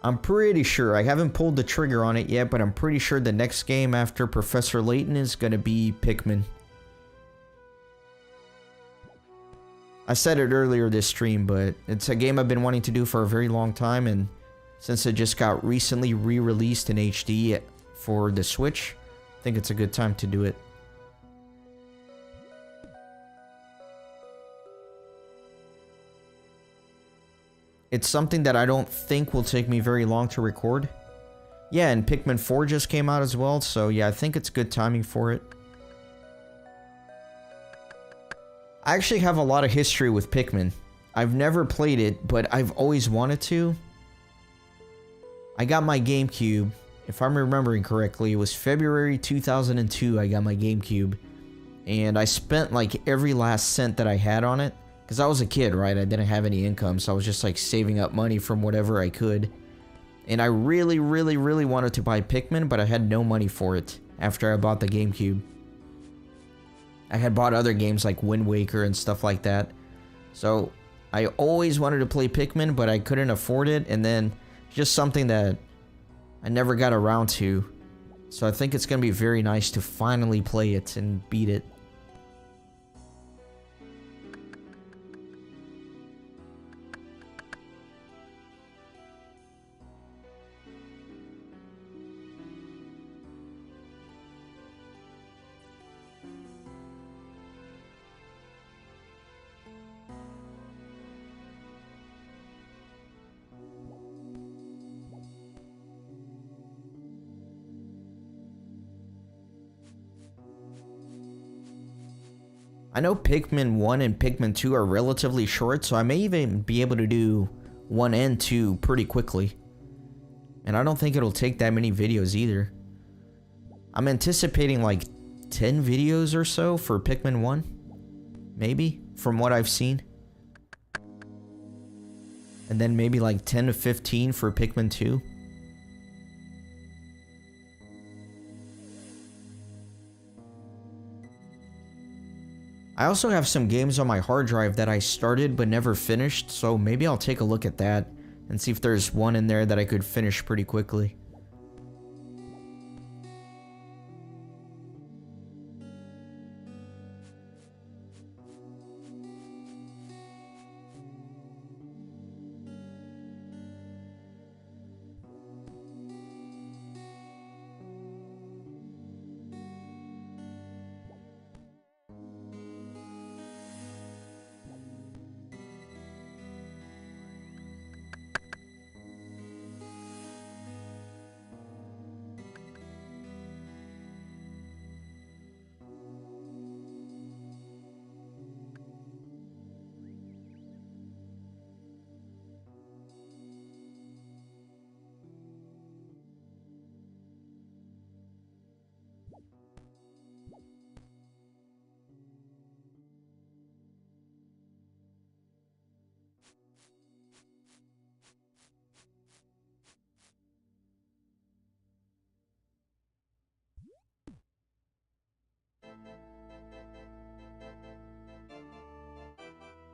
I'm pretty sure, I haven't pulled the trigger on it yet, but I'm pretty sure the next game after Professor Layton is gonna be Pikmin. I said it earlier this stream, but it's a game I've been wanting to do for a very long time, and since it just got recently re-released in HD for the Switch, I think it's a good time to do it. It's something that I don't think will take me very long to record. Yeah, and Pikmin 4 just came out as well, so yeah, I think it's good timing for it. I actually have a lot of history with Pikmin. I've never played it, but I've always wanted to. I got my GameCube, if I'm remembering correctly, it was February 2002 I got my GameCube. And I spent like every last cent that I had on it. Because I was a kid, right? I didn't have any income, so I was just like saving up money from whatever I could. And I really, really, really wanted to buy Pikmin, but I had no money for it after I bought the GameCube. I had bought other games like Wind Waker and stuff like that. So I always wanted to play Pikmin, but I couldn't afford it. And then just something that I never got around to. So I think it's going to be very nice to finally play it and beat it. I know Pikmin 1 and Pikmin 2 are relatively short, so I may even be able to do 1 and 2 pretty quickly. And I don't think it'll take that many videos either. I'm anticipating like 10 videos or so for Pikmin 1. Maybe, from what I've seen. And then maybe like 10 to 15 for Pikmin 2. I also have some games on my hard drive that I started but never finished, so maybe I'll take a look at that and see if there's one in there that I could finish pretty quickly.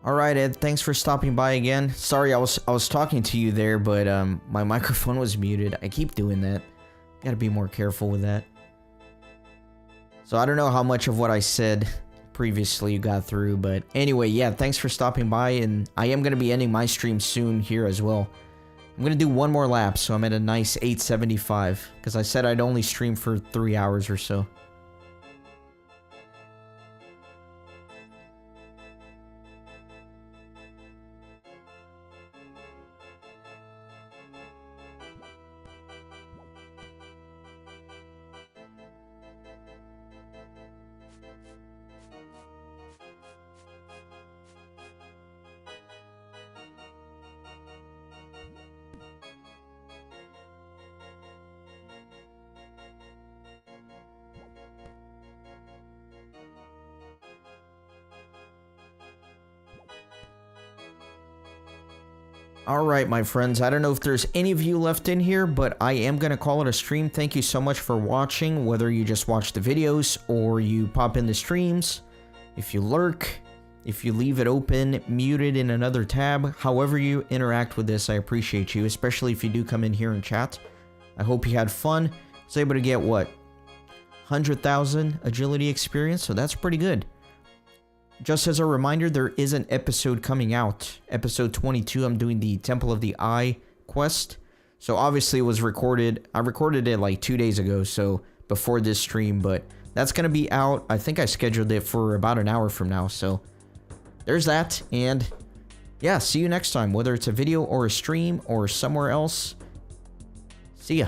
All right, Ed, thanks for stopping by again. Sorry, I was talking to you there, but my microphone was muted. I keep doing that. Gotta be more careful with that. So I don't know how much of what I said previously you got through, but anyway, yeah, thanks for stopping by, and I am gonna be ending my stream soon here as well. I'm gonna do one more lap, so I'm at a nice 875, because I said I'd only stream for 3 hours or so. Alright, my friends, I don't know if there's any of you left in here, but I am going to call it a stream. Thank you so much for watching, whether you just watch the videos or you pop in the streams. If you lurk, if you leave it open, muted in another tab, however you interact with this, I appreciate you, especially if you do come in here and chat. I hope you had fun. I was able to get, what, 100,000 agility experience, so that's pretty good. Just as a reminder, there is an episode coming out. Episode 22, I'm doing the Temple of the Eye quest. So obviously it was recorded. I recorded it like 2 days ago, so before this stream, but that's going to be out. I think I scheduled it for about an hour from now, so there's that. And yeah, see you next time, whether it's a video or a stream or somewhere else. See ya.